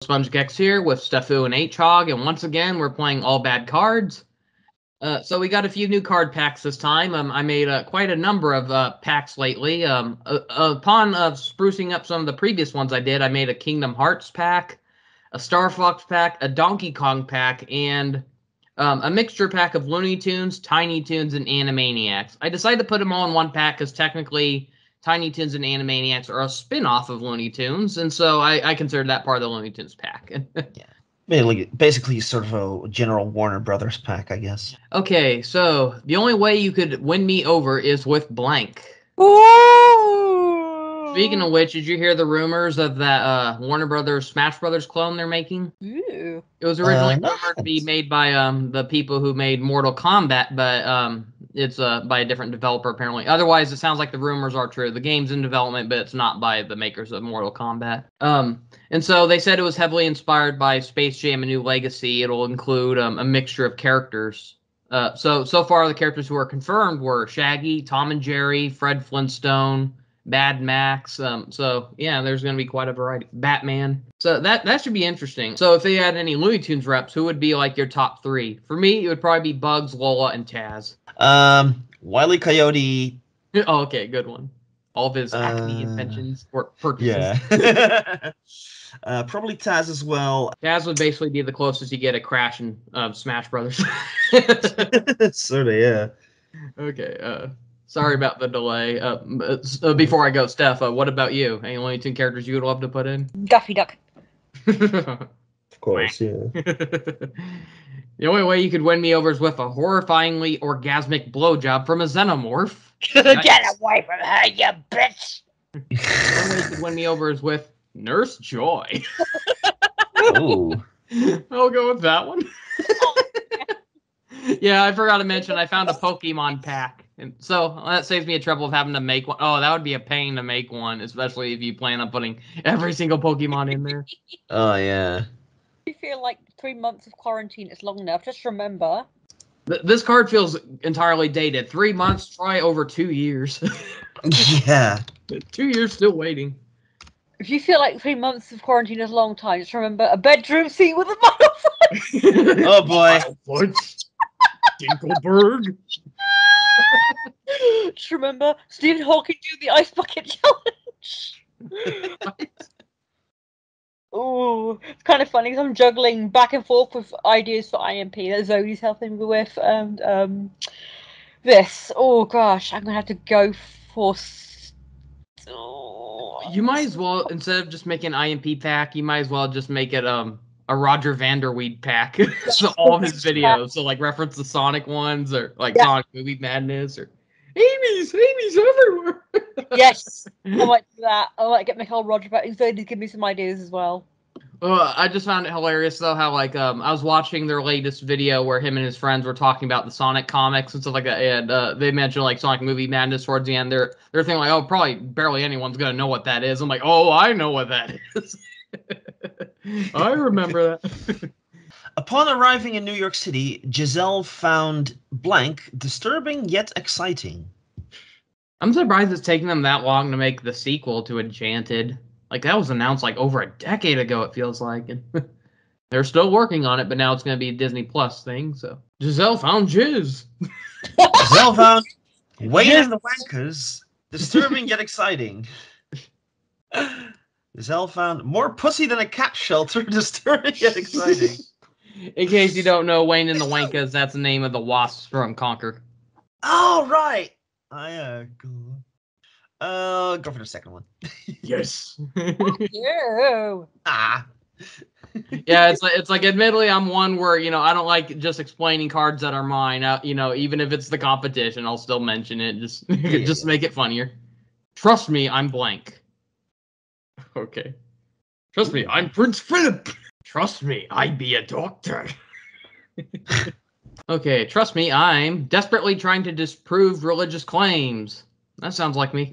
SpongicX here with Steffu and H Hog, and once again we're playing all bad cards. So we got a few new card packs this time. I made quite a number of packs lately. Upon sprucing up some of the previous ones I did, I made a Kingdom Hearts pack, a Star Fox pack, a Donkey Kong pack, and a mixture pack of Looney Tunes, Tiny Toons, and Animaniacs. I decided to put them all in one pack because technically Tiny Toons and Animaniacs are a spin-off of Looney Tunes, and so I consider that part of the Looney Tunes pack. Yeah. Basically sort of a general Warner Brothers pack, I guess. Okay, so the only way you could win me over is with blank. Ooh. Speaking of which, did you hear the rumors of that Warner Brothers Smash Brothers clone they're making? Ooh. It was originally No. rumored to be made by the people who made Mortal Kombat, but it's by a different developer apparently. Otherwise, it sounds like the rumors are true. The game's in development, but it's not by the makers of Mortal Kombat. And so they said it was heavily inspired by Space Jam: A New Legacy. It'll include a mixture of characters. So far, the characters who are confirmed were Shaggy, Tom and Jerry, Fred Flintstone, Mad Max. So yeah, there's going to be quite a variety. Batman. So that should be interesting. So if they had any Looney Tunes reps, who would be like your top three? For me, it would probably be Bugs, Lola, and Taz. Wile E. Coyote. Oh, okay, good one. All of his acne inventions or purchases. Yeah. Probably Taz as well. Taz would basically be the closest you get a Crash in Smash Brothers. Sort of, yeah. Okay. Sorry about the delay. Before I go, Steph, what about you? Any Looney Tunes characters you would love to put in? Daffy Duck. Of course, yeah. The only way you could win me over is with a horrifyingly orgasmic blowjob from a xenomorph. Get away from her, you bitch! The only way you could win me over is with Nurse Joy. Ooh. I'll go with that one. Yeah, I forgot to mention I found a Pokemon pack. And so that saves me the trouble of having to make one. Oh, that would be a pain to make one, especially if you plan on putting every single Pokemon in there. Oh, yeah. If you feel like 3 months of quarantine is long enough, just remember. This card feels entirely dated. 3 months, try over 2 years. Yeah. 2 years still waiting. If you feel like 3 months of quarantine is a long time, just remember a bedroom scene with a butterfly. Oh, boy. Dinkelberg. Just remember Stephen Hawking do the ice bucket challenge. Oh, it's kind of funny because I'm juggling back and forth with ideas for IMP that Zoe's helping me with, and this. Oh gosh, I'm gonna have to go for. You might as well, instead of just making an IMP pack, you might as well just make it a Roger Vanderweed pack. So all of his videos, so like reference the Sonic ones or like Sonic Movie Madness or Amy's everywhere. Yes, I might do that. I might get my whole Roger back. He's going to give me some ideas as well. I just found it hilarious though how like I was watching their latest video where him and his friends were talking about the Sonic comics and stuff like that, and they mentioned like Sonic Movie Madness towards the end. They're thinking like, oh, probably barely anyone's gonna know what that is. I'm like, oh, I know what that is. I remember that. Upon arriving in New York City, Giselle found blank disturbing yet exciting. I'm surprised it's taken them that long to make the sequel to Enchanted. Like, that was announced, like, over a decade ago, it feels like. And they're still working on it, but now it's going to be a Disney Plus thing, so. Giselle found jizz. Giselle found Wayne and the Wankers disturbing yet exciting. Giselle found more pussy than a cat shelter disturbing yet exciting. In case you don't know, Wayne and the Wankas, that's the name of the wasps from Conquer. Oh, right. Go for the second one. Yes. You. Yeah, it's like admittedly I'm one where, I don't like just explaining cards that are mine. Even if it's the competition, I'll still mention it. Just make it funnier. Trust me, I'm blank. Okay. Trust me, I'm Prince Philip. Trust me, I be a doctor. Okay, trust me, I'm desperately trying to disprove religious claims. That sounds like me.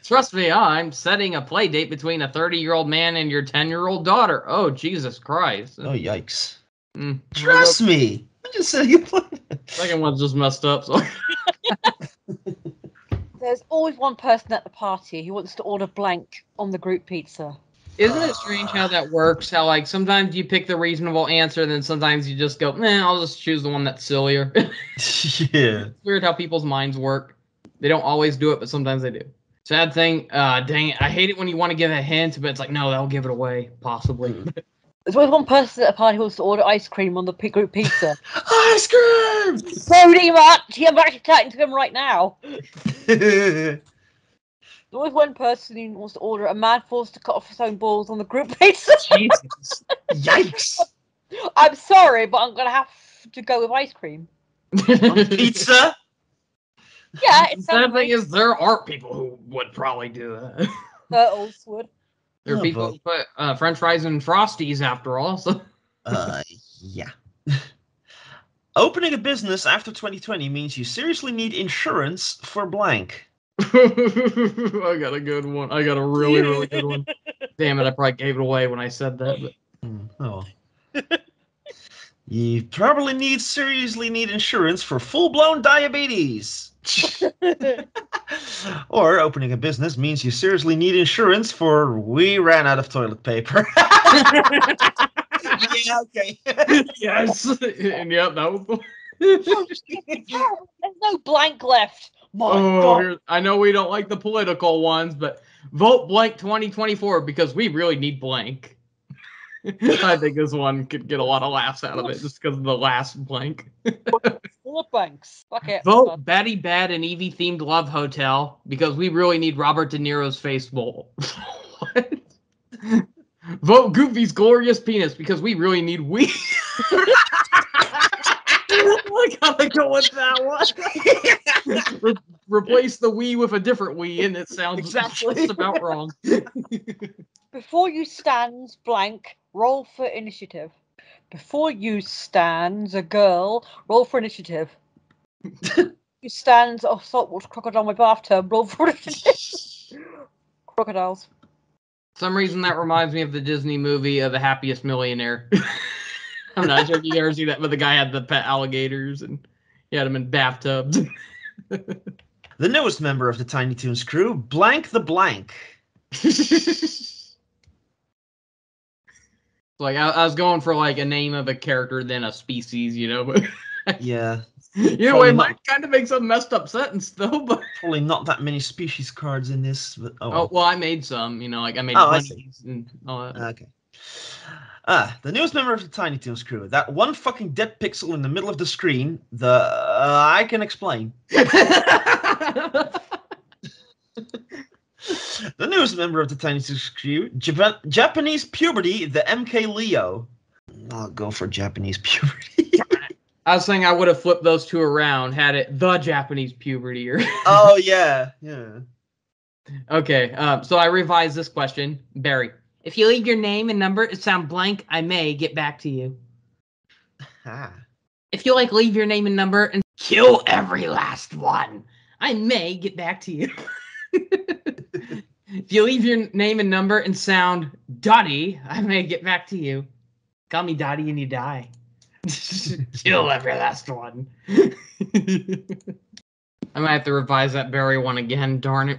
Trust me, I'm setting a play date between a 30-year-old man and your 10-year-old daughter. Oh, Jesus Christ. Oh, yikes. Trust me. I just said you play. Second one's just messed up. So. There's always one person at the party who wants to order blank on the group pizza. Isn't it strange how that works? How, like, sometimes you pick the reasonable answer, then sometimes you just go, man, I'll just choose the one that's sillier. Yeah. It's weird how people's minds work. They don't always do it, but sometimes they do. Sad thing, dang it, I hate it when you want to give a hint, but it's like, no, that'll give it away, possibly. There's always one person at a party who wants to order ice cream on the group pizza. Ice cream! Pretty much! Yeah, I'm actually chatting to him right now. There's always one person who wants to order a man forced to cut off his own balls on the group pizza. Jesus. Yikes! I'm sorry, but I'm going to have to go with ice cream. On pizza? Yeah, it's The sad thing is, there are people who would probably do that. Turtles would. There are Oh, people boy. who put French fries in Frosties, after all. So. Yeah. Opening a business after 2020 means you seriously need insurance for blank. I got a good one. I got a really, really good one. Damn it, I probably gave it away when I said that. But. Oh. You probably seriously need insurance for full-blown diabetes. Or opening a business means you seriously need insurance for we ran out of toilet paper. Yeah, okay. Yes. And yep, that was There's no blank left. My God. I know we don't like the political ones, but vote blank 2024 because we really need blank. I think this one could get a lot of laughs out of it just because of the last blank. Full of blanks. Fuck it. Vote Batty Bad and Evie themed Love Hotel because we really need Robert De Niro's face bowl. What? Vote Goofy's Glorious Penis because we really need Wee. I gotta go with that one. Replace the Wii with a different Wii, and it sounds Exactly. just about wrong. Before you stands blank, roll for initiative. Before you stands a girl, roll for initiative. You stands a saltwater crocodile in my bathtub, roll for initiative. Crocodiles. For some reason that reminds me of the Disney movie The Happiest Millionaire. I'm not sure if you ever see that, but the guy had the pet alligators and he had them in bathtubs. The newest member of the Tiny Toons crew, Blank the Blank. Like I was going for like a name of a character, then a species, you know. But Yeah. you know, it might kind of make some messed up sentence though. But Probably not that many species cards in this. But, oh well, I made some. You know, like I made Oh, I bunnies and all that. Okay. The newest member of the Tiny Toons crew. That one fucking dead pixel in the middle of the screen. I can explain. The newest member of the Tiny Toons crew. Japanese puberty. The MK Leo. I'll go for Japanese puberty. I was saying I would have flipped those two around had it the Japanese puberty or. Oh yeah, yeah. Okay, so I revised this question, Barry. If you leave your name and number and sound blank, I may get back to you. Ah. If you leave your name and number and kill every last one, I may get back to you. If you leave your name and number and sound Dottie, I may get back to you. Call me Dottie and you die. Kill every last one. I might have to revise that Barry one again, darn it.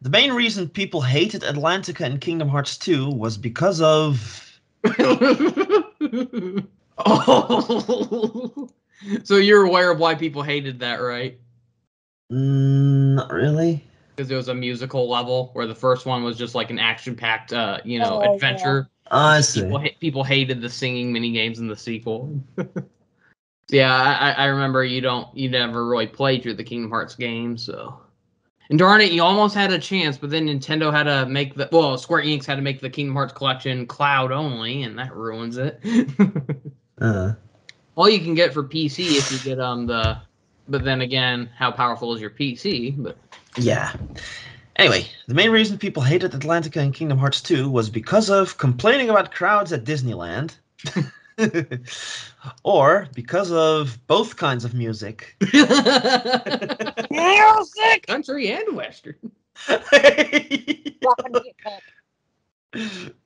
The main reason people hated Atlantica in Kingdom Hearts 2 was because of... Oh. So you're aware of why people hated that, right? Not really. Because it was a musical level, where the first one was just like an action-packed, adventure. I see. People hated the singing minigames in the sequel. Yeah, I remember you never really played through the Kingdom Hearts games, so. And darn it, you almost had a chance, but then Nintendo had to make Square Enix had to make the Kingdom Hearts collection cloud only, and that ruins it. All you can get for PC if you get but then again, how powerful is your PC? But yeah. Anyway, the main reason people hated Atlantica in Kingdom Hearts 2 was because of complaining about crowds at Disneyland. Or because of both kinds of music. Music! Country and Western. I'll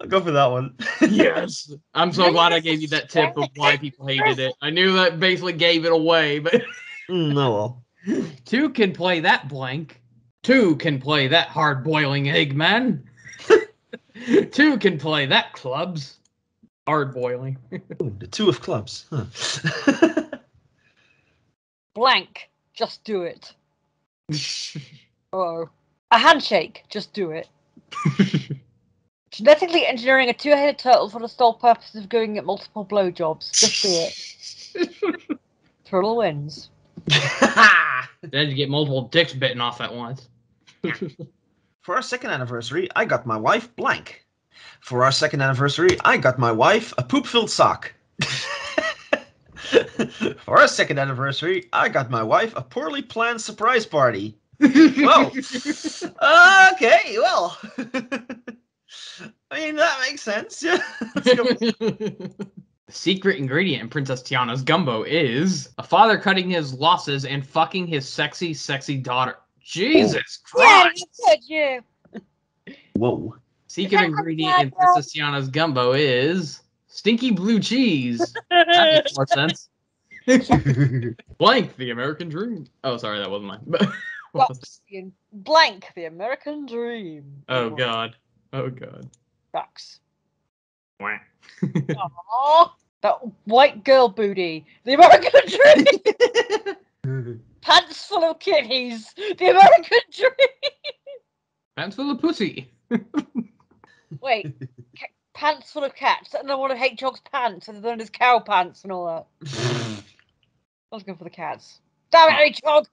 go for that one. Yes. I'm so glad I gave you that tip of why people hated it. I knew that basically gave it away, but No. 2 can play that blank. 2 can play that hard-boiling egg, man. Two can play that clubs. Hard boiling. Ooh, the two of clubs. Huh. Blank. Just do it. Oh. A handshake. Just do it. Genetically engineering a two-headed turtle for the sole purpose of giving it multiple blowjobs. Just do it. Turtle wins. Then you get multiple dicks bitten off at once. For our second anniversary, I got my wife blank. For our second anniversary, I got my wife a poop-filled sock. For our second anniversary, I got my wife a poorly planned surprise party. Whoa. Okay, well. I mean, that makes sense. Yeah. Let's go. The secret ingredient in Princess Tiana's gumbo is a father cutting his losses and fucking his sexy, sexy daughter. Jesus Christ! Yeah. Whoa. Secret ingredient in Princess Tiana's gumbo is stinky blue cheese. That makes more sense. Blank, the American dream. Oh, sorry, that wasn't mine. Blank, the American dream. Oh, God. Oh, God. Ducks. Wah. Aww. That white girl booty. The American dream. Pants full of kitties. The American dream. Pants full of pussy. Wait. Pants full of cats. And then one of H Hog's pants. And then his cow pants and all that. I was going for the cats. Damn it, H Hog!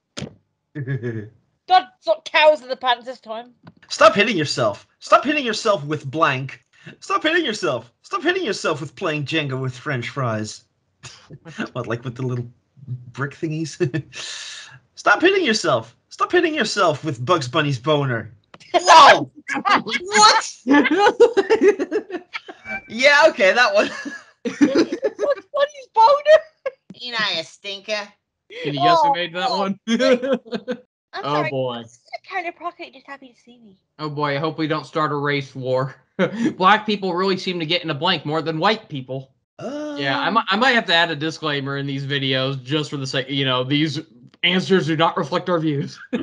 Not cows in the pants this time. Stop hitting yourself. Stop hitting yourself with blank. Stop hitting yourself. Stop hitting yourself with playing Jenga with French fries. What, like with the little brick thingies? Stop hitting yourself. Stop hitting yourself with Bugs Bunny's boner. Whoa! What? Yeah, okay, that one. Bugs Bunny's boner? You know, you stinker. Can you guess who made that one? I'm Oh, sorry. boy. This is a kind of pocket just happy to see me. Oh, boy. I hope we don't start a race war. Black people really seem to get in a blank more than white people. Yeah, I might have to add a disclaimer in these videos just for the sake, these answers do not reflect our views. I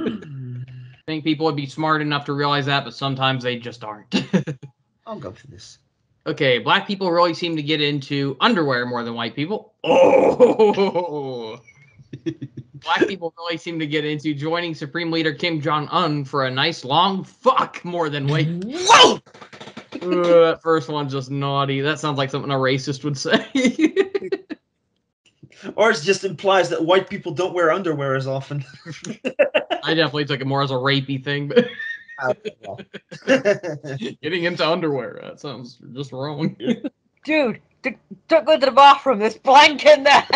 think people would be smart enough to realize that, but sometimes they just aren't. I'll go for this. Okay, black people really seem to get into underwear more than white people. Oh! Black people really seem to get into joining Supreme Leader Kim Jong-un for a nice long fuck more than white. Whoa! That first one's just naughty. That sounds like something a racist would say. Or it just implies that white people don't wear underwear as often. I definitely took it more as a rapey thing, but getting into underwear, that sounds just wrong. Dude, don't go to the bathroom. There's blank in there.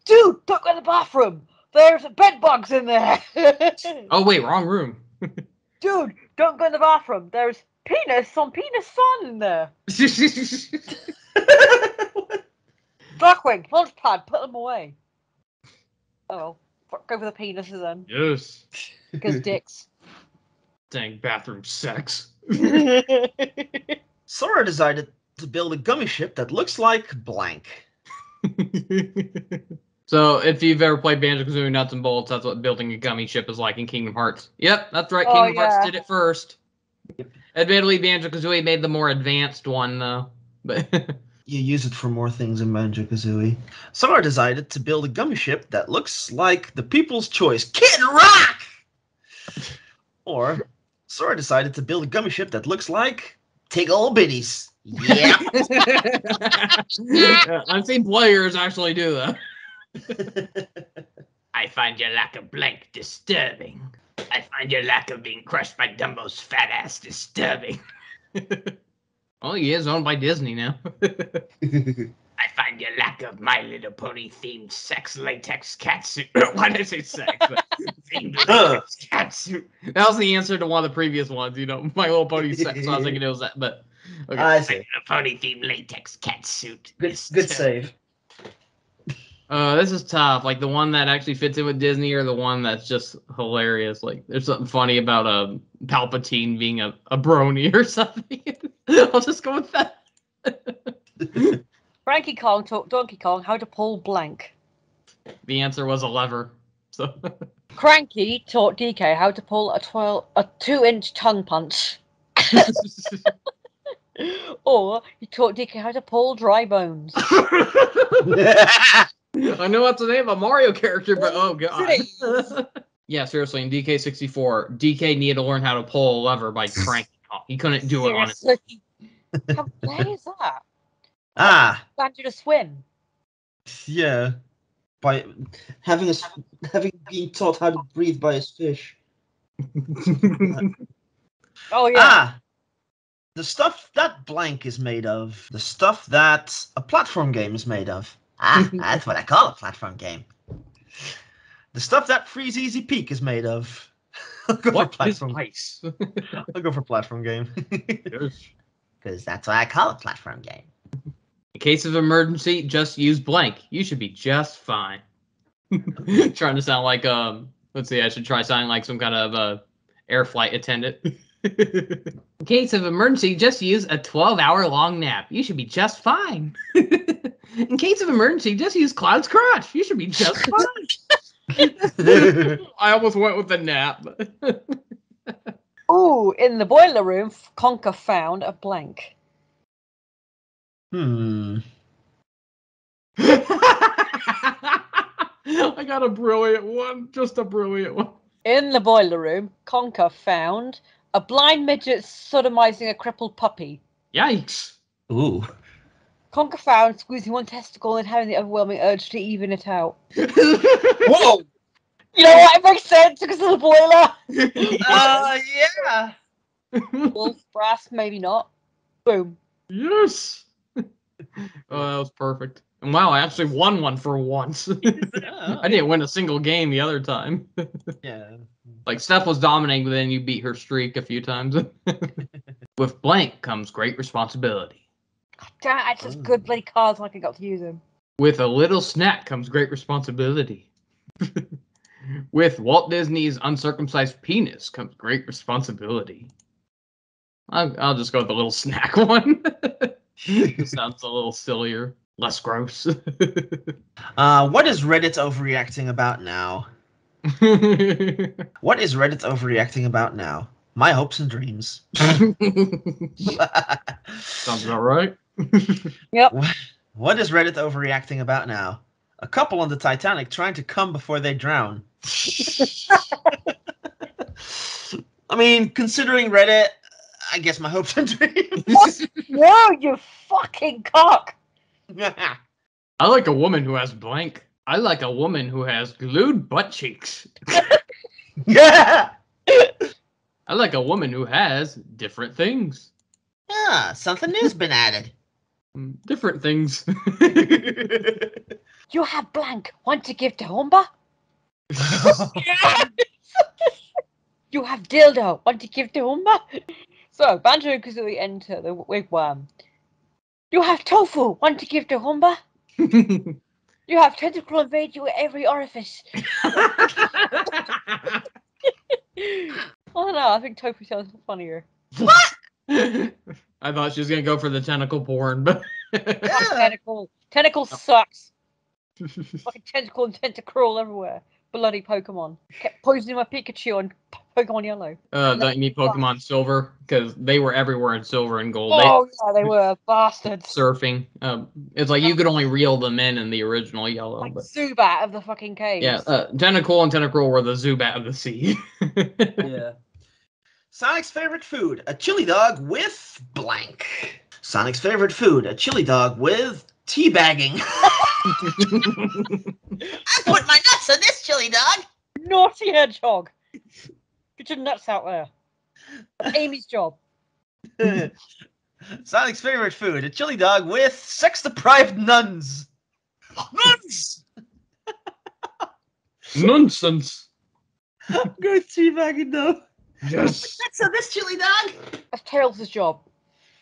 Dude, don't go to the bathroom. There's bed bugs in there. Oh, wait, wrong room. Dude, don't go in the bathroom. There's penis on penis sun in there. Blackwing, Launchpad, put them away. Oh, go for the penises then. Yes. Because dicks. Dang bathroom sex. Sora decided to build a gummy ship that looks like blank. So, if you've ever played Banjo-Kazooie Nuts and Bolts, that's what building a gummy ship is like in Kingdom Hearts. Yep, that's right. Oh, Kingdom Hearts yeah. did it first. Admittedly, Banjo-Kazooie made the more advanced one, though. But You use it for more things in Banjo-Kazooie. Sora decided to build a gummy ship that looks like the People's Choice Kid Rock! Or Sora decided to build a gummy ship that looks like Tiggle Bitties. Yeah. Yeah, I've seen players actually do that. I find your lack of blank disturbing. I find your lack of being crushed by Dumbo's fat ass disturbing. Well, he is owned by Disney now. I find your lack of My Little Pony themed sex latex catsuit. Why did I say sex? Themed latex catsuit. That was the answer to one of the previous ones. My Little Pony sex. So I was thinking it was that, but okay. I see. My Little Pony themed latex catsuit. Good save. This is tough. Like the one that actually fits in with Disney, or the one that's just hilarious. Like there's something funny about Palpatine being a brony or something. I'll just go with that. Frankie Kong taught Donkey Kong how to pull blank. The answer was a lever. So Cranky taught DK how to pull a 2-inch tongue punch. Or you taught DK how to pull dry bones. I know what's the name of a Mario character, but oh god. Yeah, seriously, in DK64, DK needed to learn how to pull a lever by cranking. He couldn't do it on his own. How bad is that? Ah, Learned you to swim. yeah. By having been taught how to breathe by his fish. Oh yeah. Ah, the stuff that blank is made of. The stuff that a platform game is made of. Ah, that's what I call a platform game. The stuff that Freeze Easy Peak is made of. I'll go for What is platform. ice? I'll go for platform game. Because that's what I call a platform game. In case of emergency, just use blank. You should be just fine. Trying to sound like let's see, I should try sounding like some kind of air flight attendant. In case of emergency, just use a 12-hour-long nap. You should be just fine. In case of emergency, just use Cloud's crotch. You should be just fine. I almost went with the nap. Ooh, in the boiler room, Conker found a blank. Hmm. I got a brilliant one. Just a brilliant one. In the boiler room, Conker found a blind midget sodomizing a crippled puppy. Yikes. Ooh. Conker found squeezing one testicle and having the overwhelming urge to even it out. Whoa! You know what? It makes sense because of the boiler. Yeah. Wolf, brass, maybe not. Boom. Yes. Oh, that was perfect. And wow, I actually won one for once. I didn't win a single game the other time. Yeah. Like, Steph was dominating, but then you beat her streak a few times. With blank comes great responsibility. Damn it, that's just good bloody cards like I got to use them. With a little snack comes great responsibility. With Walt Disney's uncircumcised penis comes great responsibility. I'll just go with the little snack one. It sounds a little sillier, less gross. What is Reddit overreacting about now? What is Reddit overreacting about now? My hopes and dreams. Sounds about right. Yep. What is Reddit overreacting about now? A couple on the Titanic trying to come before they drown. I mean, considering Reddit, I guess my hopes and dreams. Whoa, you fucking cock! I like a woman who has blank. I like a woman who has glued butt cheeks. Yeah. I like a woman who has different things. Ah, something new's been added. Different things. You have blank. Want to give to Humba? You have dildo. Want to give to Humba? So, Banjo and Kazooie enter the wigwam. You have tofu. Want to give to Humba? You have tentacle invade you at every orifice. I don't know. I think tofu sounds funnier. What? I thought she was gonna go for the tentacle porn, but Fuck tentacle. Tentacle sucks. Fucking tentacle and tentacruel everywhere. Bloody Pokemon. Kept poisoning my Pikachu on Pokemon Yellow. don't you need Pokemon Silver? Because they were everywhere in Silver and Gold. Oh, yeah, they were bastards. Surfing. It's like you could only reel them in the original Yellow. Like But Zubat of the fucking caves. yeah, Tentacle and Tentacruel were the Zubat of the sea. Yeah. Sonic's favorite food, a chili dog with blank. Sonic's favorite food, a chili dog with teabagging. I put my nuts on this chili dog. Naughty hedgehog. Get your nuts out there. That's Amy's job. Sonic's favorite food, a chili dog with sex-deprived nuns. Nuns! Nonsense. Good teabagging though. Yes. Nuts on this chili dog. That's Tails' job.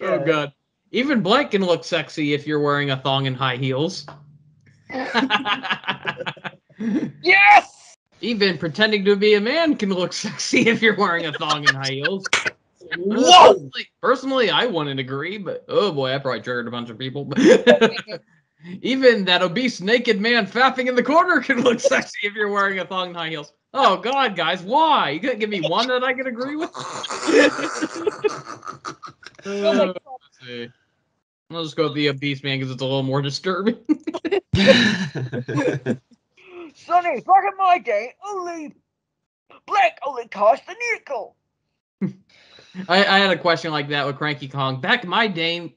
Oh god. Even blank can look sexy if you're wearing a thong and high heels. Yes! Even pretending to be a man can look sexy if you're wearing a thong and high heels. Whoa! Personally, I wouldn't agree, but oh boy, I probably triggered a bunch of people. But even that obese naked man fapping in the corner can look sexy if you're wearing a thong and high heels. Oh God, guys, why? You couldn't give me one that I could agree with. Let's see. I'll just go with the Beast Man because it's a little more disturbing. Sonny, back in my day, Black only cost a nickel. I had a question like that with Cranky Kong. Back in my day,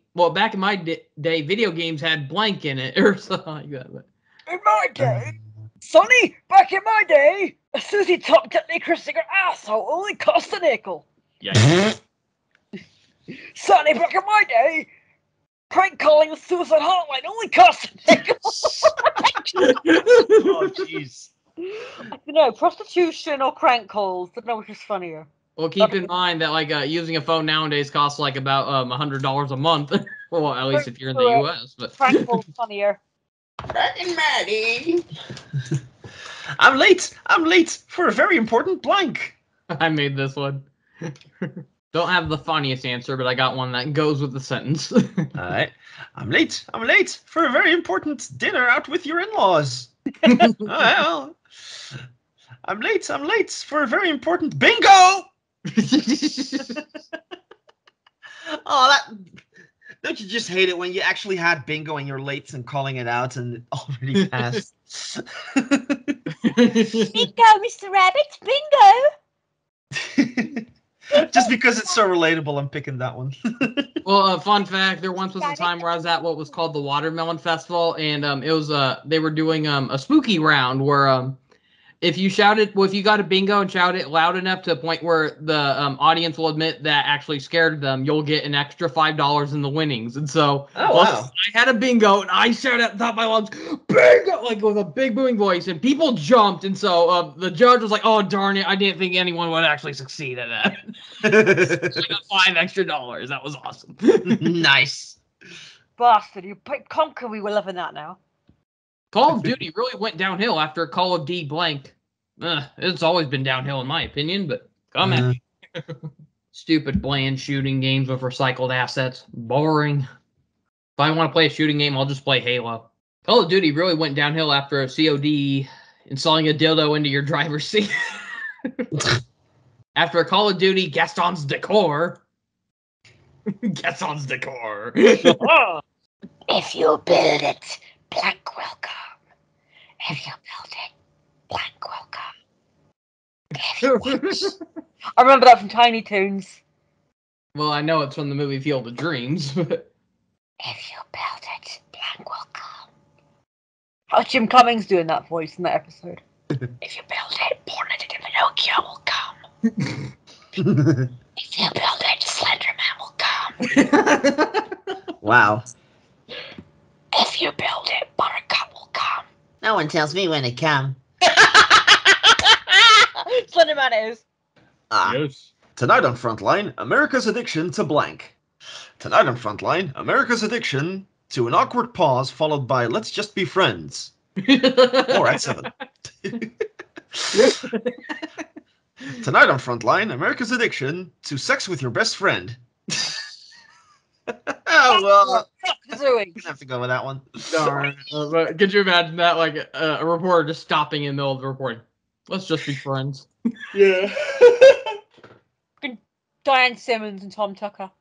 video games had blank in it or something like that. But... In my day, Sonny, back in my day, a Susie Top Technique Christopher asshole only cost a nickel. Yeah. Sonny, back in my day, prank calling the suicide hotline only cost a nickel. Oh, jeez. I don't know, prostitution or crank calls. I don't know which is funnier. Well, keep in mind that like using a phone nowadays costs like about $100 a month. Well, at least if you're in the U.S. But Crank calls funnier. Fucking Maddie. I'm late for a very important blank. I made this one. Don't have the funniest answer, but I got one that goes with the sentence. All right. I'm late for a very important dinner out with your in-laws. Well, I'm late for a very important bingo. Oh, don't you just hate it when you actually had bingo and you're late and calling it out and it already passed? Bingo, Mr. Rabbit, bingo! Just because it's so relatable, I'm picking that one. Well, fun fact: there once was a time where I was at what was called the Watermelon Festival, and it was they were doing a spooky round where if you got a bingo and shouted it loud enough to a point where the audience will admit that actually scared them, you'll get an extra $5 in the winnings. And so, wow. I had a bingo and I shouted at the top of my lungs, bingo, like with a big booming voice, and people jumped. And so the judge was like, "Oh darn it! I didn't think anyone would actually succeed at that." So I got $5 extra. That was awesome. Nice. Bastard, you picked Conquer, we were loving that now. Call of Duty really went downhill after Call of D blank. It's always been downhill in my opinion, but come at me. Stupid bland shooting games with recycled assets. Boring. If I want to play a shooting game, I'll just play Halo. Call of Duty really went downhill after COD installing a dildo into your driver's seat. After Call of Duty, Gaston's decor. Gaston's decor. If you build it, blank will come. If you build it, blank will come. If you watch, I remember that from Tiny Toons. Well, I know it's from the movie Field of Dreams, but... if you build it, blank will come. How's Jim Cummings doing that voice in that episode? If you build it, Pornity Pinocchio will come. If you build it, Slenderman will come. Wow. If you build it, Buttercup will come. No one tells me when to come. Slenderman is. Yes. Tonight on Frontline, America's addiction to blank. Tonight on Frontline, America's addiction to an awkward pause followed by let's just be friends. Or at 7. Tonight on Frontline, America's addiction to sex with your best friend. Oh, well, I'm going to have to go with that one. Darn. But could you imagine that, like, a reporter just stopping in the middle of the reporting? Let's just be friends. Yeah. Diane Simmons and Tom Tucker.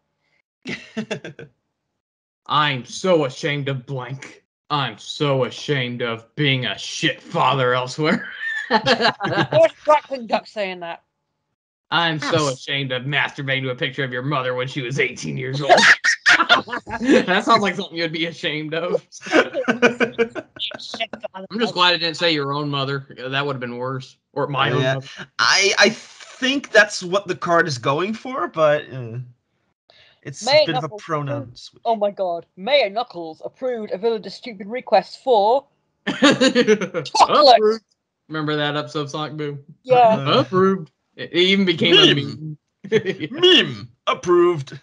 I'm so ashamed of blank. I'm so ashamed of being a shit father elsewhere. Where's Blackpink Duck saying that? I'm so ashamed of masturbating to a picture of your mother when she was 18 years old. That sounds like something you'd be ashamed of. I'm just glad I didn't say your own mother. That would have been worse. Or my own mother. I think that's what the card is going for, but it's a bit of a pronoun switch. Oh my god. Mayor Knuckles approved a villager's stupid request for Approved. Remember that episode of Sonic Boom? Yeah. Approved. It even became a meme. Meme approved.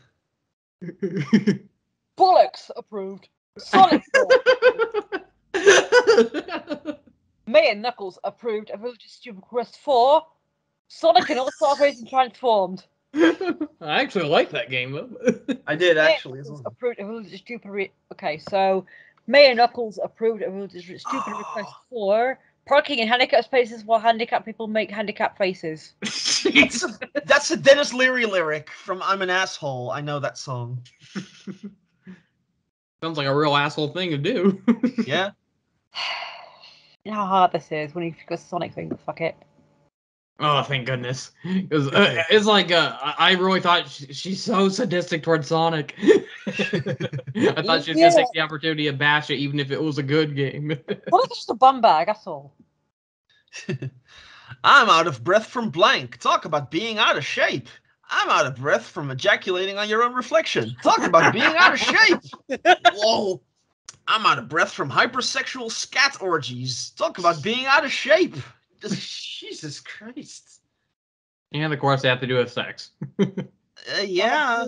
Bollocks approved. Sonic Mayor Knuckles approved a villager's stupid request for Sonic and All Star Racing Transformed. I actually like that game though. I did Mayor actually as Knuckles well. approved a villager's stupid Okay, so Mayor Knuckles approved a villager's stupid request for Parking in handicapped spaces while handicapped people make handicapped faces. That's a Dennis Leary lyric from I'm an Asshole. I know that song. Sounds like a real asshole thing to do. Yeah? You know how hard this is when you got Sonic thing, but fuck it. Oh, thank goodness. Because it's like, I really thought she's so sadistic towards Sonic. I thought she was going to take the opportunity to bash it, even if it was a good game. What if it's just a bum bag, that's all. I'm out of breath from blank. Talk about being out of shape. I'm out of breath from ejaculating on your own reflection. Talk about being out of shape. Whoa. I'm out of breath from hypersexual scat orgies. Talk about being out of shape. Jesus Christ. And of course, they have to do with sex. Yeah.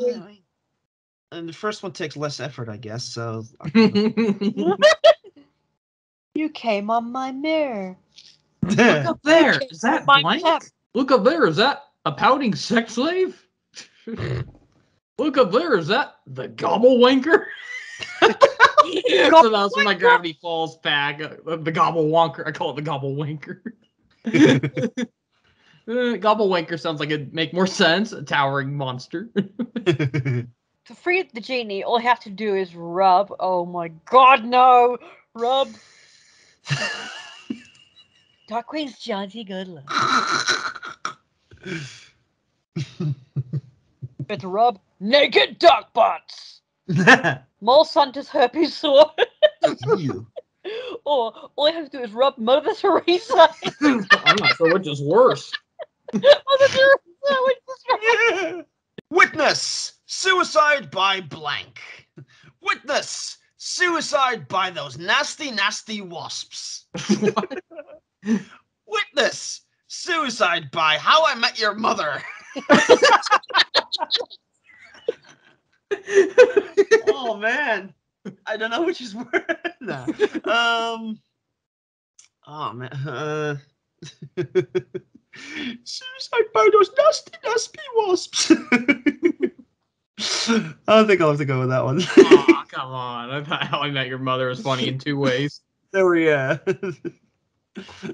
And the first one takes less effort, I guess, so... You came on my mirror. Look up there. Is that blank? Look up there. Is that a pouting sex slave? Look up there. Is that the gobble wanker? So that's when my Gravity Falls pack. The gobble wonker. I call it the gobble wanker. Gobble wanker sounds like it'd make more sense. A towering monster. To free the genie, all you have to do is rub. Oh my god, no! Rub. Dark Queen's jaunty good look. It's rub naked duck butts. Mole Santa's herpes sore. Or all you have to do is rub Mother Teresa. I'm not sure which is worse. Mother Teresa, which is worse? Witness! Suicide by blank. Witness! Suicide by those nasty, nasty wasps. Witness! Suicide by How I Met Your Mother. Oh, man. I don't know which is worse. Nah. Oh, man. Suicide by those nasty, nasty wasps. I think I'll have to go with that one. Oh, come on. I thought How I Met Your Mother was funny in two ways. There we are.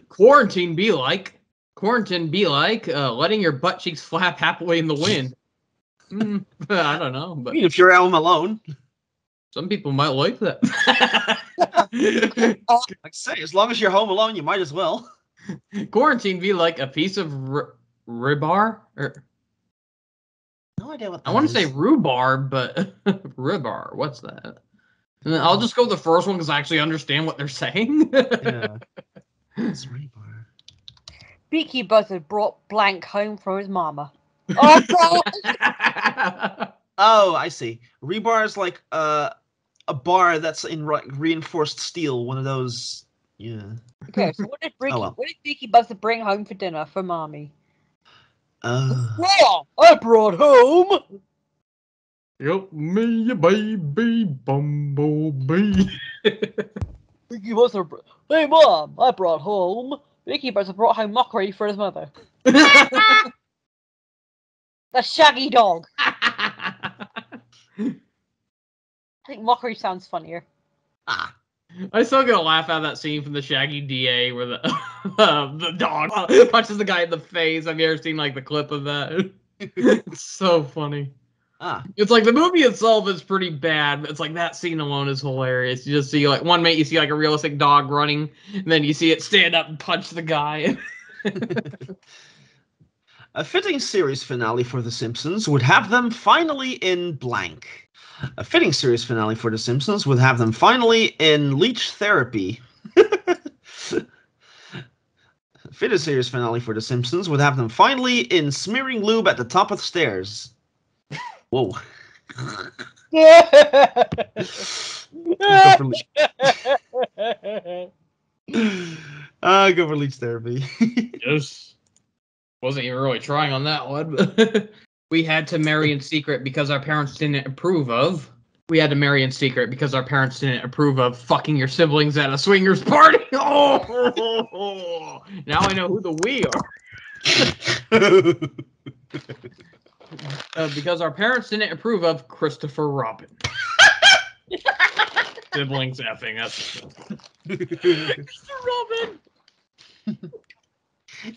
Quarantine be like letting your butt cheeks flap happily in the wind. I don't know, I but mean, if you're Home Alone. some people might like that. Like I say, as long as you're home alone, you might as well. Quarantine be like a piece of rhubarb. No idea what that I want to is. say rhubarb, but rhubarb. What's that? And then I'll just go with the first one because I actually understand what they're saying. Yeah. It's rebar. Beaky Buzzard brought blank home from his mama. Oh god! Oh, I see. Rebar is like a bar that's in reinforced steel. One of those. Yeah. Okay, so what did well. what did Beaky Buzzard bring home for dinner for mommy? Oh, I brought home. Help me, baby bumblebee. Beaky Buzzard. Hey mom, I brought home. Beaky Buzzard brought home mockery for his mother. The shaggy dog. I think mockery sounds funnier. I still gonna laugh at that scene from the Shaggy DA where the the dog punches the guy in the face. Have you ever seen like the clip of that? It's so funny. It's like the movie itself is pretty bad, but it's like that scene alone is hilarious. You just see like one minute you see like a realistic dog running, and then you see it stand up and punch the guy. A fitting series finale for The Simpsons would have them finally in blank. A fitting series finale for The Simpsons would have them finally in leech therapy. A fitting series finale for The Simpsons would have them finally in smearing lube at the top of the stairs. Whoa. Go for leech therapy. Yes. Wasn't even really trying on that one. But we had to marry in secret because our parents didn't approve of. We had to marry in secret because our parents didn't approve of fucking your siblings at a swingers party. Oh, now I know who the we are. Because our parents didn't approve of Christopher Robin. Siblings effing. That's Christopher Robin.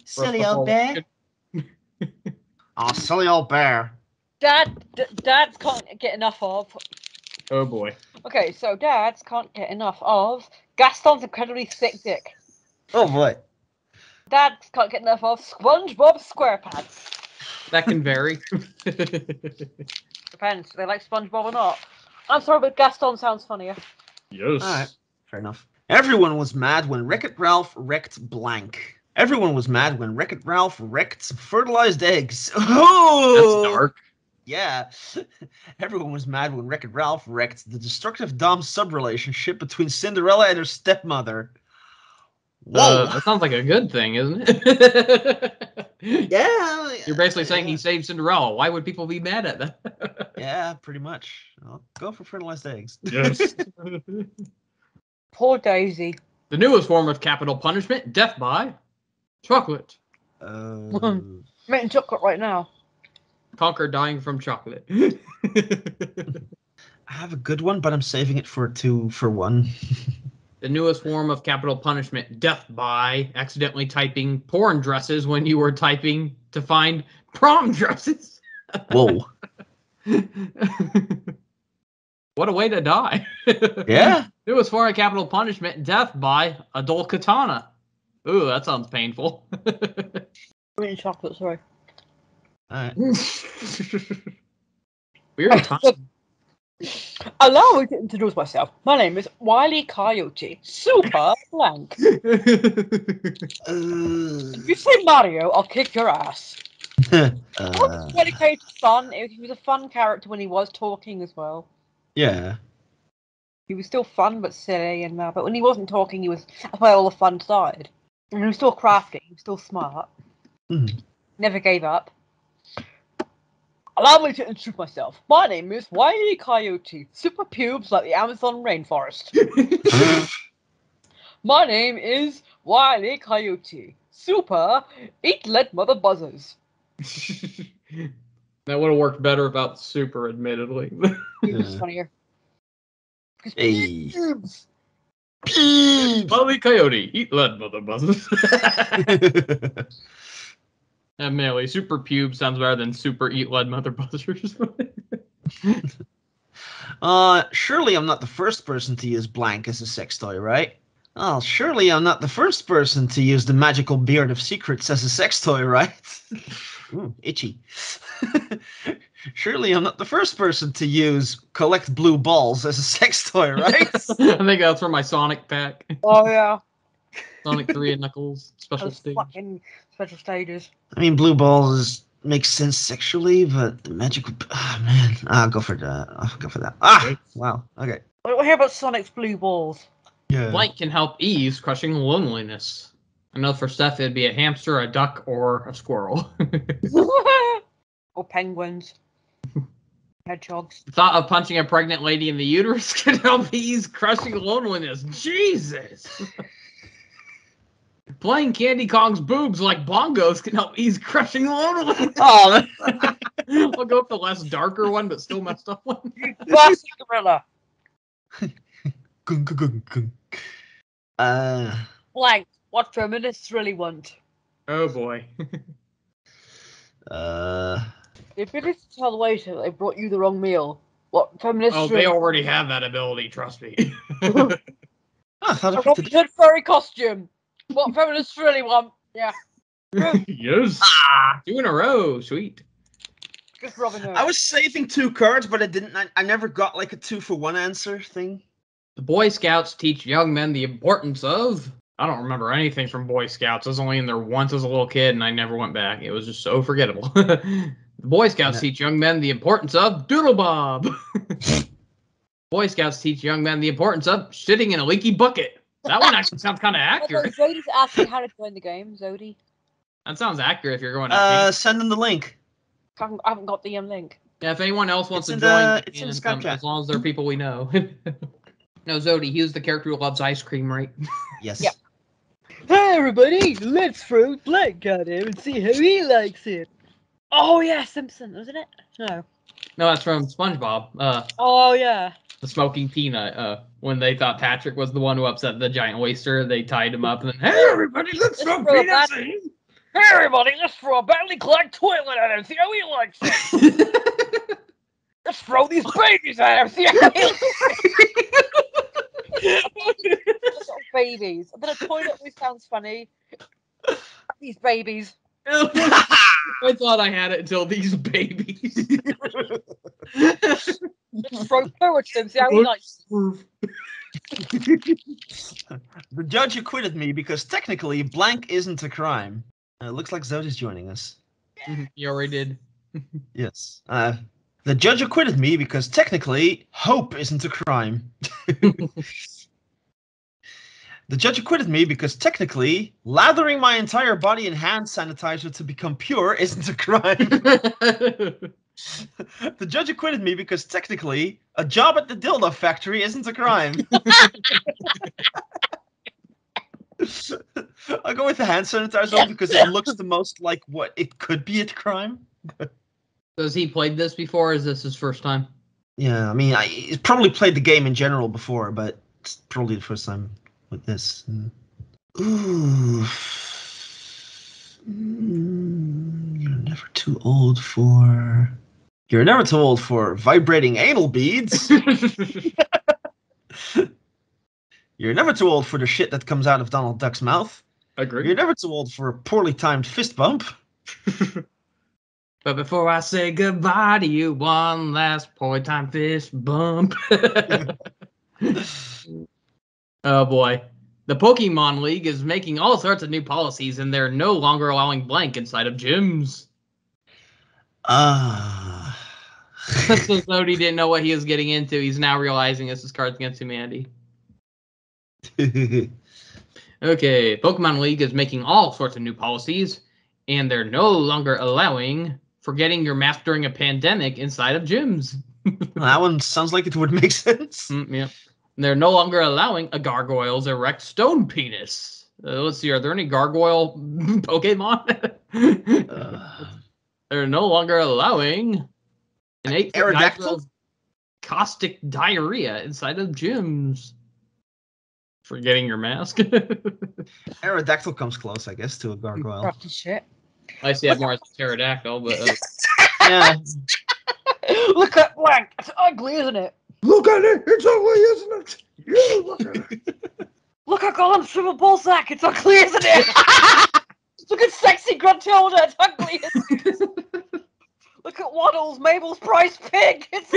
Silly old bear. Oh, silly old bear. Dads can't get enough of. Oh boy. Okay, so dads can't get enough of Gaston's incredibly thick dick. Oh boy. Dads can't get enough of SpongeBob SquarePants. That can vary. Depends. Do they like SpongeBob or not? I'm sorry, but Gaston sounds funnier. Yes. All right. Fair enough. Everyone was mad when Wreck-It Ralph wrecked blank. Everyone was mad when Wreck-It Ralph wrecked some fertilized eggs. Oh! That's dark. Yeah. Everyone was mad when Wreck-It Ralph wrecked the destructive dom-sub relationship between Cinderella and her stepmother. Whoa! That sounds like a good thing, isn't it? Yeah. You're basically saying he saved Cinderella. Why would people be mad at that? Yeah, pretty much. I'll go for fertilized eggs. Yes. Poor Daisy. The newest form of capital punishment, death by chocolate. I'm eating chocolate right now. Conquer dying from chocolate. I have a good one, but I'm saving it for 2 for 1. The newest form of capital punishment, death by accidentally typing porn dresses when you were typing to find prom dresses. Whoa. What a way to die. Yeah. Newest form of capital punishment, death by a dull katana. Ooh, that sounds painful. I'm eating chocolate, sorry. All right. Weird time. Allow me to introduce myself. My name is Wile E. Coyote. Super blank. If you say Mario, I'll kick your ass. Dedicated to fun. He was a fun character when he was talking as well. Yeah. He was still fun but silly, and but when he wasn't talking, that's why all the fun died. And he was still crafty. He was still smart. Never gave up. Allow me to introduce myself. My name is Wile E. Coyote. Super pubes like the Amazon rainforest. My name is Wile E. Coyote. Super eat lead mother buzzers. That would have worked better without super, admittedly. It's funnier. Hey. Pubes. Molly Coyote, eat lead, mother buzzers. Admittedly, super pube sounds better than super eat lead, mother buzzers. Surely I'm not the first person to use blank as a sex toy, right? Oh, surely I'm not the first person to use the magical beard of secrets as a sex toy, right? Ooh, itchy. Surely I'm not the first person to use collect blue balls as a sex toy, right? I think that's for my Sonic pack. Oh yeah. Sonic 3 and Knuckles special Those stage. fucking special stages. I mean, blue balls makes sense sexually, but the magical... Oh, man. I'll go for that. I'll go for that. Ah! Wow. Okay. We'll hear about Sonic's blue balls. Yeah. Blank can help ease crushing loneliness. I know for Steph it'd be a hamster, a duck, or a squirrel. Or penguins. Hedgehogs. The thought of punching a pregnant lady in the uterus can help ease crushing loneliness. Jesus! Playing Candy Kong's boobs like bongos can help ease crushing loneliness. Oh, I'll go with the less darker one, but still messed up one. Bastard gorilla. gung, gung, gung, gung. Blank. What feminists really want. Oh boy. The ability to tell the waiter they brought you the wrong meal. What feminists Oh, really they already have that ability, trust me. I thought A I Robin Hood furry costume. What feminists really want. Yeah. Yes. 2 in a row, sweet. Just Robin Hood. was saving 2 cards, but I didn't. I never got like a 2 for 1 answer thing. The Boy Scouts teach young men the importance of... I don't remember anything from Boy Scouts. I was only in there once as a little kid, and I never went back. It was just so forgettable. The Boy Scouts teach young men the importance of Doodle Bob. Boy Scouts teach young men the importance of shitting in a leaky bucket. That one actually sounds kind of accurate. Zodi's asking how to join the game, Zodi. That sounds accurate if you're going to Send them the link. I haven't got the link. Yeah, if anyone else wants It's to in join, the- they it's in can, the Skype chat. as long as they're people we know. No, Zodi, he was the character who loves ice cream, right? Yes. Yeah. Hey everybody, let's throw Blank at him and see how he likes it. Oh yeah, Simpson, wasn't it? No. No, that's from SpongeBob. Oh yeah. The smoking peanut. When they thought Patrick was the one who upset the giant oyster, they tied him up and then, hey, everybody, let's smoke throw a peanuts. Hey everybody, let's throw a badly clogged toilet at him. See how he likes it. Let's throw these babies at him. See how he likes it. Babies. And then a toilet always sounds funny. These babies. I thought I had it until these babies. Let's throw poo at him. See how he likes it. The judge acquitted me because technically blank isn't a crime. It looks like Zoda's joining us. You already did. Yes. The judge acquitted me because technically hope isn't a crime. The judge acquitted me because technically lathering my entire body in hand sanitizer to become pure isn't a crime. The judge acquitted me because technically a job at the dildo factory isn't a crime. I'll go with the hand sanitizer because it looks the most like what it could be a crime. Has he played this before, or is this his first time? Yeah, I mean, he's probably played the game in general before, but it's probably the first time with this. Ooh. You're never too old for... You're never too old for vibrating anal beads. You're never too old for the shit that comes out of Donald Duck's mouth. Agreed. You're never too old for a poorly timed fist bump. But before I say goodbye to you, one last poorly timed fist bump. Oh boy. The Pokemon League is making all sorts of new policies, and they're no longer allowing blank inside of gyms. So Zodi didn't know what he was getting into. He's now realizing this is Cards Against Humanity. Okay, Pokemon League is making all sorts of new policies, and they're no longer allowing forgetting your mask during a pandemic inside of gyms. That one sounds like it would make sense. Yeah. They're no longer allowing a gargoyle's erect stone penis. Let's see, are there any gargoyle Pokemon? They're no longer allowing an 8 Aerodactyl? caustic diarrhea inside of gyms. Forgetting your mask. Aerodactyl comes close, I guess, to a gargoyle. Crafty shit. I see it more as a pterodactyl, but Yeah. Look at blank. It's ugly, isn't it? Look at it. It's ugly, isn't it? You look at it. Look at Gollum's swivel ball sack. It's ugly, isn't it? Look at sexy Gruntilda. It's ugly, isn't it? Look at Waddles, Mabel's prize pig. It's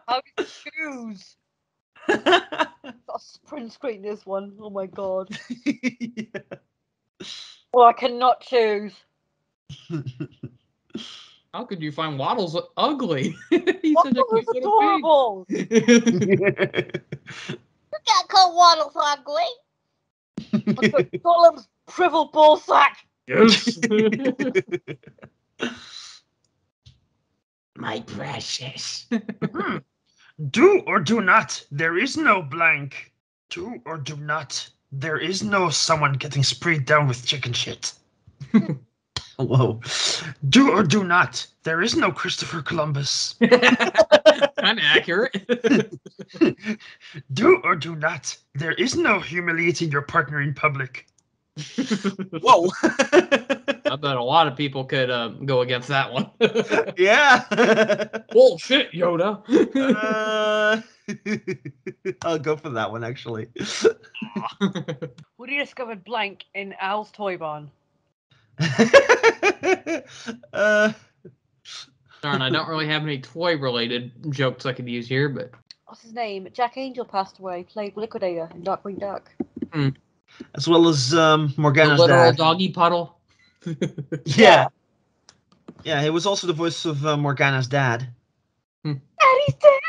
how do you choose? Got a print screen this one. Oh my god. Yeah. Oh, I cannot choose. how could you find Waddles ugly? He's What such a was cute little adorable? pig. You can't call Waddles ugly. Look at Gollum's shrivel ball sack. Yes. My precious. Do or do not. There is no blank. Do or do not. There is no someone getting sprayed down with chicken shit. Whoa. Do or do not. There is no Christopher Columbus. Kind of accurate. Do or do not. There is no humiliating your partner in public. Whoa. I bet a lot of people could go against that one. Yeah. Bullshit, Yoda. I'll go for that one, actually. Woody discovered blank in Al's toy barn. Darn, I don't really have any toy-related jokes I could use here, but... What's his name? Jack Angel passed away. Played Liquidator in Darkwing Duck. As well as The Morgana's literal dad. doggy puddle. Yeah. Yeah, he was also the voice of Morgana's dad. Daddy's dead.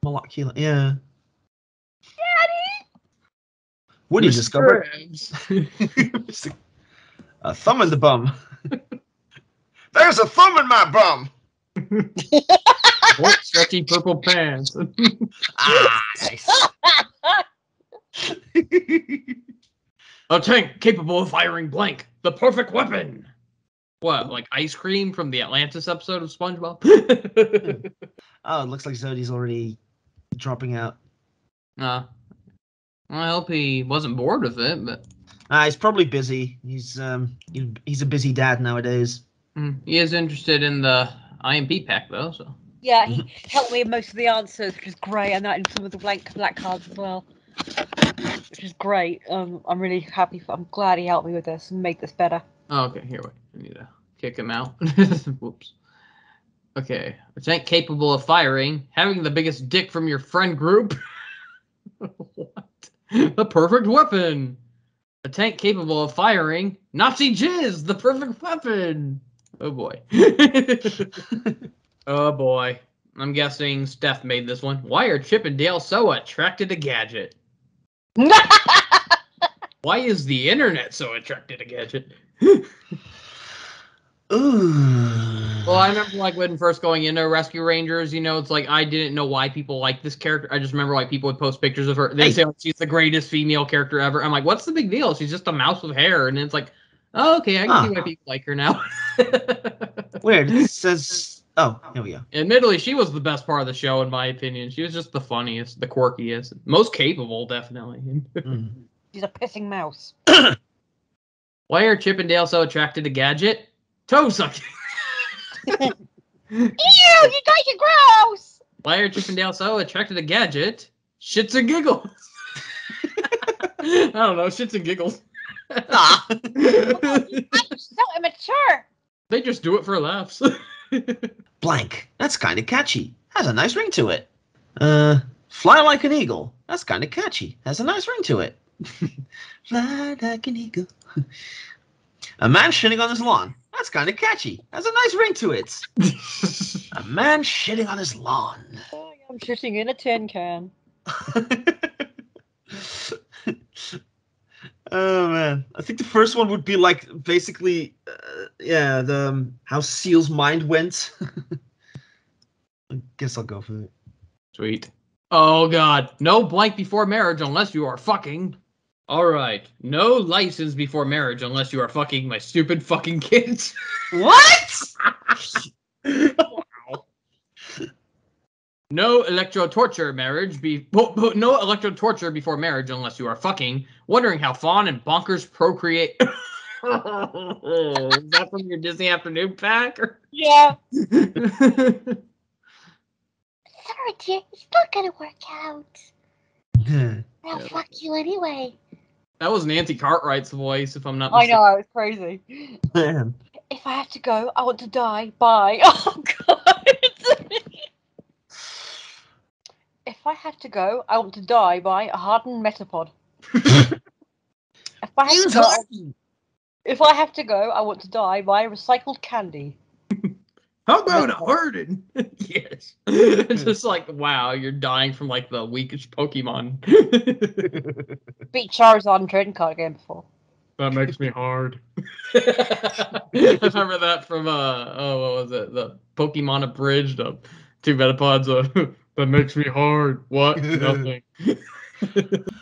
Molecular, yeah. Daddy. Woody Mr. discovered Krabs. a thumb in the bum. There's a thumb in my bum. What stretchy purple pants. Nice. A tank capable of firing blank. The perfect weapon. What, like ice cream from the Atlantis episode of SpongeBob? Oh, it looks like Zodi's already dropping out. Well, I hope he wasn't bored with it, but He's probably busy. He's a busy dad nowadays. he is interested in the IMP pack though. So Yeah, he helped me with most of the answers, which is great, and that in some of the black cards as well, which is great. I'm really happy. I'm glad he helped me with this and make this better. oh, okay, here wait, I need to kick him out. Whoops. Okay, a tank capable of firing, having the biggest dick from your friend group. What? The perfect weapon. A tank capable of firing Nazi jizz, the perfect weapon. Oh boy. Oh boy. I'm guessing Steph made this one. Why are Chip and Dale so attracted to Gadget? Why is the internet so attracted to Gadget? Well, I remember like when first going into Rescue Rangers, it's like I didn't know why people like this character. I just remember like people would post pictures of her. They say like, she's the greatest female character ever. I'm like, what's the big deal? She's just a mouse with hair, and it's like, oh, okay, I can see why people like her now. Weird. It says, oh, here we go. Admittedly, she was the best part of the show in my opinion. She was just the funniest, the quirkiest, most capable, definitely. She's a pissing mouse. Why are Chip and Dale so attracted to Gadget? Toe sucking. Ew, you guys are gross! Why are Chip and Dale so attracted to Gadget? Shits and giggles. I don't know, shits and giggles. Ah. I'm so immature! They just do it for laughs. Blank. That's kind of catchy. Has a nice ring to it. Fly like an eagle. That's kind of catchy. Has a nice ring to it. Fly like an eagle. A man shitting on his lawn. That's kind of catchy. Has a nice ring to it. A man shitting on his lawn. I'm shitting in a tin can. Oh man, I think the first one would be like basically, the how Seal's mind went. I guess I'll go for it. Sweet. Oh god, no blank before marriage unless you are fucking. Alright, no license before marriage unless you are fucking my stupid fucking kids. What? Wow. No electro-torture no electro-torture before marriage unless you are fucking wondering how Fawn and Bonkers procreate. Is that from your Disney Afternoon pack? Yeah. Sorry, dear. It's not gonna work out. I'll fuck you anyway. That was Nancy Cartwright's voice, if I'm not I mistaken. know, it's crazy. Man. If I have to go, I want to die. Bye. Oh, God. If I have to go, I want to die by a hardened metapod. If I have to go, I want to die by recycled candy. How about a harden? Yes. It's just like, wow, you're dying from like the weakest Pokemon. Beat Charizard in trading card game before. That makes me hard. I remember that from what was it? The Pokemon Abridged of 2 Metapods. That makes me hard. What? Nothing.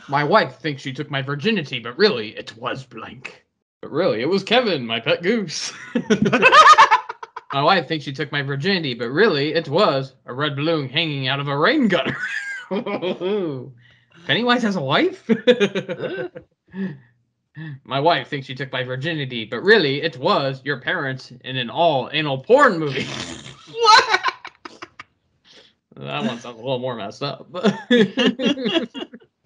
My wife thinks she took my virginity, but really it was blank. But really, it was Kevin, my pet goose. My wife thinks she took my virginity, but really it was a red balloon hanging out of a rain gutter. Pennywise has a wife? My wife thinks she took my virginity, but really it was your parents in an all-anal porn movie. What? That one sounds a little more messed up.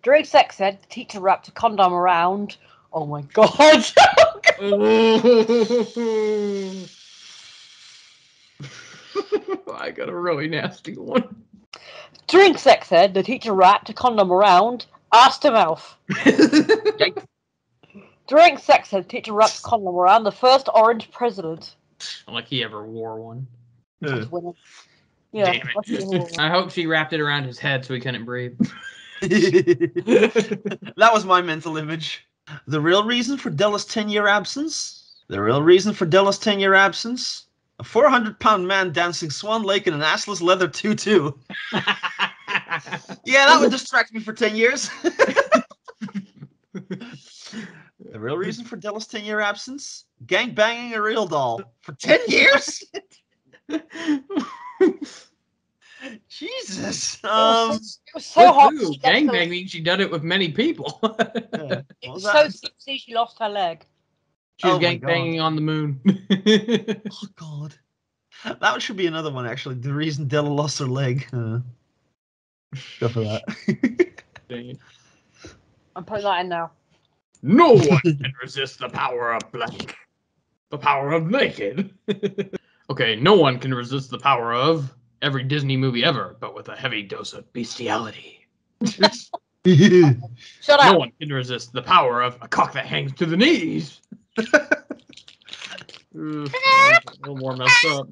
During sex ed, the teacher wrapped a condom around. Oh my god. I got a really nasty one. During sex ed, the teacher wrapped a condom around ass to mouth. During sex ed, the teacher wrapped a condom around the first orange president. Like he ever wore one. Yeah. Damn it. I hope she wrapped it around his head so he couldn't breathe. That was my mental image. The real reason for Della's 10-year absence? The real reason for Della's 10-year absence? A 400-pound man dancing Swan Lake in an assless leather tutu. Yeah, that would distract me for 10 years. The real reason for Della's 10-year absence? Gang banging a real doll for 10 years? Jesus. It was so hot. Ooh, she lost her- gangbang means she done it with many people. Yeah. It What was was so that? tipsy she lost her leg. She was Oh my God. gangbanging on the moon. Oh God. That should be another one, actually. The reason Della lost her leg. Go for that. Dang it. I'm putting that in now. No one can resist the power of blank. The power of naked. Okay, no one can resist the power of every Disney movie ever, but with a heavy dose of bestiality. Shut No up. one can resist the power of a cock that hangs to the knees. A little more messed up.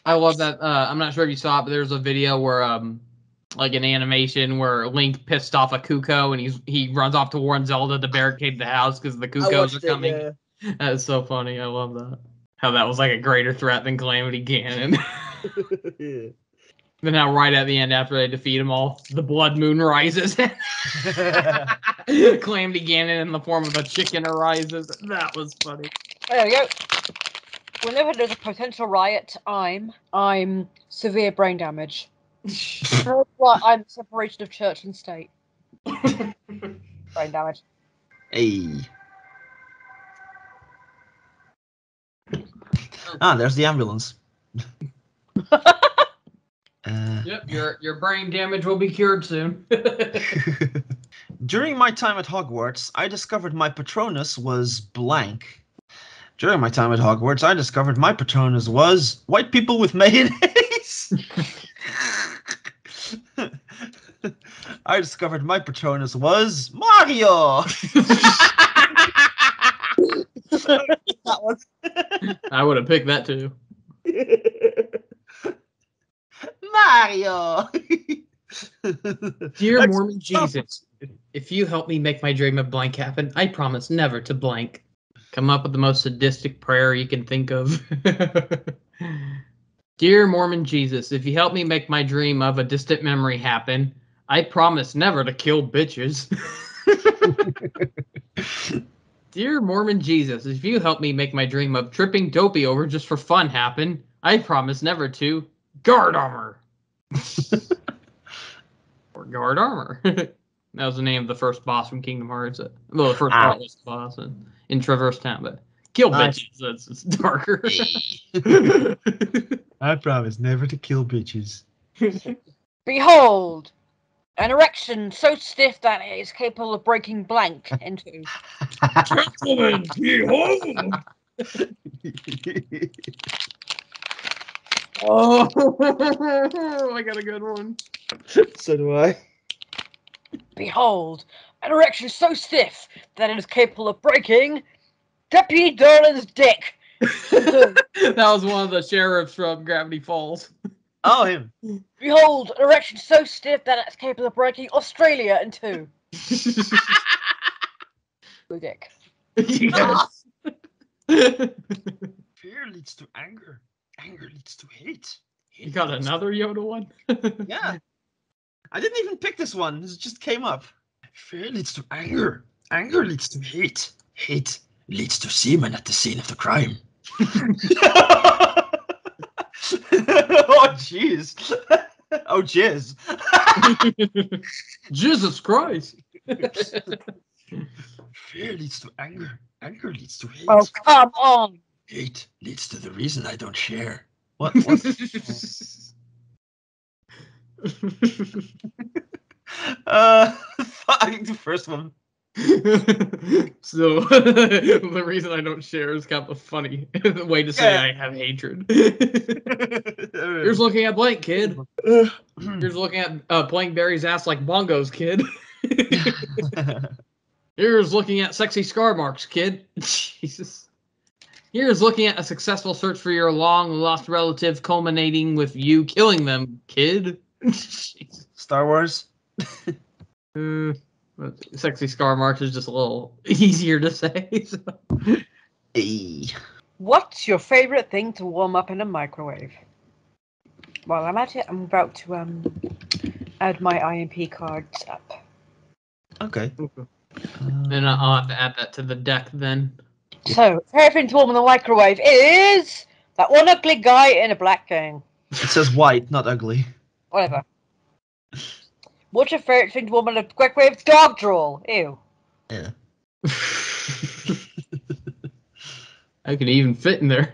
I love that. I'm not sure if you saw it, but there's a video where, like an animation where Link pissed off a Kuko and he runs off to warn Zelda to barricade the house because the Kukos are coming. That's so funny. I love that. How that was like a greater threat than Calamity Ganon. Yeah. Then how right at the end, after they defeat them all, the blood moon rises. Calamity Ganon in the form of a chicken arises. That was funny. There we go. Whenever there's a potential riot, I'm severe brain damage. Well, I'm separation of church and state. Brain damage. Hey. Ah, there's the ambulance. Yep, your brain damage will be cured soon. During my time at Hogwarts, I discovered my Patronus was blank. During my time at Hogwarts, I discovered my Patronus was white people with mayonnaise. I discovered my Patronus was Mario. That one. I would have picked that too. Mario. Dear Mormon Jesus, if you help me make my dream of blank happen, I promise never to blank. Come up with the most sadistic prayer you can think of. Dear Mormon Jesus, if you help me make my dream of a distant memory happen, I promise never to kill bitches. Dear Mormon Jesus, if you help me make my dream of tripping Dopey over just for fun happen, I promise never to guard armor. Or guard armor. That was the name of the first boss from Kingdom Hearts. Well, the first boss in Traverse Town, but kill bitches. That's it's darker. I promise never to kill bitches. Behold, an erection so stiff that it is capable of breaking blank in two. Gentlemen, behold! Oh, I got a good one. So do I. Behold, an erection so stiff that it is capable of breaking Deputy Darlin's dick. That was one of the sheriffs from Gravity Falls. Oh, him. Behold, an erection so stiff that it's capable of breaking Australia in two. Blue dick. Yes. Fear leads to anger. Anger leads to hate. You got another Yoda one? Yeah. I didn't even pick this one. This just came up. Fear leads to anger. Anger leads to hate. Hate leads to semen at the scene of the crime. Oh, jeez. Oh, jizz. Jesus Christ. Fear leads to anger. Anger leads to hate. Oh, come on. Hate leads to the reason I don't share. What? I think the first one. So the reason I don't share is kind of a funny way to say Yeah. I have hatred. Here's looking at blank, kid. Here's looking at playing Barry's ass like bongos, kid. Here's looking at sexy scar marks, kid. Jesus. Here's looking at a successful search for your long lost relative culminating with you killing them, kid. Star Wars. Sexy scar marks is just a little easier to say. So. Hey. What's your favorite thing to warm up in a microwave? While I'm at it, I'm about to add my IMP cards up. Okay. Then I'll have to add that to the deck then. So, favorite to warm in the microwave is that one ugly guy in a black gown. It says white, not ugly. Whatever. What's your favorite thing to warm in a microwave? Dog drool. Ew. Yeah. I could even fit in there.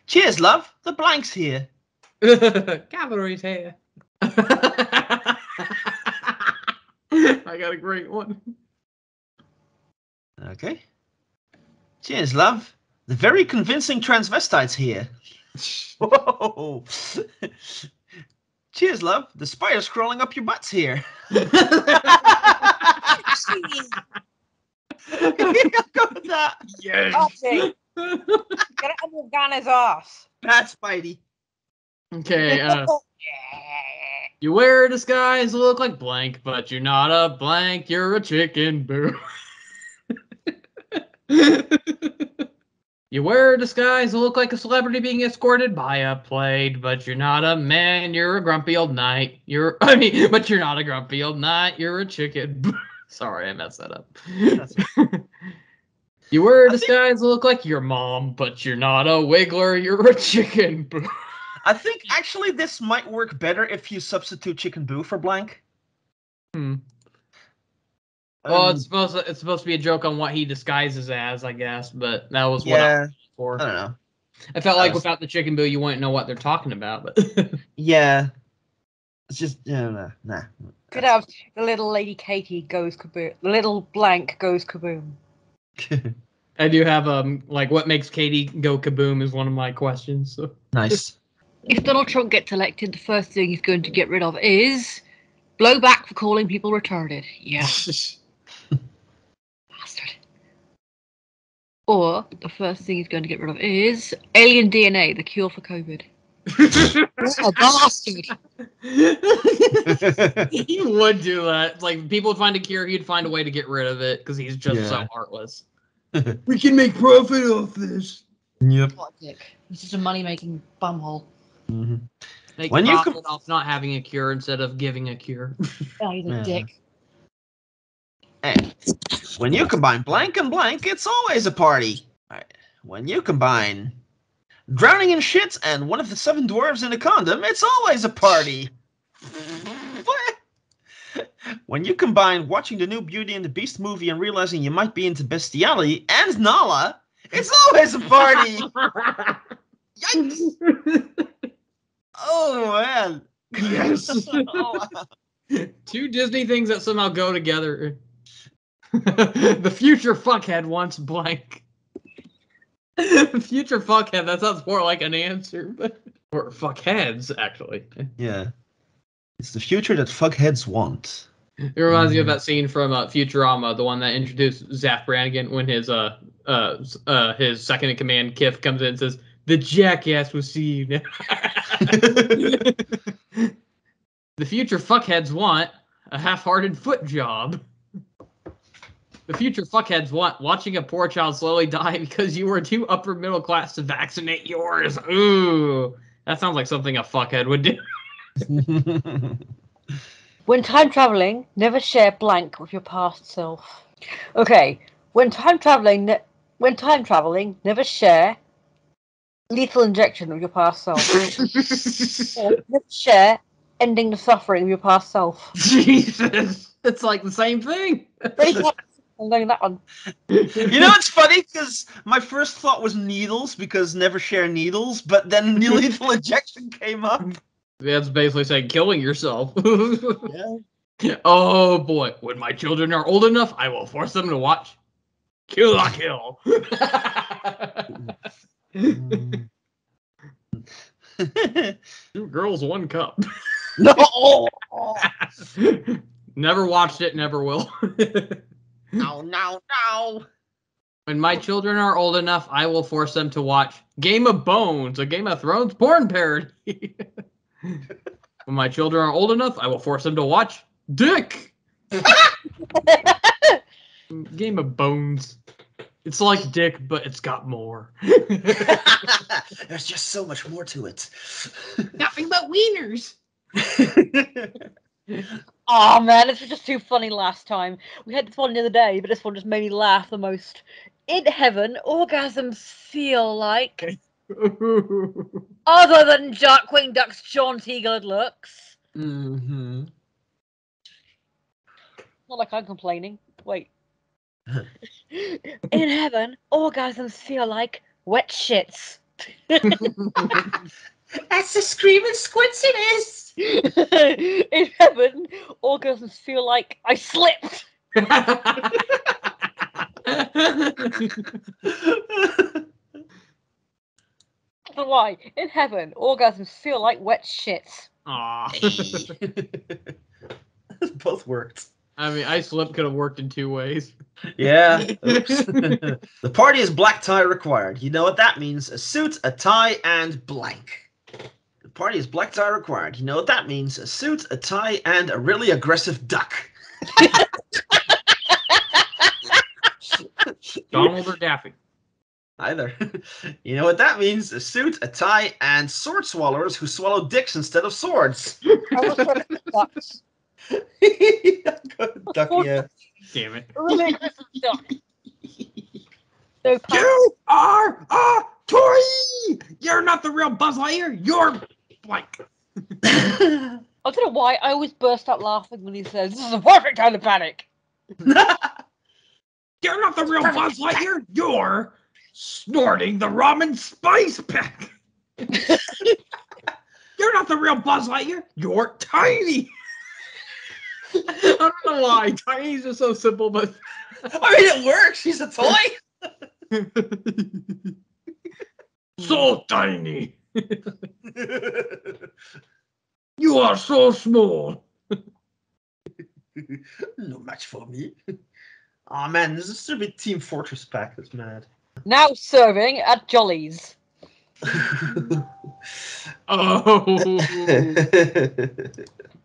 Cheers, love. The blank's here. Cavalry's here. I got a great one. Okay. Cheers, love. The very convincing transvestite's here. Whoa. Cheers, love. The spider's crawling up your butts here. Go with that. Yes. Archie, get it under Ghana's ass. That's Spidey. Okay, you wear a disguise to look like blank, but you're not a blank, you're a chicken boo. You wear a disguise to look like a celebrity being escorted by a plane, but you're not a man, you're a grumpy old knight. But you're not a grumpy old knight, you're a chicken boo. Sorry, I messed that up. You wear a disguise to look like your mom, but you're not a wiggler, you're a chicken boo. I think actually this might work better if you substitute chicken boo for blank. Well, it's supposed to be a joke on what he disguises as, I guess, but that was what I was looking for. I don't know. I felt like without the chicken boo, you wouldn't know what they're talking about. But yeah, it's just nah. Could have the little lady Katie goes kaboom. The little blank goes kaboom. I do have like what makes Katie go kaboom is one of my questions. So. Nice. If Donald Trump gets elected, the first thing he's going to get rid of is blowback for calling people retarded. Yeah. Bastard. Or the first thing he's going to get rid of is alien DNA, the cure for COVID. What a bastard. He would do that. It's like people would find a cure, he'd find a way to get rid of it because he's just so heartless. We can make profit off this. Yep. What a dick. He's just a money-making bumhole. Mm-hmm. Make When profit off not having a cure instead of giving a cure. Oh, he's a dick. Hey, when you combine blank and blank, it's always a party. All right. When you combine drowning in shit and one of the 7 dwarves in a condom, it's always a party. What? When you combine watching the new Beauty and the Beast movie and realizing you might be into bestiality and Nala, it's always a party. Yikes! Oh man! Yes. Oh, wow. 2 Disney things that somehow go together. The future fuckhead wants blank. Future fuckhead, that sounds more like an answer, but or fuckheads actually. Yeah, it's the future that fuckheads want. It reminds me of that scene from Futurama, the one that introduced Zap Brannigan when his second in command Kif comes in and says, "The jackass will see you now." The future fuckheads want a half-hearted foot job. The future fuckheads want watching a poor child slowly die because you were too upper middle class to vaccinate yours. Ooh, that sounds like something a fuckhead would do. When time traveling, never share blank with your past self. Okay, when time traveling, never share lethal injection with your past self. Or never share ending the suffering of your past self. Jesus, it's like the same thing. I'm doing that one. You know, it's funny because my first thought was needles because never share needles, but then lethal injection came up. That's basically saying killing yourself. Yeah. Oh boy, when my children are old enough, I will force them to watch Kill la Kill. 2 girls, 1 cup. No! Never watched it, never will. No. When my children are old enough, I will force them to watch Game of Bones, a Game of Thrones porn parody. When my children are old enough, I will force them to watch Dick. Game of Bones. It's like Dick, but it's got more. There's just so much more to it. Nothing but wieners. Oh man, this was just too funny last time. We had this one the other day, but this one just made me laugh the most. In heaven, orgasms feel like other than Darkwing Duck's jaunty good looks. Mm-hmm. Not like I'm complaining. Wait. In heaven, orgasms feel like wet shits. That's the screaming squinciness. In heaven, orgasms feel like I slipped. So why? In heaven, orgasms feel like wet shits. Aw. Both worked. I mean, I slip could have worked in 2 ways. Yeah. Oops. The party is black tie required. You know what that means? A suit, a tie, and blank. The party is black tie required. You know what that means? A suit, a tie, and a really aggressive duck. Donald or Daffy? Either. You know what that means? A suit, a tie, and sword swallowers who swallow dicks instead of swords. I was trying to ducks. Duck, yeah. Damn it. Really aggressive duck. No pants. You are a toy! You're not the real Buzz Lightyear. You're blank. I don't know why I always burst out laughing when he says, "This is the perfect time to panic." You're not the real Buzz Lightyear. You're snorting the ramen spice pack. You're not the real Buzz Lightyear. You're tiny. I don't know why. Tiny's just so simple, but I mean, it works. She's a toy. so tiny. You are so small. No match for me. Oh man, this is a big Team Fortress pack. That's mad. Now serving at Jolly's. Oh.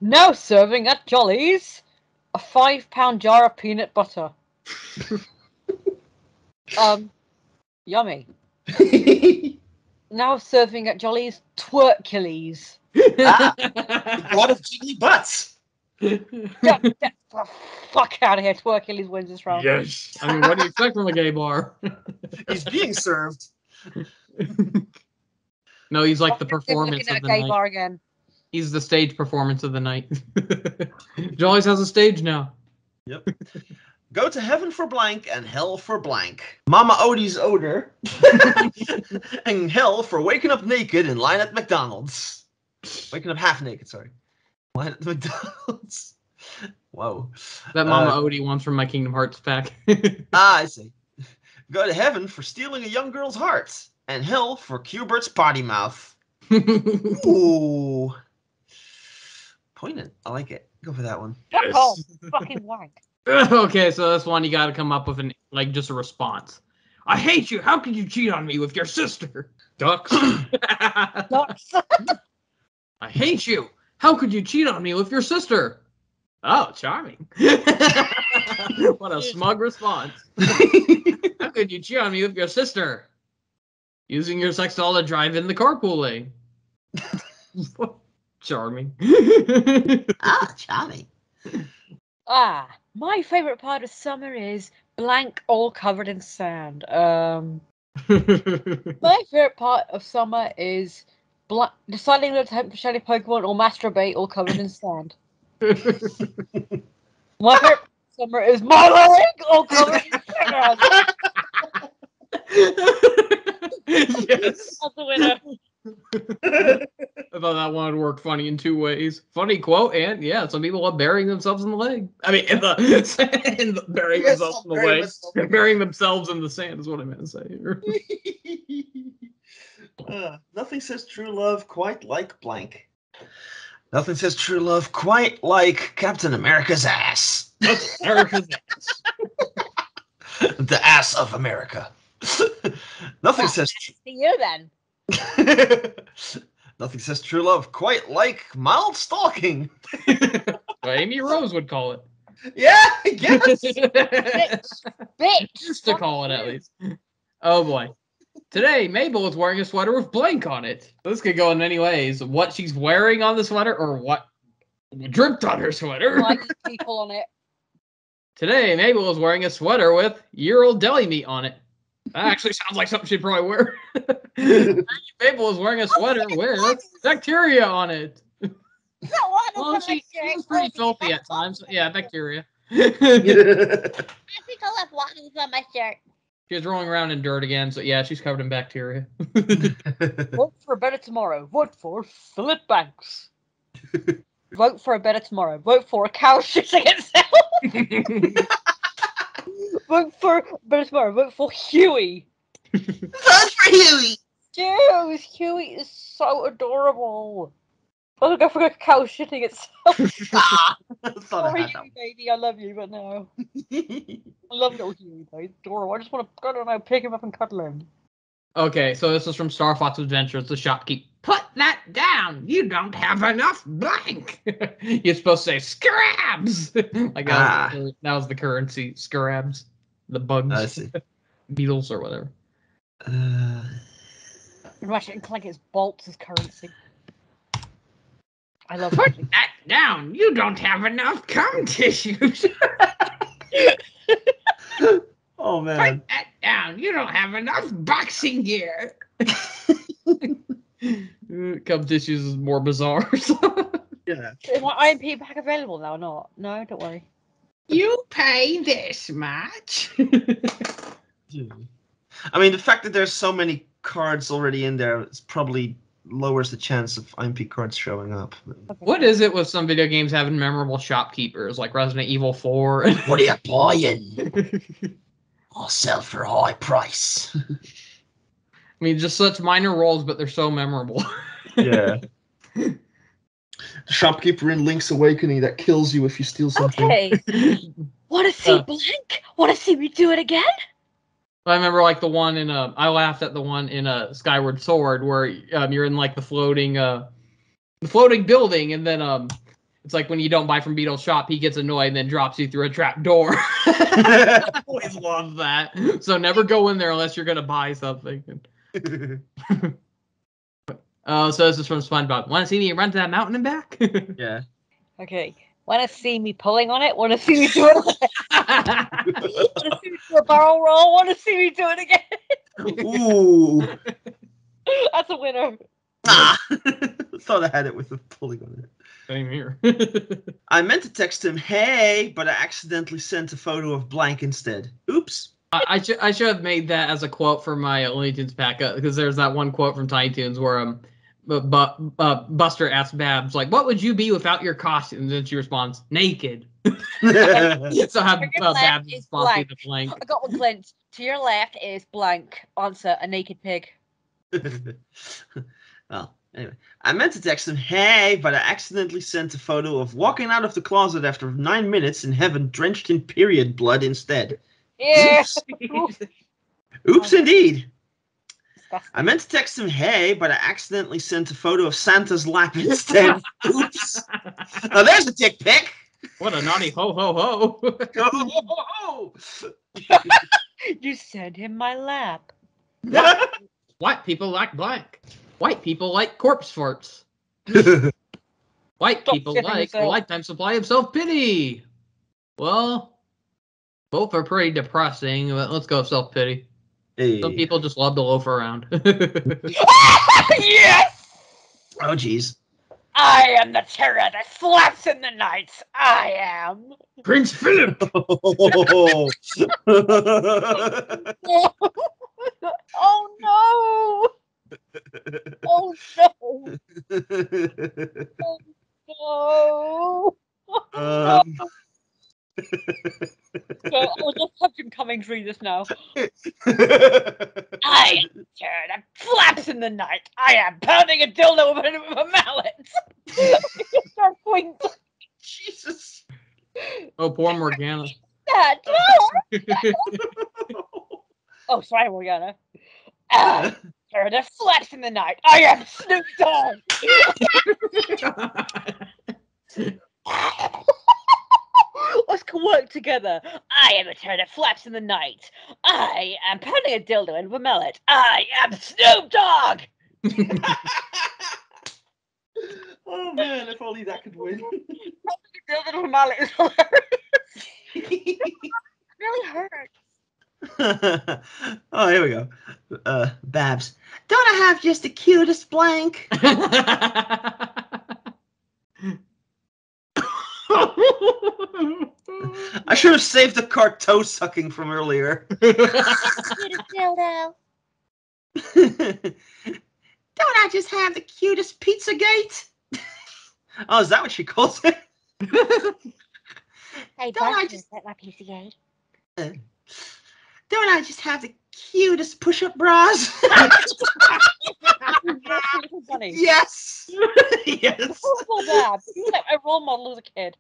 Now serving at Jolly's, a 5-pound jar of peanut butter. Yummy. Now serving at Jolly's, Twerkules. God of jiggly butts. Get the fuck out of here. Twerkules wins this round. Yes. I mean, what do you expect from a gay bar? He's being served. No, he's like the We're performance looking of at the a gay night. bar again. He's the stage performance of the night. Jolly's has a stage now. Yep. Go to heaven for blank and hell for blank. Mama Odie's odor. And hell for waking up naked in line at McDonald's. Waking up half naked, sorry. Line at McDonald's. Whoa. That Mama Odie one's from my Kingdom Hearts pack. I see. Go to heaven for stealing a young girl's heart. And hell for Q-Bert's potty mouth. Ooh. Poignant. I like it. Go for that one. Fuck off. Fucking wank. Okay, so this one you got to come up with just a response. I hate you. How could you cheat on me with your sister? Ducks. Ducks. I hate you. How could you cheat on me with your sister? Oh, charming. What a smug response. How could you cheat on me with your sister? Using your sex doll to drive in the carpool lane. Charming. Ah, charming. My favorite part of summer is blank all covered in sand. My favorite part of summer is deciding whether to hunt for shiny Pokemon or masturbate all covered in sand. My favorite part of summer is my leg all covered in sand. Yes. That's the winner. I thought that one would work funny in 2 ways. Funny quote, and yeah, some people love burying themselves in the leg. I mean, burying themselves in the leg. Burying themselves in the sand is what I meant to say. Nothing says true love quite like blank. Nothing says true love quite like Captain America's ass. That's America's ass. The ass of America. Nothing says. See you then. Nothing says true love quite like mild stalking. Well, Amy Rose would call it. Yeah, I guess. Bitch. Used to call it at least. Oh boy. Today, Mabel is wearing a sweater with blank on it. This could go in many ways. What she's wearing on the sweater or what It dripped on her sweater. Like people on it. Today, Mabel is wearing a sweater with year-old deli meat on it. That actually sounds like something she'd probably wear. Mabel is wearing a sweater with bacteria on it. Well, she was pretty filthy at times. Yeah, bacteria. I think I'll have waddles on my shirt. She was rolling around in dirt again, so yeah, she's covered in bacteria. Vote for a better tomorrow. Vote for Philip Banks. Vote for a better tomorrow. Vote for a cow shitting itself. Vote for a better tomorrow. Vote for Huey. Vote for Huey. Dude, Huey is so adorable. I'll go for a cow shitting itself. Sorry, Huey, baby, I love you, but no. I love little Huey, though. He's adorable. I just want to, I don't know, pick him up and cuddle him. Okay, so this is from Star Fox Adventures, the shopkeep. Put that down! You don't have enough blank! You're supposed to say scrabs! Like that was the currency, scrabs. The bugs. I see. Beetles or whatever. Imagine like it's bolts as currency. I love Put that down! You don't have enough cum tissues! Oh, man. Put that down! You don't have enough boxing gear! Cum tissues is more bizarre. Yeah. Is my IMP pack available now or not? No, don't worry. You pay this much? I mean, the fact that there's so many cards already in there probably lowers the chance of IMP cards showing up. What is it with some video games having memorable shopkeepers, like Resident Evil 4? What are you buying? I'll sell for a high price. I mean, just such minor roles, but they're so memorable. Yeah. The shopkeeper in Link's Awakening that kills you if you steal something. Okay. Want to see Blank? Want to see me do it again? I remember like the one in I laughed at the one in Skyward Sword where you're in like the floating building, and then it's like when you don't buy from Beetle's shop, he gets annoyed and then drops you through a trap door. I always love that. So never go in there unless you're gonna buy something. So this is from SpongeBob. Want to see me run to that mountain and back? Yeah. Okay. Want to see me pulling on it? Want to see me do it? Want to see me do a barrel roll? Want to see me do it again? Ooh. That's a winner. Thought I had it with the pulling on it. Same here. I meant to text him, hey, but I accidentally sent a photo of blank instead. Oops. I should have made that as a quote for my Looney Tunes pack, because there's that one quote from Tiny Toons where Buster asks Babs, like, what would you be without your costume? And then she responds, naked. So have Babs respond to the blank. I got one, Clint. To your left is blank. Answer, a naked pig. Well, anyway. I meant to text him, hey, but I accidentally sent a photo of walking out of the closet after 9 minutes in heaven drenched in period blood instead. Yeah. Oops, indeed. I meant to text him, hey, but I accidentally sent a photo of Santa's lap instead. Oops. Now there's a dick pic. What a naughty ho ho ho. Ho, ho, ho, ho. You sent him my lap. White people like blank. White people like corpse farts. White Stop people shitting like a yourself. lifetime supply of self-pity. Well, both are pretty depressing, but let's go self-pity. Hey. Some people just love to loaf around. Yes! Oh, jeez. I am the terror that slaps in the night. I am. Prince Philip! Oh, Oh no! Oh no! Oh no! I'll just have him coming through this now. I am the terror that flaps in the night. I am pounding a dildo with a mallet. Start going. Jesus. Oh, poor Morgana. That. Oh, sorry, Morgana. Terror that flaps in the night. I am Snoop Dogg. Let's work together. I am a terror that flaps in the night. I am pounding a dildo into a mallet. I am Snoop Dogg. Oh Oh man, if only that could win. The other mallet is hilarious. It really hurts. Oh, here we go. Babs. Don't I have just the cutest blank? I should have saved the cart toe sucking from earlier. Cutest dildo. Don't I just have the cutest pizza gate? Oh, is that what she calls it? Hey, Don't I Buster, just- is that my piece of gate? Don't I just have the cutest push-up bras? That's a little bunny. Yes. Yes. Horrible dad. He was like a role model as a kid.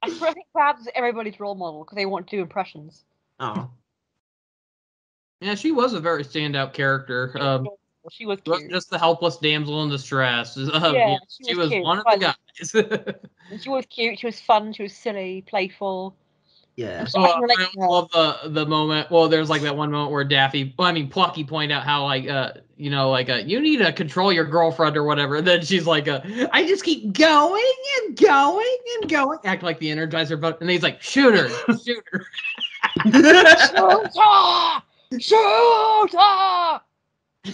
I think Babs is everybody's role model because they want to do impressions. Oh. Yeah, she was a very standout character. She was She wasn't cute. just the helpless damsel in distress. Yeah, She was cute. one of I the guys. And she was cute. She was fun. She was silly, playful. Yeah. So I can relate I to her. love the moment. Well, there's like that one moment where Plucky pointed out how you need to control your girlfriend or whatever. And then she's like, I just keep going and going and going, act like the Energizer Bunny. And he's like, shoot her. Shoot her! Shoot her!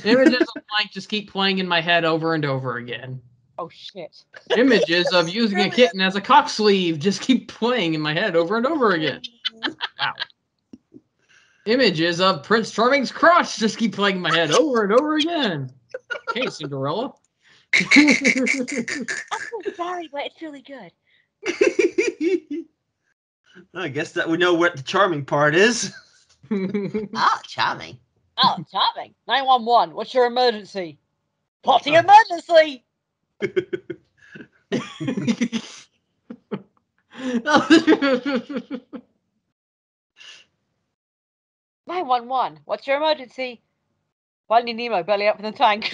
Images of Blank just keep playing in my head over and over again. Oh shit. Images of using a kitten as a cock sleeve just keep playing in my head over and over again. Wow. Images of Prince Charming's crotch just keep playing in my head over and over again. Okay, Cinderella. I'm so sorry, but it's really good. I guess that we know what the charming part is. Ah, charming. Oh, charming. 911. What's your emergency? Potty emergency! 911. What's your emergency? Finding Nemo belly up in the tank.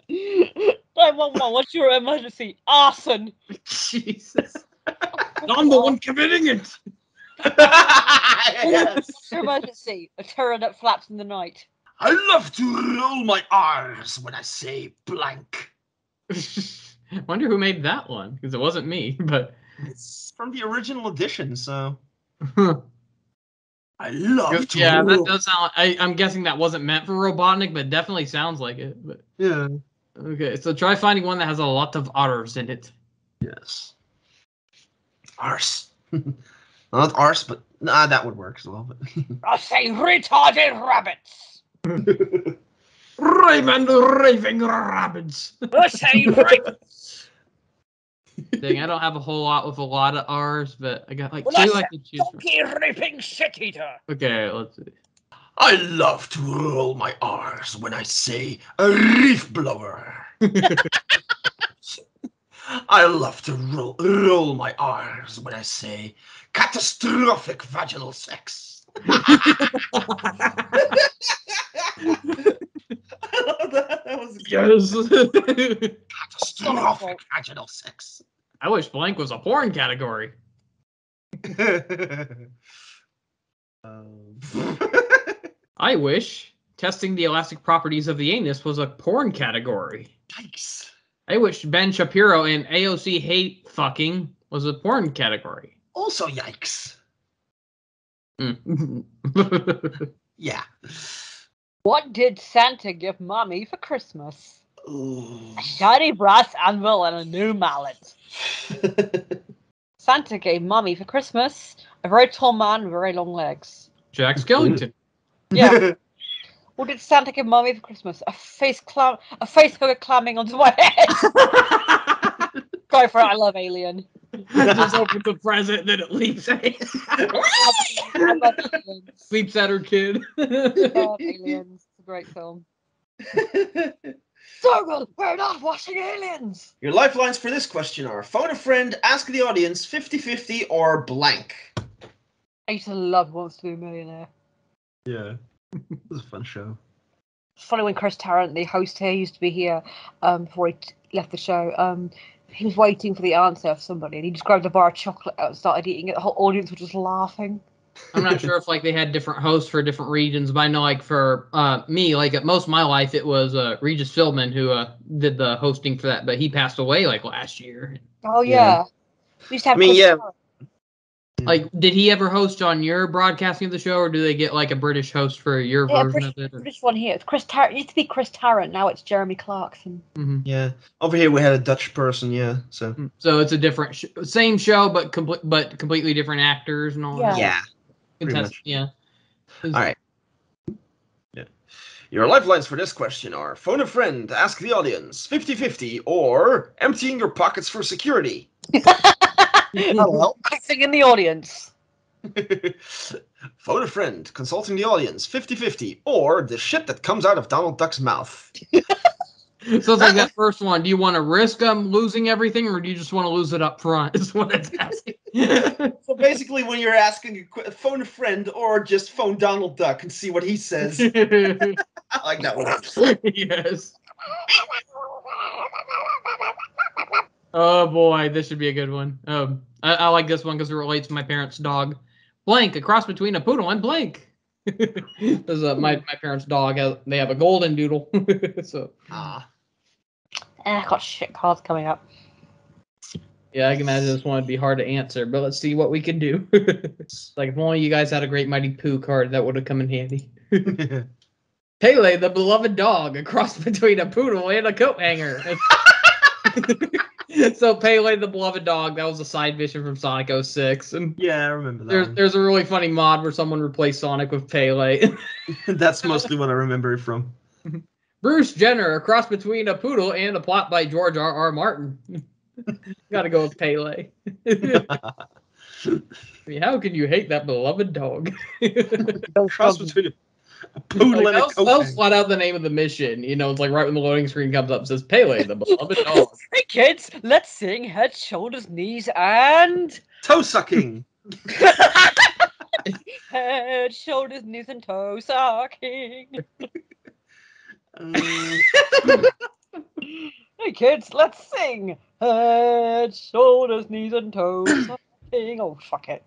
911. What's your emergency? Arson. Jesus. I'm the one committing it. Yes. What's your emergency? A terror that flaps in the night. I love to roll my R's when I say blank. I wonder who made that one, because it wasn't me, but It's from the original edition, so I love to yeah, that roll. does sound I'm guessing that wasn't meant for Robotnik, but it definitely sounds like it. But Yeah. okay, so try finding one that has a lot of R's in it. Yes. Arse. Not arse, but nah, that would work as well. But I say retarded rabbits. Raymond Raving Rabbits. I say rabbits. Dang, I don't have a whole lot with a lot of R's, but I got like Well, two I I said could choose from. donkey raping shit eater. Okay, let's see. I love to roll my R's when I say a leaf blower. I love to roll my R's when I say catastrophic vaginal sex. That was Yes. catastrophic vaginal sex. I wish blank was a porn category. I wish testing the elastic properties of the anus was a porn category. Yikes. I wish Ben Shapiro and AOC hate fucking was a porn category. Also yikes. Mm. Yeah. What did Santa give Mommy for Christmas? Ooh. A shiny brass anvil and a new mallet. Santa gave Mommy for Christmas a very tall man with very long legs. Jack Skellington. Yeah. What did Santa give Mommy for Christmas? A face hugger clamming onto my head. Go for it, I love Alien. Just opens the present, then it leaps at it. I love Aliens. Sleeps at her kid. I love Aliens. It's a great film. So good, we're not watching Aliens! Your lifelines for this question are phone a friend, ask the audience, 50-50, or blank. I used to love Who Wants to Be a Millionaire. Yeah. It was a fun show. It's funny when Chris Tarrant, the host here, used to be here before he left the show. He was waiting for the answer of somebody and he just grabbed a bar of chocolate out and started eating it. The whole audience was just laughing. I'm not sure if like they had different hosts for different regions, but I know like for me, like at most of my life, it was Regis Philbin who did the hosting for that, but he passed away like last year. Oh Yeah. yeah. We used to have I mean, Chris yeah. Tarrant. Like, did he ever host on your broadcasting of the show, or do they get like a British host for your Yeah, version of it? British one here. It's Chris Tarrant. It used to be Chris Tarrant. Now it's Jeremy Clarkson. Mm-hmm. Yeah. Over here we had a Dutch person, yeah. So it's a different, same show, but completely different actors and all Yeah. that. yeah. Pretty Contest- much. Yeah. All right. Yeah. Your lifelines for this question are phone a friend, ask the audience, 50-50, or emptying your pockets for security. Hello. Cussing in the audience. Phone a friend, consulting the audience, 50-50, or the shit that comes out of Donald Duck's mouth. So it's like that first one. Do you want to risk losing everything, or do you just want to lose it up front? Is what it's asking. So basically, when you're asking, phone a friend or just phone Donald Duck and see what he says. I like that one. Yes. Oh boy, this should be a good one. I like this one because it relates to my parents' dog, Blank, a cross between a poodle and Blank. Because my parents' dog they have a golden doodle. So I've got shit cards coming up. yeah, I can imagine this one would be hard to answer, but let's see what we can do. Like if only you guys had a Great Mighty Pooh card, that would have come in handy. Pele, the beloved dog, a cross between a poodle and a coat hanger. So Pele, the beloved dog, that was a side mission from Sonic 06. And yeah, I remember that. there's a really funny mod where someone replaced Sonic with Pele. That's mostly what I remember it from. Bruce Jenner, a cross between a poodle and a plot by George R.R. Martin. Gotta go with Pele. I mean, how can you hate that beloved dog? Cross between a poodle and a coat I'll hanger. slot out the name of the mission. You know, it's like right when the loading screen comes up, it says Pele, the beloved dog. Hey kids, let's sing head, shoulders, knees, and Toe sucking. head, shoulders, knees, and toe sucking. Hey kids, let's sing head, shoulders, knees, and toe sucking. Oh fuck it.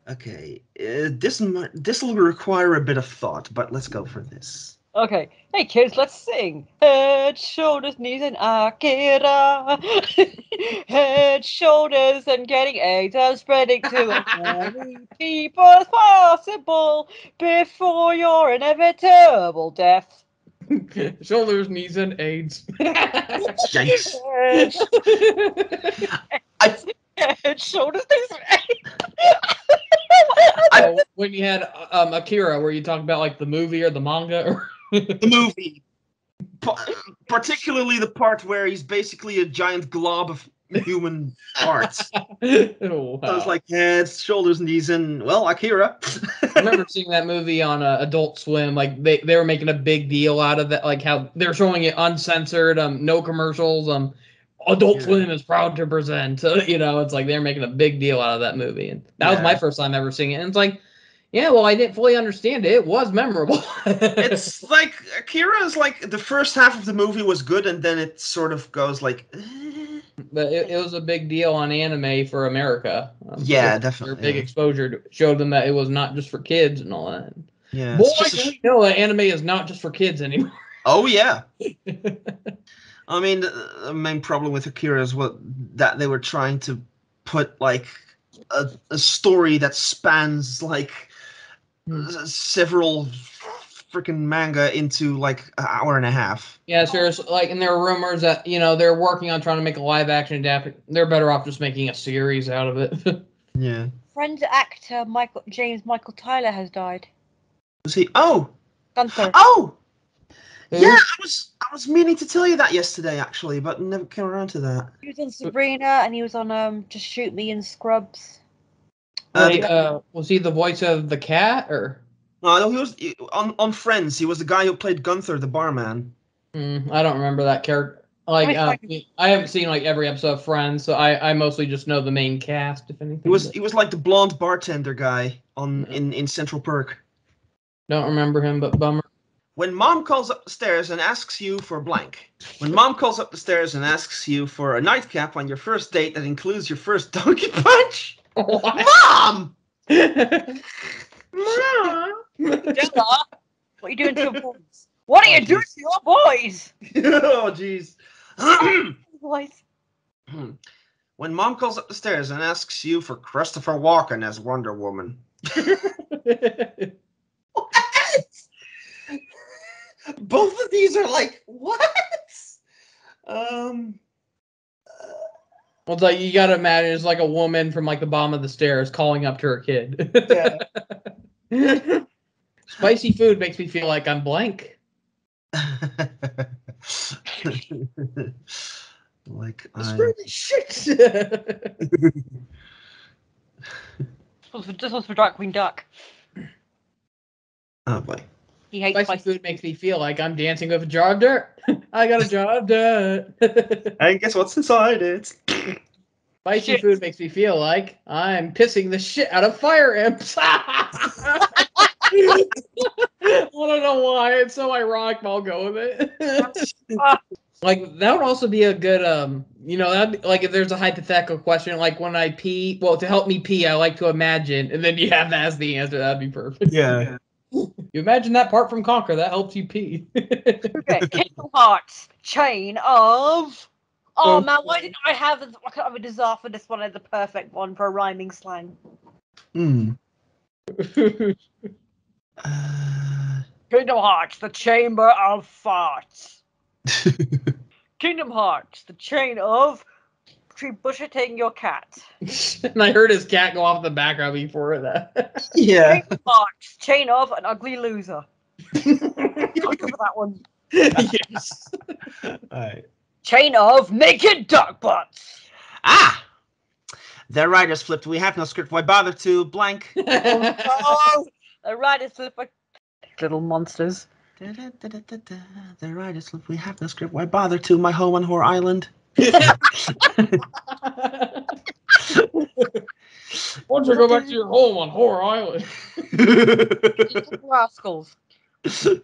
Okay, this will require a bit of thought, but let's go for this. Okay, hey kids, let's sing head, shoulders, knees, and Akira. Head, shoulders, and getting AIDS and spreading to as many people as possible before your inevitable death. Shoulders, knees, and AIDS. Yikes. Head, shoulders, knees, and Oh, when you had Akira, where you talk about like the movie or the manga, or The movie. Particularly the part where he's basically a giant glob of human parts. Oh, wow. So it's like heads, shoulders, knees, and, well, Akira. I remember seeing that movie on Adult Swim. Like they were making a big deal out of that, like how they're showing it uncensored, no commercials. Adult Swim is proud to present. You know, it's like they're making a big deal out of that movie, and that was my first time ever seeing it. And it's like, yeah, well, I didn't fully understand it. It was memorable. It's like Akira is like the first half of the movie was good, and then it sort of goes like. But it was a big deal on anime for America. Yeah, Their definitely. big exposure showed them that it was not just for kids and all that. Yeah. Boy, it's just do we know that anime is not just for kids anymore. Oh yeah. I mean, the main problem with Akira is that they were trying to put like a story that spans like several freaking manga into like an hour and a half. Yeah, seriously. Like, and there are rumors that they're working on trying to make a live action adapt. They're better off just making a series out of it. Yeah. Friend actor James Michael Tyler has died. Was he? Oh. Gunther. Oh. Who? Yeah, I was meaning to tell you that yesterday, actually, but never came around to that. He was on Sabrina, and he was on Just Shoot Me and Scrubs. Wait, was he the voice of the cat, or? No, he was on Friends. He was the guy who played Gunther, the barman. I don't remember that character. Like, I haven't seen like every episode of Friends, so I mostly just know the main cast, if anything. He was like the blonde bartender guy in Central Perk. Don't remember him, but bummer. When mom calls up the stairs and asks you for blank. When mom calls up the stairs and asks you for a nightcap on your first date that includes your first donkey punch. What? Mom! Della, what are you doing to your boys? What are you doing to your boys? Oh, jeez. Boys. When Mom calls up the stairs and asks you for Christopher Walken as Wonder Woman. What? Both of these are like, what? Well, it's like you gotta imagine it's like a woman from like the bottom of the stairs calling up to her kid. Yeah. Spicy food makes me feel like I'm blank. Like Screw this shit. This was for Dark Queen Duck. Oh boy. He hates Spicy food makes me feel like I'm dancing with a jar of dirt. I got a jar of dirt. And guess what's inside it? Spicy Shit. food makes me feel like I'm pissing the shit out of fire imps. I don't know why. It's so ironic, but I'll go with it. Like, that would also be a good, that'd be, like, if there's a hypothetical question, like, when I pee, well, to help me pee, I like to imagine, and then you have that as the answer, that'd be perfect. Yeah. You imagine that part from Conquer, that helps you pee. Okay, Kingdom Hearts chain of. Oh man, why didn't I have a desire for this one as the perfect one for a rhyming slang? Hmm. Kingdom Hearts, the chamber of farts. Kingdom Hearts, the chain of bushing your cat. And I heard his cat go off in the background before that. Yeah. Kingdom Hearts, chain of an ugly loser. I'll go for that one. Yes. Alright. Chain of naked duck butts. Ah! Their writers flipped. We have no script. Why bother to blank? Oh, the writers flip like little monsters. Their writers flipped. We have no script. Why bother to? My home on Whore Island. Why don't you go back to your home on Whore Island? Rascals. The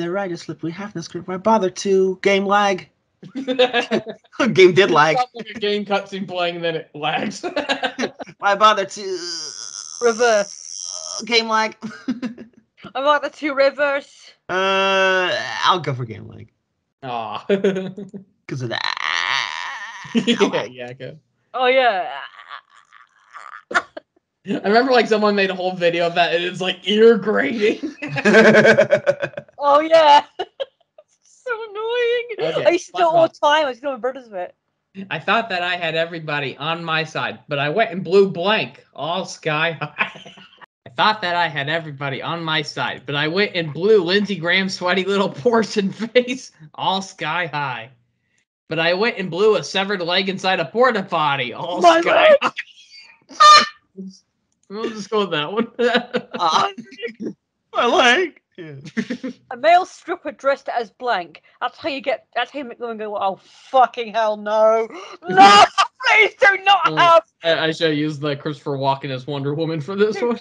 writer slip. We have no script. Why bother to? Game lag. Game did lag. Sounds like a game cutscene playing, and then it lags. Why bother to? Reverse. Game lag. I want the two rivers. I'll go for game lag Aw. because of that. Yeah, go. Oh yeah. I remember like someone made a whole video of that, and it's like ear grating. Oh yeah. So annoying. Okay, I used to do it all SpongeBob. the time. I used to do my brothers with it. I thought that I had everybody on my side, but I went and blew blank, all sky high. I thought that I had everybody on my side, but I went and blew Lindsey Graham's sweaty little porcelain face, all sky high. But I went and blew a severed leg inside a porta potty, all My sky leg! high. We'll just go with that one. My leg. Yeah. A male stripper dressed as blank. That's how you make them go, oh fucking hell no. No! Please do not have I should use the Christopher Walken as Wonder Woman for this one.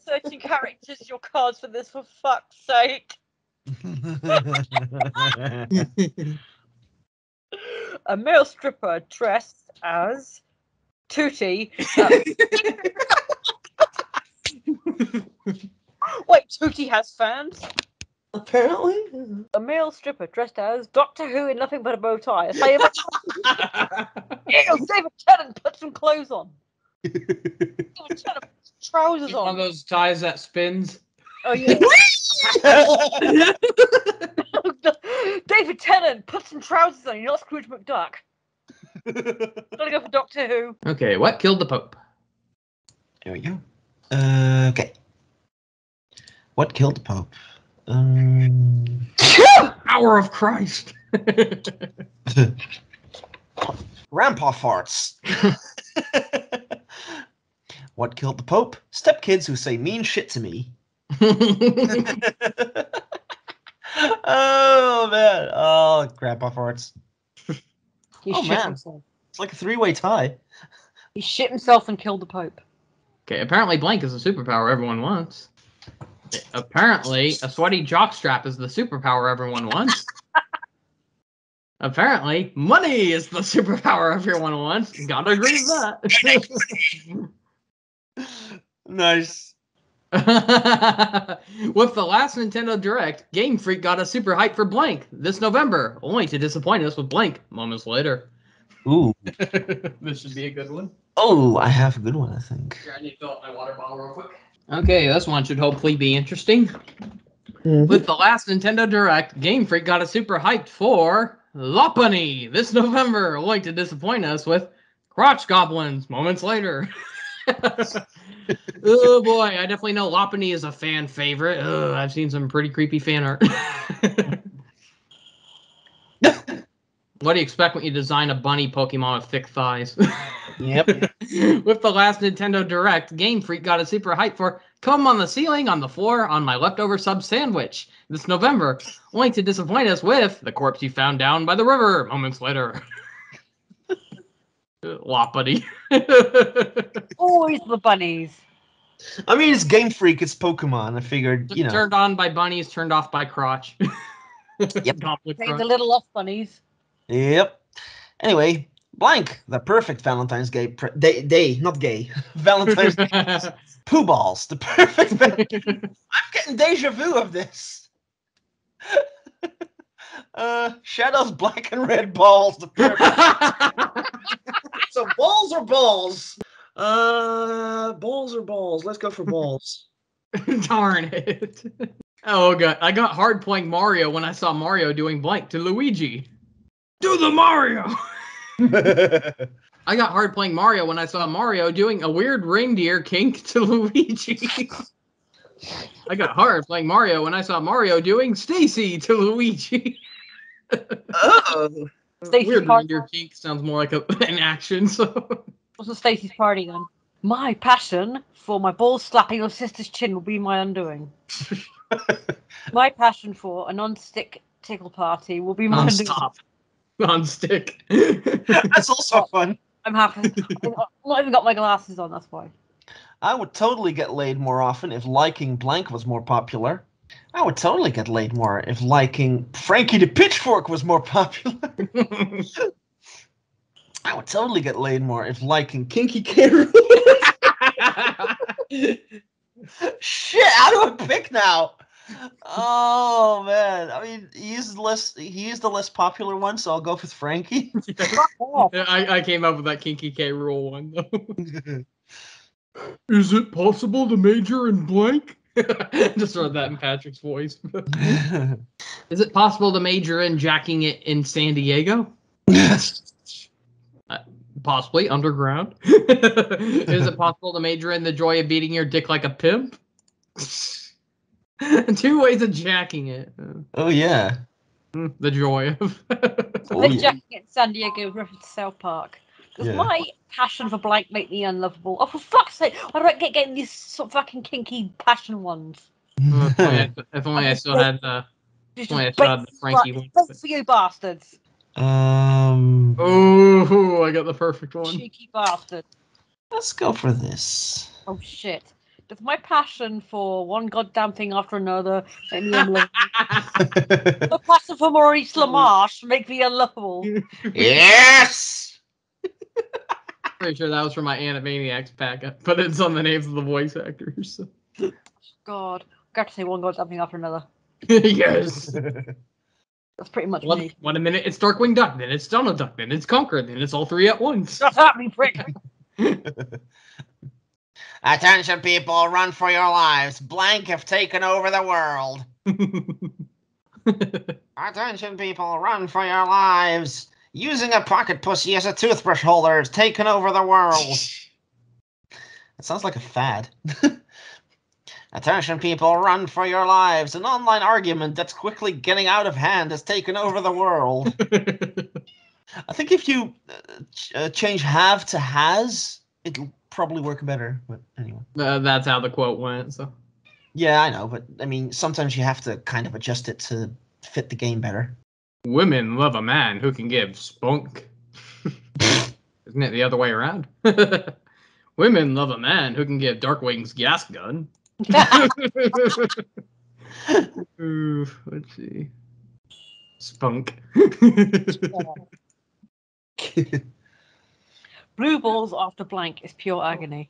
certain characters your cards for this, for fuck's sake. A male stripper dressed as Tootie. Wait, Tootie has fans? Apparently. A male stripper dressed as Doctor Who in nothing but a bow tie. That's how you Ew, David Tennant put some clothes on. David Tennant put some trousers One of on. those ties that spins. Oh yeah. David Tennant put some trousers on. You're not Scrooge McDuck. Gotta go for Doctor Who. Okay, what killed the Pope? There we go. Okay. What killed the Pope? Hour of Christ. Grandpa farts. What killed the Pope? Stepkids who say mean shit to me. Oh man. Oh, grandpa farts. He Oh, shit man. himself. It's like a three-way tie. He shit himself and killed the Pope. Okay, apparently blank is a superpower everyone wants. Apparently, a sweaty jockstrap is the superpower everyone wants. Apparently, money is the superpower everyone wants. Gotta agree with that. Nice. With the last Nintendo Direct, Game Freak got us super hyped for Blank this November, only to disappoint us with Blank moments later. Ooh. This should be a good one. Oh, I have a good one, I think. Here, I need to fill up my water bottle real quick. Okay, this one should hopefully be interesting. With the last Nintendo Direct, Game Freak got us super hyped for Lopunny this November, only to disappoint us with Crotch Goblins moments later. Oh boy, I definitely know Lopunny is a fan favorite. I've seen some pretty creepy fan art. What do you expect when you design a bunny Pokemon with thick thighs? Yep. With the last Nintendo Direct, Game Freak got a super hype for Come on the Ceiling, on the Floor, on My Leftover Sub Sandwich this November, only to disappoint us with The Corpse You Found Down by the River moments later. Lopunny. Always the bunnies. I mean, it's Game Freak, it's Pokemon. I figured, you know. Turned on by bunnies, turned off by crotch. Yep. Goblet Hey, crotch. the little off bunnies. Yep. Anyway, Blank, the perfect Valentine's Day, not gay. Valentine's Day. Poo balls, the perfect. I'm getting deja vu of this. Shadow's black and red balls, the perfect. So balls or balls? Balls or balls? Let's go for balls. Darn it. Oh god, I got hard playing Mario when I saw Mario doing Blank to Luigi. Do the Mario! I got hard playing Mario when I saw Mario doing a weird reindeer kink to Luigi. I got hard playing Mario when I saw Mario doing Stacy to Luigi. Oh. Stacey's Weird party. reindeer kink sounds more like an action, so... What's the Stacey's party gun? My passion for my balls slapping your sister's chin will be my undoing. My passion for a non-stick tickle party will be my undoing. Non-stop. Non-stick. That's also fun. I'm happy. I've not even got my glasses on, that's why. I would totally get laid more often if liking Blank was more popular. I would totally get laid more if liking Frankie the Pitchfork was more popular. I would totally get laid more if liking Kinky K. Rool. Shit, how do I pick now? Oh man, I mean he's the less popular one, so I'll go with Frankie. I came up with that Kinky K. Rool one though. Is it possible to major in Blank? Just read that in Patrick's voice. Is it possible to major in jacking it in San Diego? Possibly underground. Is it possible to major in the joy of beating your dick like a pimp? 2 ways of jacking it. Oh yeah. The joy of. Oh, The yeah. jacking in San Diego with reference to South Park. Does Yeah. my passion for Blank make me unlovable? Oh, for fuck's sake! Why do I get getting these sort of fucking kinky passion ones? If only I still had the. Just Only I still had the Frankie one. Vote for you bastards! Oh, I got the perfect one. Cheeky bastards. Let's go for this. Oh shit. Does my passion for one goddamn thing after another make me unlovable? The passion for Maurice LaMarche make me unlovable? Yes. Pretty sure that was from my Animaniacs pack, but it's on the names of the voice actors. So. God. I got to say one goddamn thing after another. Yes. That's pretty much One me. a minute it's Darkwing Duck, then it's Donald Duck, then it's Conqueror, then it's all 3 at once. Shut up, me prick! Attention, people, run for your lives. Blank have taken over the world. Attention, people, run for your lives. Using a pocket pussy as a toothbrush holder has taken over the world. That sounds like a fad. Attention, people, run for your lives. An online argument that's quickly getting out of hand has taken over the world. I think if you change have to has, it'll probably work better. But anyway. That's how the quote went. So. Yeah, I know, but I mean, sometimes you have to kind of adjust it to fit the game better. Women love a man who can give spunk. Isn't it the other way around? Women love a man who can give Darkwing's gas gun. Ooh, let's see. Spunk. Blue balls after blank is pure agony.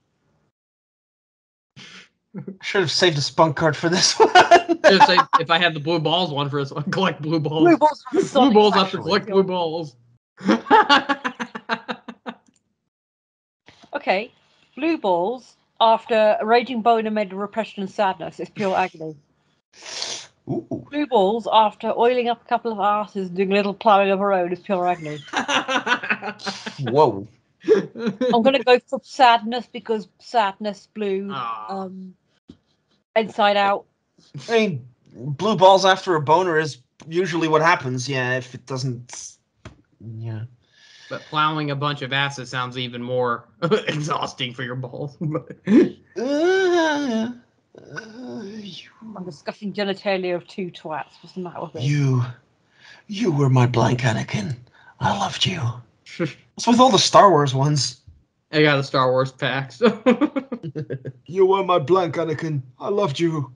Should have saved a spunk card for this one. Just say, if I had the blue balls one for this one, collect blue balls. Blue balls after Blue Sonic balls Smash after is collect pure- blue balls. Okay. Blue balls after a raging boner made of repression and sadness is pure agony. Ooh. Blue balls after oiling up a couple of asses and doing a little ploughing of her own is pure agony. Whoa. I'm gonna go for sadness because sadness blue. Aw. Inside Out. I mean, blue balls after a boner is usually what happens. Yeah, if it doesn't. Yeah. But plowing a bunch of asses sounds even more exhausting for your balls. I'm discussing genitalia of two twats. What's the matter with me? You were my blank Anakin. I loved you. What's with all the Star Wars ones? I got a Star Wars pack. So. You were my blank Anakin. I loved you.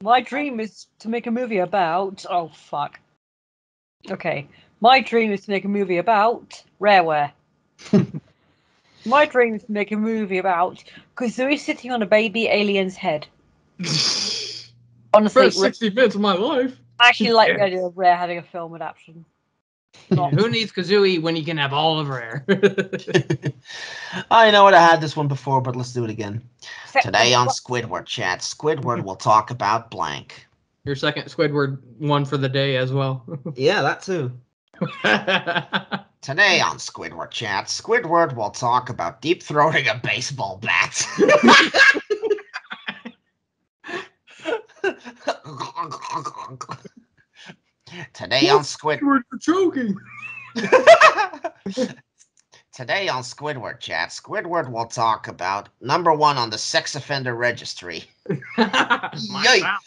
My dream is to make a movie about. Oh fuck. Okay. My dream is to make a movie about Rareware. My dream is to make a movie about Kazooie sitting on a baby alien's head. Honestly, First 60 minutes of my life. I actually like the idea of Rare having a film adaptation. Not Who needs Kazooie when you can have all of Rare? I know what I had this one before, but let's do it again. except Today for- on Squidward Chat, Squidward will talk about blank. Your second Squidward one for the day as well. Yeah, that too. Today on Squidward Chat, Squidward will talk about deep-throating a baseball bat. Today on Squidward for choking. Today on Squidward Chat, Squidward will talk about #1 on the sex offender registry. Yikes.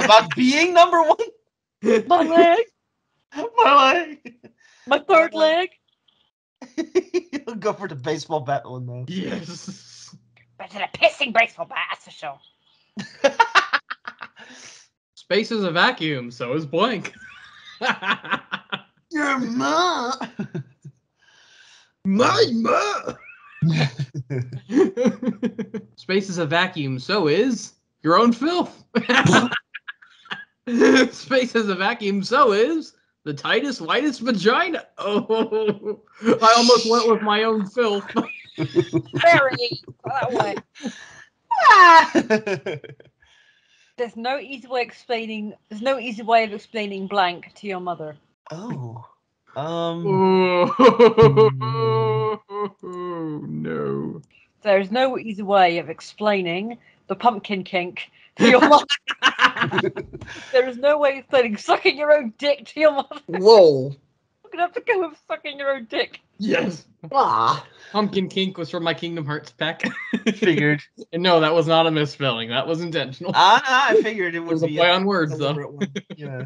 About being #1? My leg, My leg. my third leg. You'll go for the baseball bat one though. Yes. Better than a pissing baseball bat, that's for sure. Space is a vacuum, so is blank. Your ma. My ma. Space is a vacuum, so is your own filth. Space is a vacuum, so is the tightest, whitest vagina. Oh, I almost went with my own filth. Very that way. There's no easy way explaining. There's no easy way of explaining blank to your mother. Oh. Oh no. There's no easy way of explaining the pumpkin kink to your mother. There is no way of explaining sucking your own dick to your mother. Whoa. I'm gonna have to go with sucking your own dick. Yes. Ah. Pumpkin kink was from my Kingdom Hearts pack. Figured. And no, that was not a misspelling. That was intentional. I figured it It would was a be play on words, though. deliberate one. Yeah.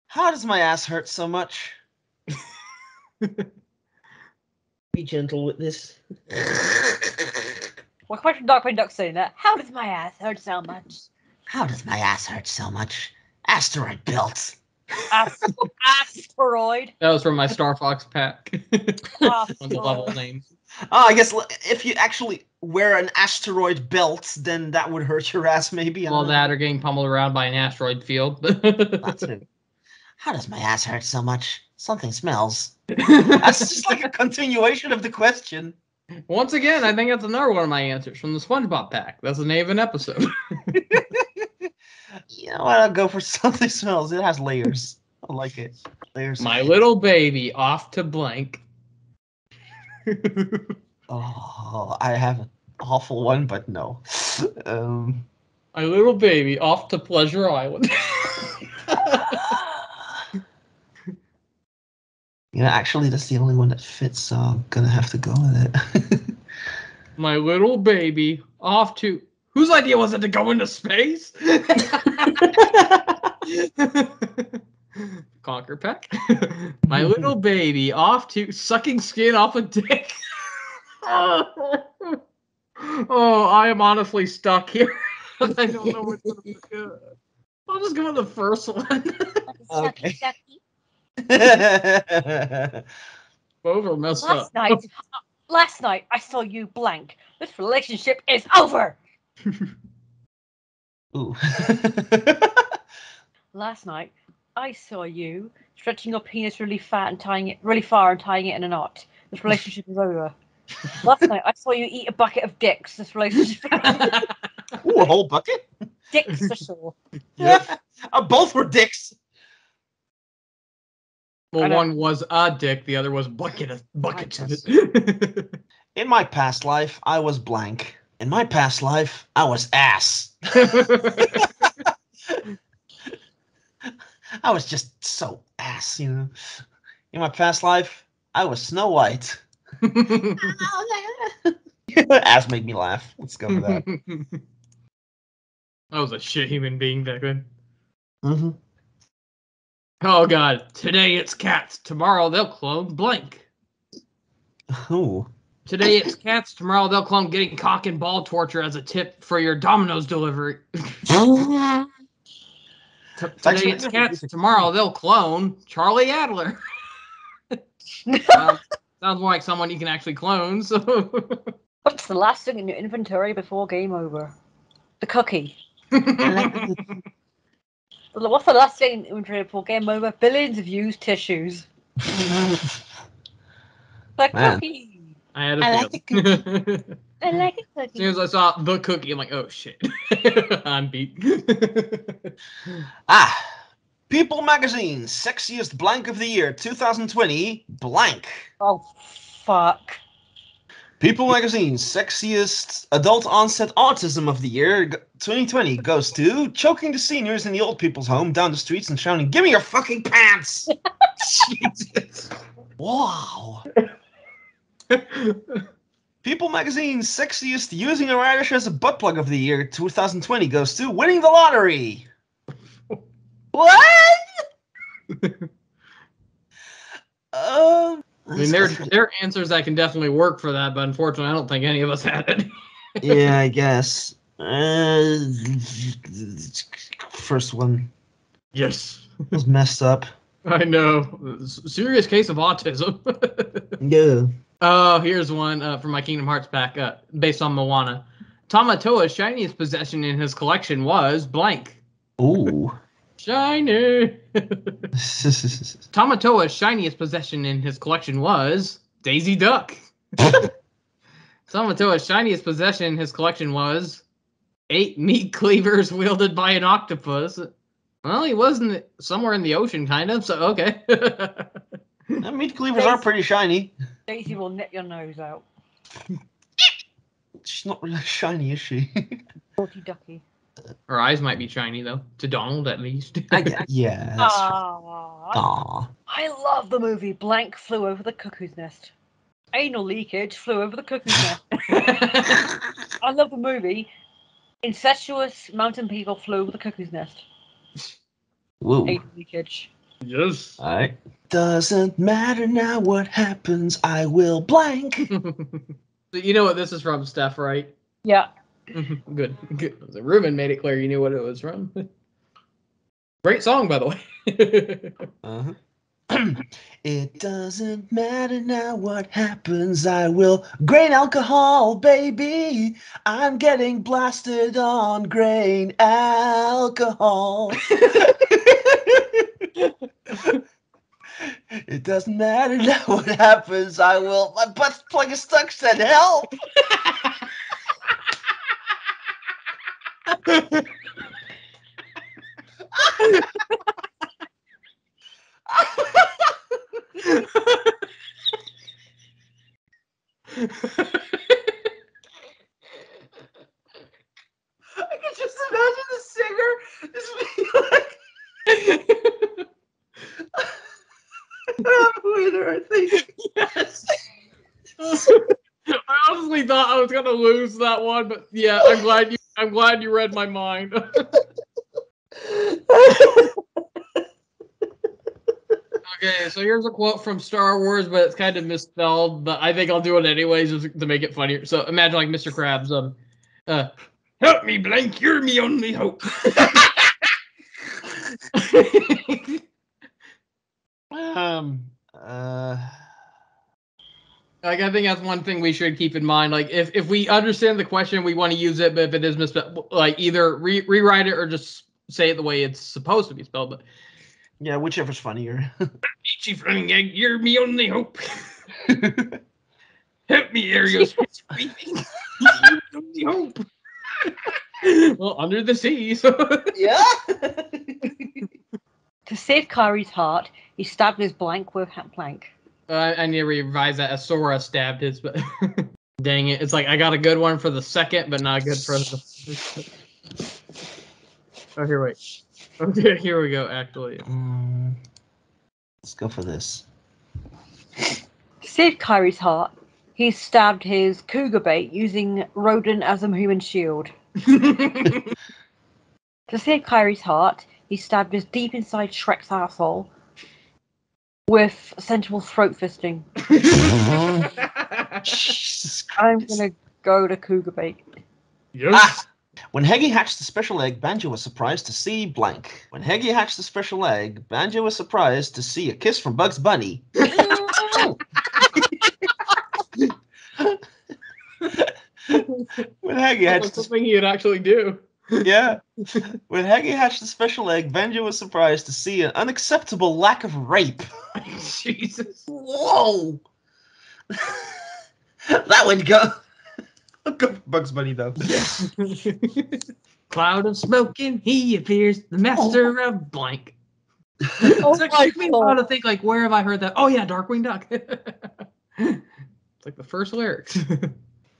How does my ass hurt so much? Be gentle with this. Well, question Darkwing Duck saying that. How does my ass hurt so much? How does my ass hurt so much? Asteroid belt. Asteroid. That was from my Star Fox pack. On the level Asteroid. names. Oh, I guess if you actually wear an asteroid belt, then that would hurt your ass, maybe. I All don't know. that are getting pummeled around by an asteroid field. That's it. How does my ass hurt so much? Something smells. That's just like a continuation of the question. Once again, I think that's another one of my answers from the SpongeBob pack. That's the name of an episode. You know what? I'll go for something smells. It has layers. I like it. Layers. My little baby off to blank. Oh, I have an awful one, but no. My little baby off to Pleasure Island. Yeah, actually, that's the only one that fits, so I'm gonna have to go with it. My little baby off to... Whose idea was it to go into space? Conquer pack. My little baby off to sucking skin off a dick. Oh, I am honestly stuck here. I don't know what to do. I'll just go with the first one. Okay. Sucky. Both are messed up. Last night, I saw you blank. This relationship is over. Ooh. Last night, I saw you stretching your penis really far and tying it in a knot. This relationship is over. Last night, I saw you eat a bucket of dicks. This relationship is over. Ooh, a whole bucket? Dicks for sure. Yep. Both were dicks. Well, one was a dick, the other was buckets of it. In my past life, I was blank. In my past life, I was ass. I was just so ass, you know. In my past life, I was Snow White. Ass made me laugh. Let's go with that. I was a shit human being back then. Mm-hmm. Oh god, today it's cats, tomorrow they'll clone blank. Ooh. Today it's cats, tomorrow they'll clone getting cock and ball torture as a tip for your Domino's delivery. Today it's cats, tomorrow they'll clone Charlie Adler. Sounds more like someone you can actually clone, so... What's the last thing in your inventory before game over? The cookie. What's the last thing in your inventory before game over? Billions of used tissues. The cookie. I had a I like the feeling. I like a As cookie. soon as I saw the cookie, I'm like, oh shit. I'm beat. People Magazine, Sexiest Blank of the Year, 2020, blank. Oh, fuck. People Magazine, Sexiest Adult Onset Autism of the Year, 2020, goes to choking the seniors in the old people's home down the streets and shouting, "Give me your fucking pants!" Jesus. Wow. People Magazine, Sexiest Using a Radish as a Butt Plug of the Year, 2020, goes to winning the lottery. What? I mean, there are answers that can definitely work for that, but unfortunately, I don't think any of us had it. Yeah, I guess. First one Yes. was messed up. I know. Serious case of autism. Yeah. Oh, here's one from my Kingdom Hearts pack, based on Moana. Tamatoa's shiniest possession in his collection was blank. Ooh. Shiny. Tamatoa's shiniest possession in his collection was Daisy Duck. Tamatoa's shiniest possession in his collection was 8 meat cleavers wielded by an octopus. Well, he wasn't somewhere in the ocean, kind of, so okay. Meat cleavers are pretty shiny. Daisy will nip your nose out. She's not really shiny, is she? Naughty ducky. Her eyes might be shiny, though. To Donald, at least. Yeah, that's true. Aww. Aww. I love the movie Blank Flew Over the Cuckoo's Nest. Anal leakage flew over the cuckoo's nest. I love the movie Incestuous Mountain People Flew Over the Cuckoo's Nest. Woo. Anal leakage. Yes. Alright. Doesn't matter now what happens, I will blank. So you know what this is from, Steph, right? Yeah. Good. The Ruben made it clear you knew what it was from. Great song, by the way. Uh-huh. It doesn't matter now what happens, I will grain alcohol, baby. I'm getting blasted on grain alcohol. It doesn't matter now what happens, I will. My butt plug is stuck, said help. I can just imagine the singer just being like, I'm a winner, I think. Yes. I honestly thought I was gonna lose that one, but yeah, I'm glad you read my mind. Okay, so here's a quote from Star Wars, but it's kind of misspelled, but I think I'll do it anyways just to make it funnier. So imagine like Mr. Krabs, help me, blank, you're me only hope. Like, I think that's one thing we should keep in mind. Like, if we understand the question, we want to use it, but if it is misspelled, like, either rewrite it or just say it the way it's supposed to be spelled. But yeah, whichever's funnier. Chief Running Egg, you're me only hope. Help me, Arios. You're only hope. Well, under the sea. So. Yeah. To save Kyrie's heart, he stabbed his blank with plank. I need to revise that. Asora stabbed his, but dang it. It's like I got a good one for the second, but not good for the first. Oh, here, wait. Okay, here we go, actually. Let's go for this. To save Kyrie's heart, he stabbed his cougar bait using rodent as a human shield. To save Kyrie's heart, he stabbed his deep inside Shrek's asshole with sensual throat fisting. Jesus Christ. I'm gonna go to cougar bait. Yes. When Heggy hatched the special egg, Banjo was surprised to see blank. When Heggy hatched the special egg, Banjo was surprised to see a kiss from Bugs Bunny. When Heggy That's hatched something he'd actually do. yeah. When Heggy hatched the special egg, Banjo was surprised to see an unacceptable lack of rape. Jesus. Whoa! That would go. I'll go for Bugs Bunny though. Yes. Cloud of smoking, he appears, the master of blank. Oh It my took me a while to think, like, where have I heard that? Oh yeah, Darkwing Duck. It's like the first lyrics.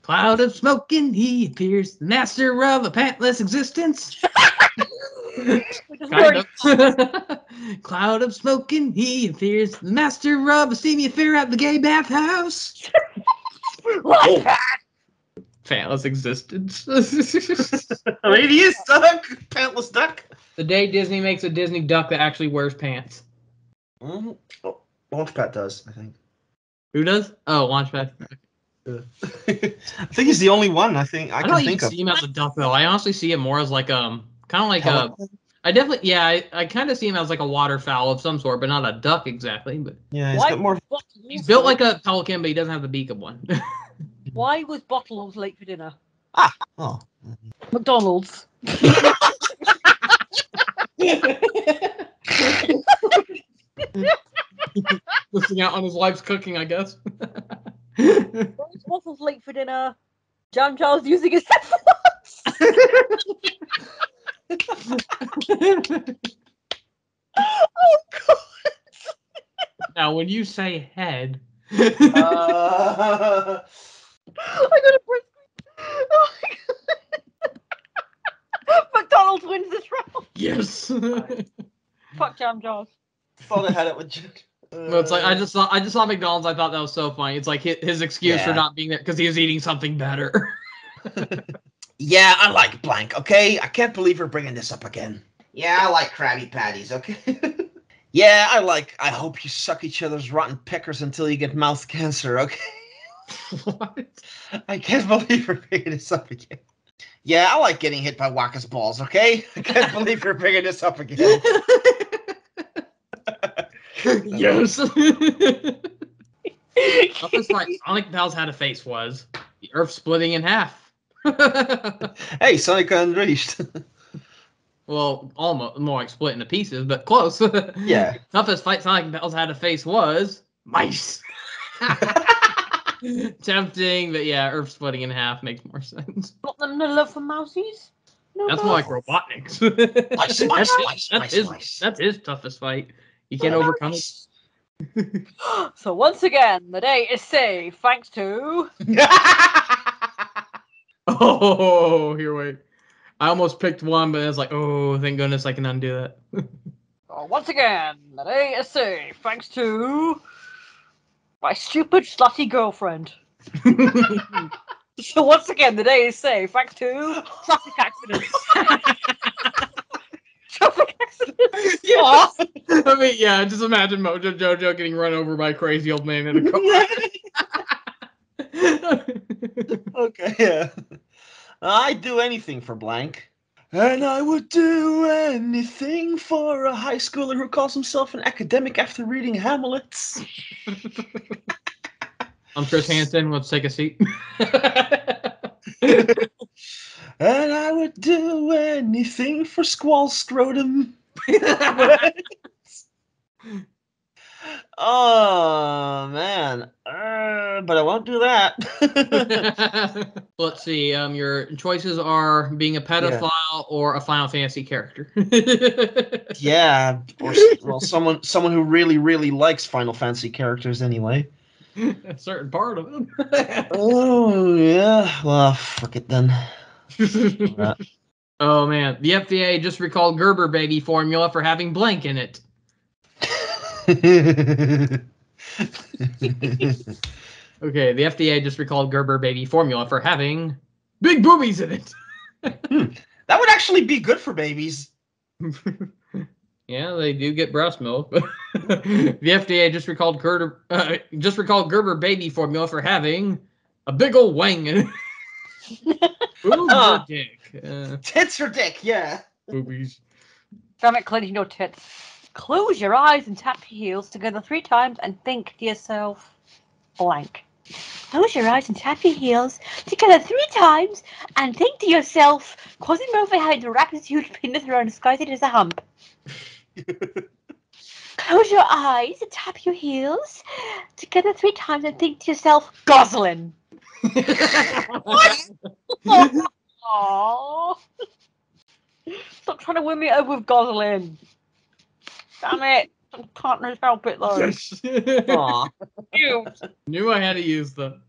Cloud of smoking, he appears, the master of a pantless existence. Kind of. Cloud of smoking, he appears, the master of a steamy affair at the gay bathhouse. What? Pantless existence. Radius duck, pantless duck. The day Disney makes a Disney duck that actually wears pants. Mm-hmm. Oh, Launchpad does, I think. Who does? Oh, Launchpad. I think he's the only one I think I don't can even think of. see him as a duck though. I honestly see him more as like kind of like Pelican? I definitely I kind of see him as like a waterfowl of some sort, but not a duck exactly. But Yeah, he's Why got more. was he's built like a pelican, but he doesn't have the beak of one. Why was Bottles late for dinner? Oh. McDonald's. Missing out on his wife's cooking, I guess. Why was Bottles late for dinner? Jam Jar's using his headphones. Oh god. Now, when you say head, I got a break. Oh my god. McDonald's wins this round. yes. Fuck Jam Jars. Thought I had it with. Well, it's like I just saw McDonald's. I thought that was so funny. It's like his excuse for Yeah. not being there because he was eating something better. Yeah, I like blank. Okay, I can't believe we're bringing this up again. Yeah, I like Krabby Patties. Okay. Yeah, I hope you suck each other's rotten peckers until you get mouth cancer. Okay. What? I can't believe we're bringing this up again. Yeah, I like getting hit by Waka's balls. Okay. I can't believe we're bringing this up again. Yes. Toughest fight Sonic Pals had to face was the Earth splitting in half. Hey, Sonic Unleashed. Well, almost more like split into pieces, but close. Yeah. Toughest fight Sonic Pals had to face was mice. Tempting, but yeah, Earth splitting in half makes more sense. Got them no love for mousies? No That's love. more like Robotniks. That's his toughest fight. You can't overcome it. So once again, the day is saved thanks to... Oh, here, wait. I almost picked one, but it's like, oh, thank goodness I can undo that. Once again, the day is saved thanks to... my stupid, slutty girlfriend. So once again, the day is saved thanks to... traffic accidents. Traffic accidents. Yeah. I mean, yeah, just imagine Mojo Jojo getting run over by a crazy old man in a car. Okay, yeah. I'd do anything for blank. And I would do anything for a high schooler who calls himself an academic after reading Hamlet. I'm Chris Hansen. Let's take a seat. And I would do anything for Squall Scrotum. Oh, man. But I won't do that. Let's see. Your choices are being a pedophile or a Final Fantasy character. Yeah, or someone who really, really likes Final Fantasy characters anyway. A certain part of them. Oh, yeah. Well, fuck it then. Oh, man. The FDA just recalled Gerber baby formula for having blank in it. Okay, the FDA just recalled Gerber baby formula for having big boobies in it. That would actually be good for babies. Yeah, they do get breast milk. The FDA just recalled Gerber baby formula for having a big old wang in it. Boobs or dick? Tits or dick, yeah. Boobies. Damn it, clenching your tits. Close your eyes and tap your heels together 3 times and think to yourself, blank. Close your eyes and tap your heels together 3 times and think to yourself, Quasimodo behind to wrap his huge penis around disguise it as a hump. Close your eyes and tap your heels together 3 times and think to yourself, Goslin. What? Aww. Stop trying to win me over with Goslin. Damn it. Some partners help it though. Aw. Cute. Knew I had to use them.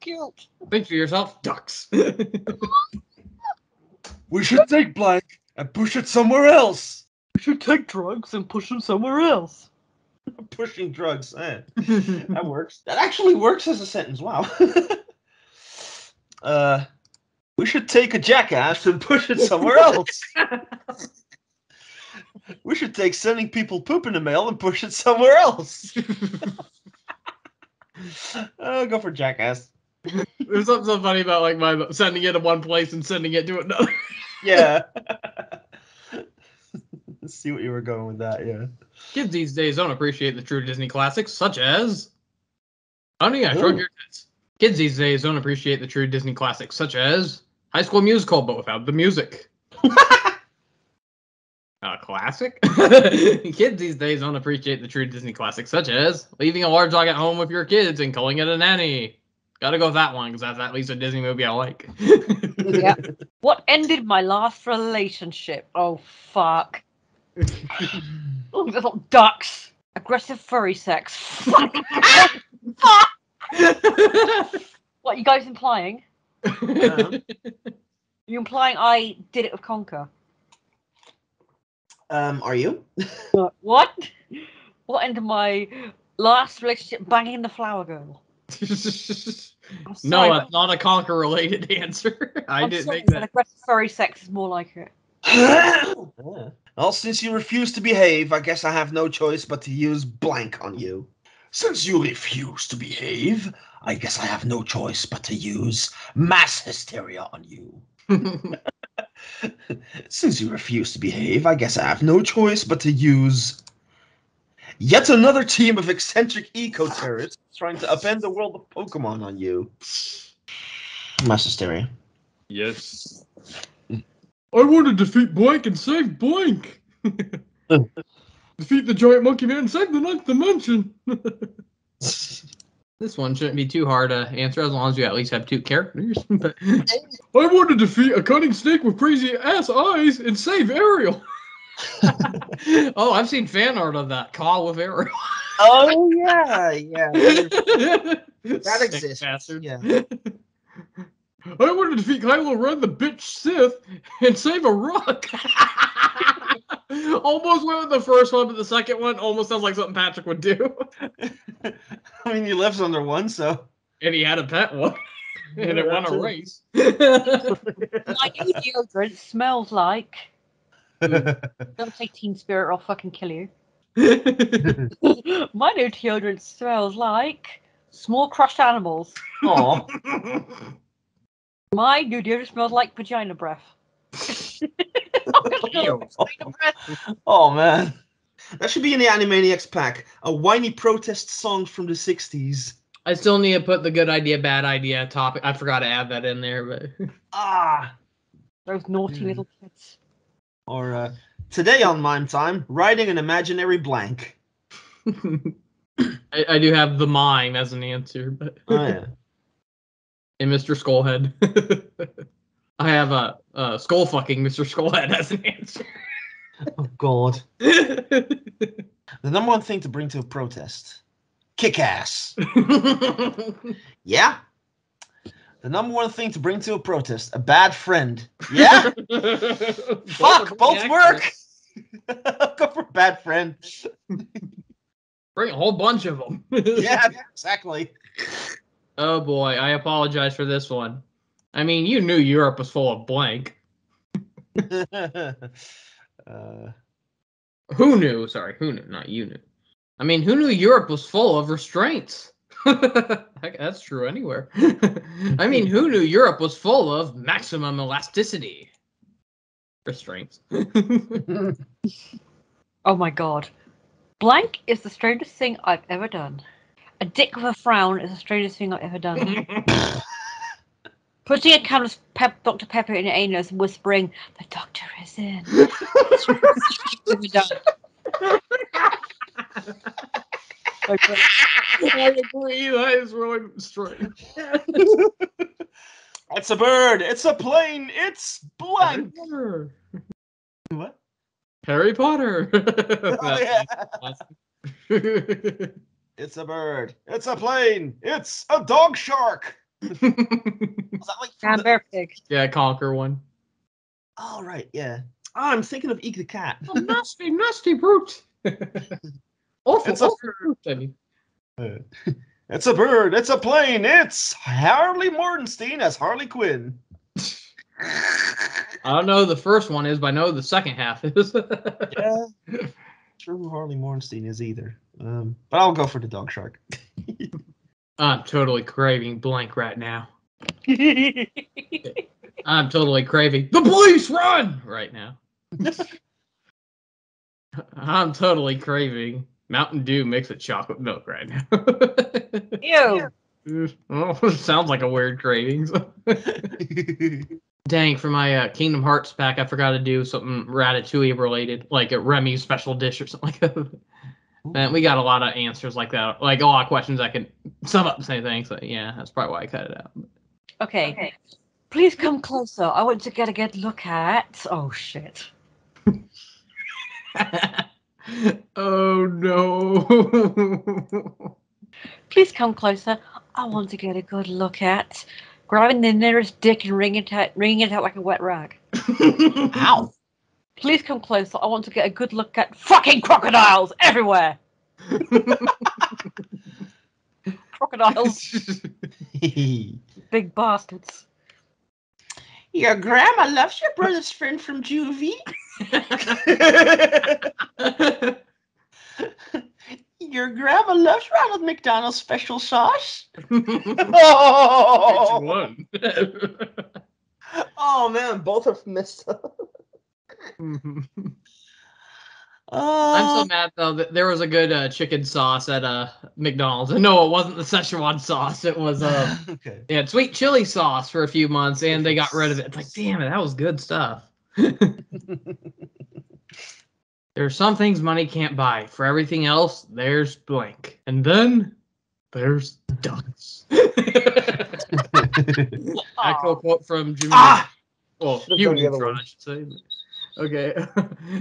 Cute. Think to yourself, ducks. We should take blank and push it somewhere else. We should take drugs and push them somewhere else. Pushing drugs, that works. That actually works as a sentence. Wow. We should take a jackass and push it somewhere else. We should take sending people poop in the mail and push it somewhere else. Go for jackass. There's something so funny about like my sending it to one place and sending it to another. Yeah. Let's see what you were going with that, yeah. Kids these days don't appreciate the true Disney classics, such as Honey, I Shrunk Your Tits. Kids these days don't appreciate the true Disney classics, such as High School Musical, but without the music. Classic? Kids these days don't appreciate the true Disney classics, such as Leaving a Large Dog at Home with Your Kids and Calling It a Nanny. Gotta go with that one, because that's at least a Disney movie I like. Yeah. What ended my last relationship? Oh, fuck. Oh, there's not ducks. Aggressive furry sex. Fuck. Fuck. What, you guys implying? You implying I did it with Conker? Are you? What? What ended my last relationship banging the flower girl? No, that's not a Conker related answer. I didn't think that. Aggressive furry sex is more like it. Well, since you refuse to behave, I guess I have no choice but to use blank on you. Since you refuse to behave, I guess I have no choice but to use mass hysteria on you. Since you refuse to behave, I guess I have no choice but to use yet another team of eccentric eco-terrorists trying to upend the world of Pokemon on you. Mass hysteria. Yes. I want to defeat blank and save blank. Defeat the giant monkey man and save the 9th dimension. This one shouldn't be too hard to answer as long as you at least have 2 characters. But I want to defeat a cunning snake with crazy ass eyes and save Ariel. Oh, I've seen fan art of that. Call with Ariel. Oh, yeah, yeah. That Sick exists. bastard. Yeah. I want to defeat Kylo Ren, the bitch Sith, and save a rock. Almost went with the first one, but the second one almost sounds like something Patrick would do. I mean, he lives under one, so. And he had a pet one. And it won a race. My new deodorant smells like. Don't say Teen Spirit or I'll fucking kill you. My new deodorant smells like small crushed animals. Aw. My new deodorant smells like vagina breath. Oh man, that should be in the Animaniacs pack. A whiny protest song from the '60s. I still need to put the good idea, bad idea topic. I forgot to add that in there, but Those naughty little kids. Or today on Mime Time, writing an imaginary blank. I do have the mime as an answer, but Oh yeah. and Mr. Skullhead. I have a skull fucking Mr. Skullhead as an answer. Oh God. The number one thing to bring to a protest. Kick ass. Yeah. The number one thing to bring to a protest. A bad friend. Yeah. Fuck, both work. Go for bad friend. Bring a whole bunch of them. Yeah, exactly. Oh boy, I apologize for this one. I mean, you knew Europe was full of blank. Who knew? Sorry, who knew? Not you knew. I mean, who knew Europe was full of restraints? That's true anywhere. I mean, who knew Europe was full of maximum elasticity? Restraints. Oh my God. Blank is the strangest thing I've ever done. A dick with a frown is the strangest thing I've ever done. Putting a can of Dr. Pepper in your anus and whispering, "The doctor is in." Never done. Okay. I agree. That is really strange. It's a bird. It's a plane. It's blank. What? Harry Potter. Oh, yeah. It's a bird. It's a plane. It's a dog shark. Was that like from Bear pig. Yeah, Conquer one. Oh, right, yeah. Oh, I'm thinking of Eek the Cat. Oh, nasty, nasty brute. Awful, It's a awful brute, I mean. It's a bird. It's a plane. It's Harley Mordenstein as Harley Quinn. I don't know who the first one is, but I know who the second half is. Yeah. Sure who Harley Mordenstein is either. But I'll go for the dog shark. I'm totally craving blank right now. I'm totally craving the police run right now. I'm totally craving Mountain Dew mixed with chocolate milk right now. Ew. Oh, sounds like a weird craving. Dang, for my Kingdom Hearts pack, I forgot to do something Ratatouille related, like a Remy's special dish or something like that. Man, we got a lot of answers like that, like a lot of questions I could sum up the same thing. So yeah, that's probably why I cut it out. Okay. Please come closer. I want to get a good look at. Oh shit. Oh no. Please come closer. I want to get a good look at. Grabbing the nearest dick and wringing it out like a wet rag. Ow. Please come closer. I want to get a good look at fucking crocodiles everywhere. Crocodiles, big bastards. Your grandma loves your brother's friend from juvie. Your grandma loves Ronald McDonald's special sauce. Which one? Oh man, both are messed up. I'm so mad though that there was a good chicken sauce at McDonald's. No, it wasn't the Szechuan sauce. It was okay. they had sweet chili sauce for a few months, and they got rid of it. It's like, damn it, that was good stuff. There are some things money can't buy. For everything else, there's blank, and then there's ducks. Actual quote from Jimmy. Well, Neutron, I should say. Okay.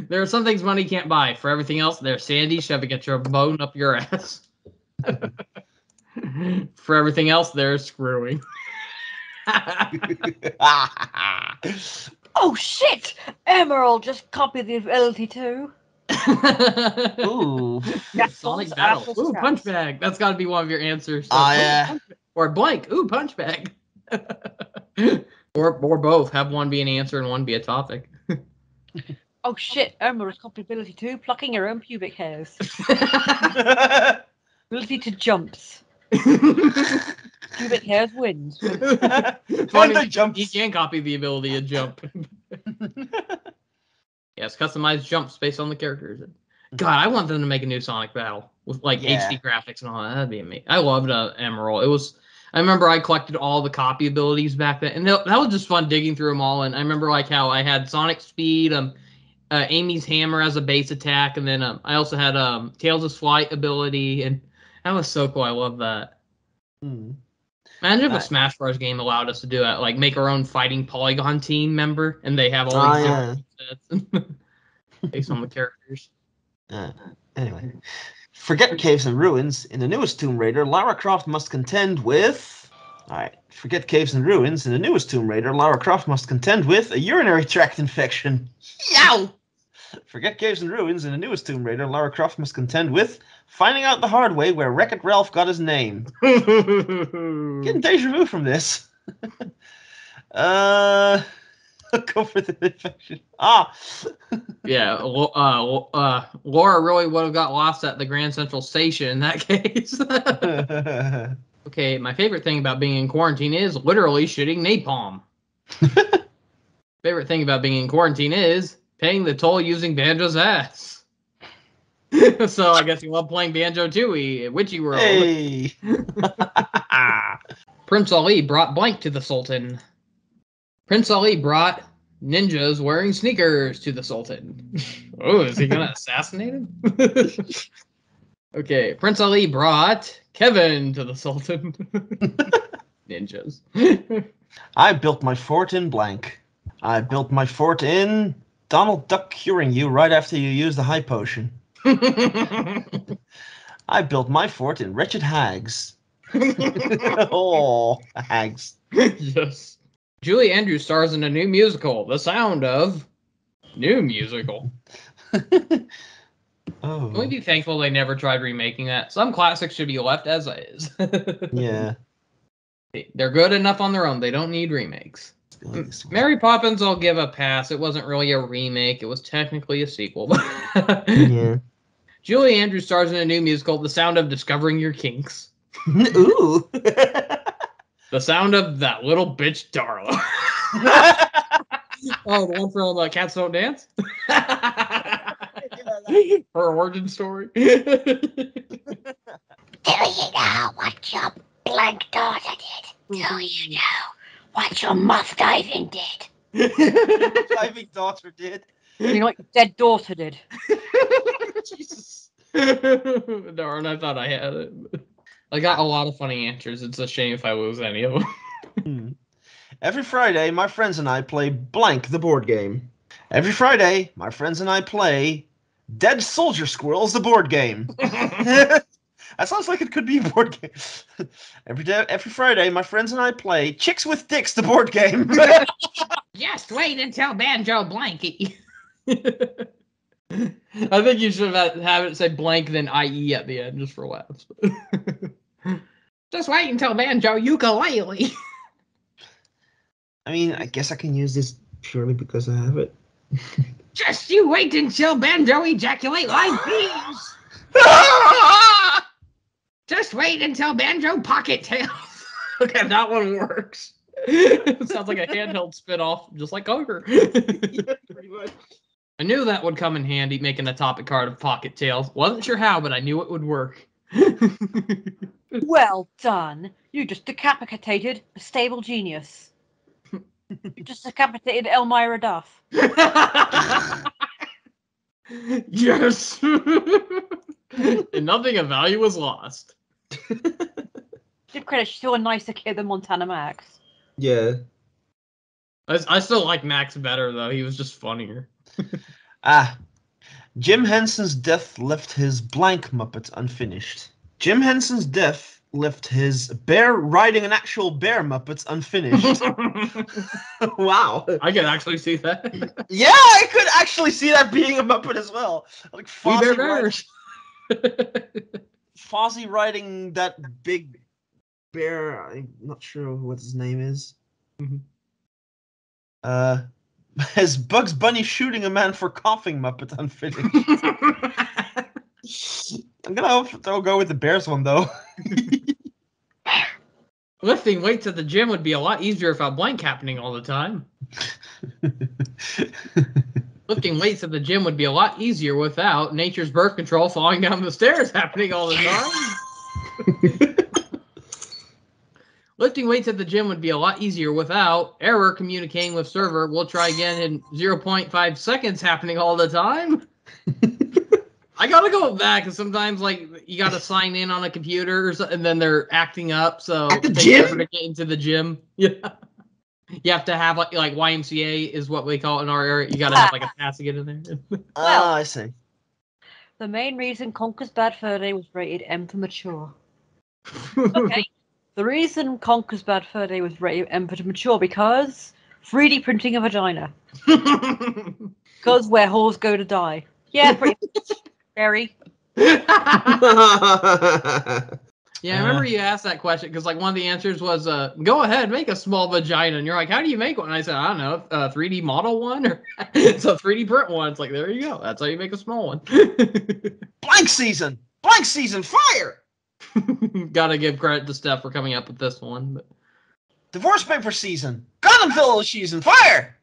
There are some things money can't buy. For everything else, there's Sandy shoving at your bone up your ass. For everything else, there's screwing. Oh shit! Emerald just copied the ability too. Ooh. Sonic Battle. Ooh, punch bag. That's got to be one of your answers. Oh, yeah. Or blank. Ooh, punch bag. or both. Have one be an answer and one be a topic. Oh shit! Emerald copied ability too. Plucking your own pubic hairs. Ability to jumps. Pubic hairs wins. Funny, he can copy the ability to jump. Yes, customized jumps based on the characters. God, I want them to make a new Sonic Battle with like HD graphics and all that. That'd be amazing. I loved Emerald. It was. I remember I collected all the copy abilities back then, and that was just fun digging through them all. And I remember like how I had Sonic Speed, Amy's Hammer as a base attack, and then I also had Tails' Flight ability, and that was so cool. I love that. Imagine if a Smash Bros. Game allowed us to do that, like make our own fighting polygon team member, and they have all these different sets based on the characters. Anyway, forget caves and ruins. In the newest Tomb Raider, Lara Croft must contend with... Alright, forget caves and ruins. In the newest Tomb Raider, Lara Croft must contend with a urinary tract infection. Yow! Forget caves and ruins. In the newest Tomb Raider, Lara Croft must contend with finding out the hard way where Wreck-It Ralph got his name. Getting deja vu from this. Go for the infection. Yeah, Laura really would have got lost at the Grand Central Station in that case. Okay, my favorite thing about being in quarantine is literally shitting napalm. Favorite thing about being in quarantine is paying the toll using Banjo's ass. So I guess you love playing Banjo-Tooie, Witchy World. Hey! Prince Ali brought blank to the Sultan. Prince Ali brought ninjas wearing sneakers to the Sultan. Oh, is he gonna assassinate him? Okay, Prince Ali brought Kevin to the Sultan. Ninjas. I built my fort in blank. I built my fort in Donald Duck curing you right after you use the high potion. I built my fort in wretched hags. Oh, hags. Yes. Julie Andrews stars in a new musical, The Sound of New Musical. Oh. Can we be thankful they never tried remaking that? Some classics should be left as is. Yeah. They're good enough on their own. They don't need remakes. Mary Poppins, I'll give a pass. It wasn't really a remake. It was technically a sequel. Yeah. Julie Andrews stars in a new musical, The Sound of Discovering Your Kinks. Ooh. The Sound of That Little Bitch Darla. Oh, the one from Cats Don't Dance? Her origin story. Do you know what your blank daughter did? Do you know what your muff diving did? Diving daughter did. You know what your dead daughter did? Jesus. Darn, I thought I had it. I got a lot of funny answers. It's a shame if I lose any of them. Every Friday, my friends and I play blank the board game. Every Friday, my friends and I play Dead Soldier Squirrels the board game. That sounds like it could be a board game. Every Friday, my friends and I play Chicks with Dicks the board game. Just wait until Banjo Blanky. I think you should have it say blank then IE at the end just for laughs. Just wait until Banjo Ukulele. I mean, I guess I can use this purely because I have it. Just you wait until Banjo Ejaculate like bees. Just wait until Banjo Pocket Tails. Okay, that one works. It sounds like a handheld spin-off, just like Ogre. Yeah, pretty much. I knew that would come in handy, making a topic card of Pocket Tails. Wasn't sure how, but I knew it would work. Well done. You just decapitated a stable genius. You just decapitated Elmira Duff. Yes. And nothing of value was lost. Give credit, she's still a nicer kid than Montana Max. Yeah. I still like Max better, though. He was just funnier. Jim Henson's death left his blank Muppet unfinished. Jim Henson's death left his bear riding an actual bear Muppets unfinished. Wow. I can actually see that. Yeah, I could actually see that being a Muppet as well. Like Fozzie riding that big bear. I'm not sure what his name is. Has Bugs Bunny shooting a man for coughing Muppet unfinished. I'm gonna go with the Bears one though. Lifting weights at the gym would be a lot easier without blank happening all the time. Lifting weights at the gym would be a lot easier without nature's birth control falling down the stairs happening all the time. Lifting weights at the gym would be a lot easier without error communicating with server. We'll try again in 0.5 seconds happening all the time. I gotta go with that because sometimes like you gotta sign in on a computer and then they're acting up. So At the it takes gym? forever to get into the gym. Yeah. You have to have like YMCA is what we call it in our area. You gotta have like a pass to get in there. Well- I see. The main reason Conker's Bad Fur Day was rated M for mature. Okay. The reason Conker's Bad Fur Day was rated M for mature because 3D printing a vagina. Because where whores go to die. Yeah, pretty much. Very. Yeah, I remember you asked that question because like one of the answers was, "Go ahead, make a small vagina," and you're like, "How do you make one?" And I said, "I don't know, 3D model one or it's a 3D print one." It's like there you go. That's how you make a small one. Blank season! Blank season! Fire! Gotta give credit to Steph for coming up with this one. But... Divorce paper season! Condom filler season! Fire!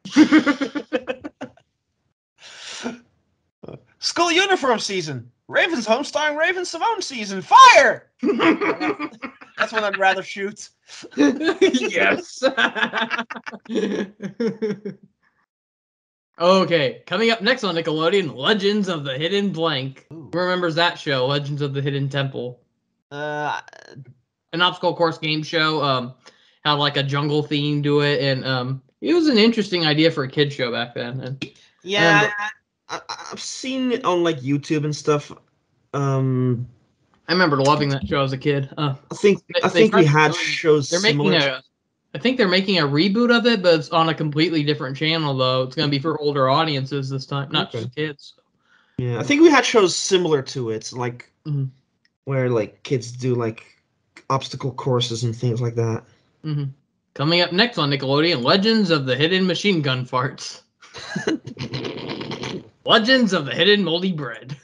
School uniform season! Ravens home starring Raven Simone season! Fire! That's when I'd rather shoot. Yes. Okay, coming up next on Nickelodeon, Legends of the Hidden Blank. Ooh. Who remembers that show, Legends of the Hidden Temple? An obstacle course game show. Had like a jungle theme to it, and it was an interesting idea for a kid show back then. And, Yeah, I've seen it on like YouTube and stuff. I remember loving that show as a kid. I think they we had tried- shows They're similar. making I think they're making a reboot of it, but it's on a completely different channel though. It's gonna be for older audiences this time, not Okay. just kids. Yeah, I think we had shows similar to it, like Mhm. where like kids do like obstacle courses and things like that. Mm-hmm. Coming up next on Nickelodeon, Legends of the Hidden Machine Gun Farts. Legends of the Hidden Moldy Bread.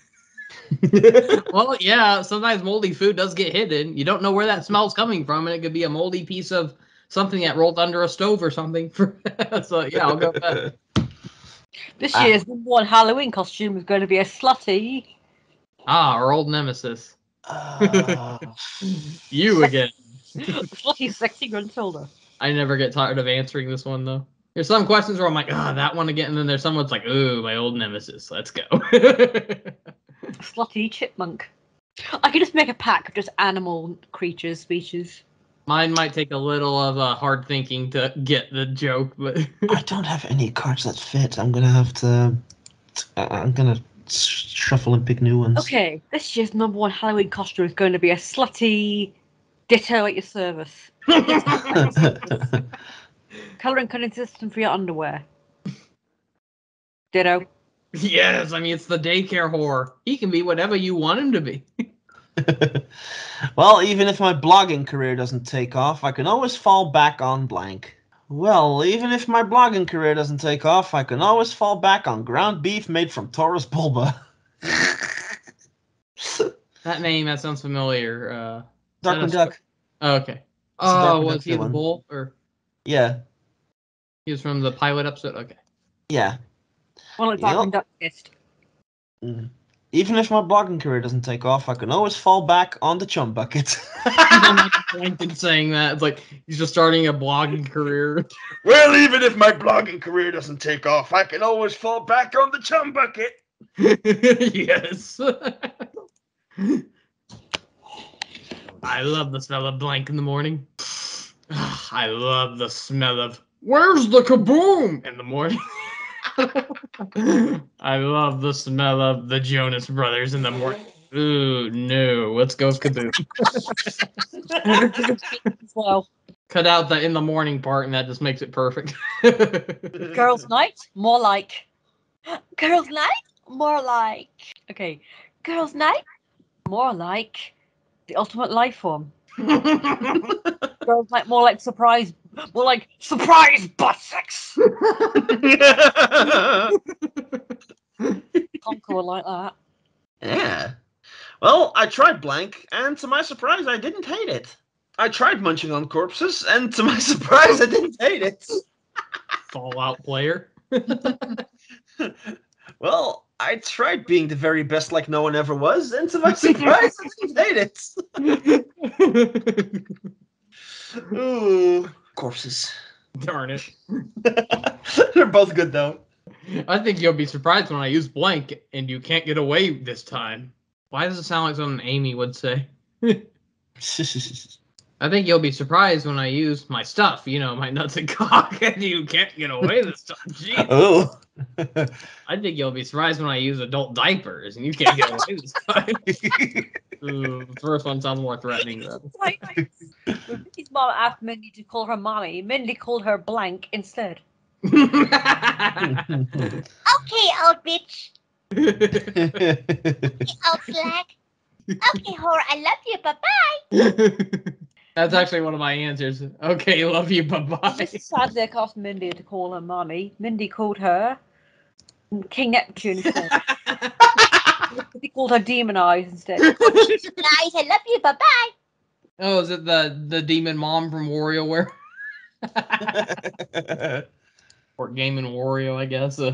Well, yeah, sometimes moldy food does get hidden. You don't know where that smell's coming from, and it could be a moldy piece of something that rolled under a stove or something. So, yeah, I'll go with that. This year's #1 Halloween costume is going to be a slutty. Ah, our old nemesis. Uh, You again. Slutty sexy grandchildren. I never get tired of answering this one, though. There's some questions where I'm like, that one again, and then there's someone's like, ooh, my old nemesis. Let's go. Slutty chipmunk. I could just make a pack of just animal creatures, species. Mine might take a little of hard thinking to get the joke, but I don't have any cards that fit. I'm gonna have to. I'm gonna shuffle and pick new ones. Okay, this year's #1 Halloween costume is going to be a slutty ditto at your service. Colouring coding system for your underwear. Ditto. yes, I mean it's the daycare whore. He can be whatever you want him to be. Well, even if my blogging career doesn't take off, I can always fall back on blank. Well, even if my blogging career doesn't take off, I can always fall back on ground beef made from Taurus bulba. That name, that sounds familiar. Darkwing Duck. Oh, okay. a Darkwing Was Duck he the villain. bull? Or Yeah, he was from the pilot episode? Okay. yeah. One like Yep. Darkwing Duck fist. Mm. Even if my blogging career doesn't take off, I can always fall back on the chum bucket. I'm like saying that. It's like he's just starting a blogging career. Well, even if my blogging career doesn't take off, I can always fall back on the chum bucket. Yes. I love the smell of blank in the morning. I love the smell of where's the kaboom in the morning. I love the smell of the Jonas Brothers in the morning. Ooh, no. Let's go kaboom. As well. Cut out the in the morning part, and that just makes it perfect. Girls' night? More like. Girls' night? More like. Okay. Girls' night? More like. The ultimate life form. Girls' night? More like surprise. More like surprise butt sex. Conker would like that. Yeah. Well, I tried blank, and to my surprise, I didn't hate it. I tried munching on corpses, and to my surprise, I didn't hate it. Fallout player. Well, I tried being the very best like no one ever was, and to my surprise, I didn't hate it. Ooh, corpses. Darn it. They're both good, though. I think you'll be surprised when I use blank and you can't get away this time. Why does it sound like something Amy would say? I think you'll be surprised when I use my stuff, my nuts and cock, and you can't get away this time. Jeez. Oh. I think you'll be surprised when I use adult diapers and you can't get away this time. Ooh, the first one sounds more threatening, though. It's like his mom asked Mindy to call her mommy. Mindy called her blank instead. Okay, old bitch. Okay, old slag. Okay, whore, I love you. Bye-bye. That's actually one of my answers. Okay, love you, bye-bye. Just sad they asked Mindy to call her mommy. Mindy called her King Neptune instead. He called her Demon Eyes instead. Nice, I love you. Bye-bye. Oh, is it the demon mom from WarioWare? Or Game and Wario, I guess. I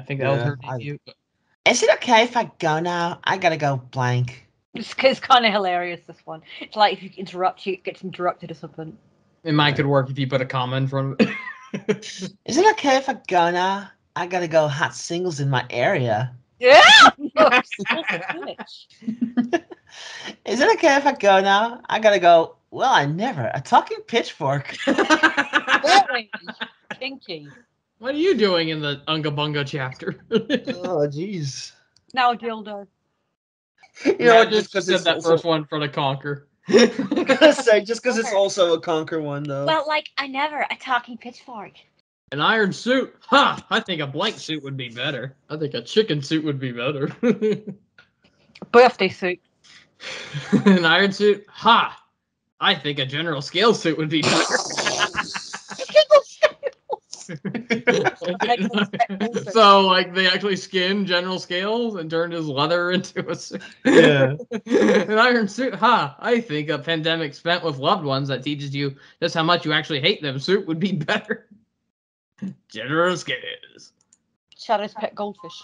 think that was her debut. Is it okay if I go now? I gotta go blank. It's kind of hilarious, this one. It's like if you interrupt, it gets interrupted or something. It might could work if you put a comma in front of it. Is it okay if I go now? I gotta go hot singles in my area. Yeah! Is it okay if I go now? I gotta go, well, I never. A talking pitchfork. Boring. Kinky. What are you doing in the Unga Bunga chapter? Oh, jeez. Now dildo. You know, just because said it's that also, first one for the conquer. I'm gonna say, just because it's also a conquer one, though. Well, like, I never. A talking pitchfork. An iron suit? Ha! I think a blank suit would be better. I think a chicken suit would be better. Birthday suit. An iron suit? Ha! I think a general scale suit would be better. So, like, they actually skinned General Scales and turned his leather into a suit. Yeah. An iron suit? Ha! I think a pandemic spent with loved ones that teaches you just how much you actually hate them suit would be better. General Scales. Shadow's pet goldfish.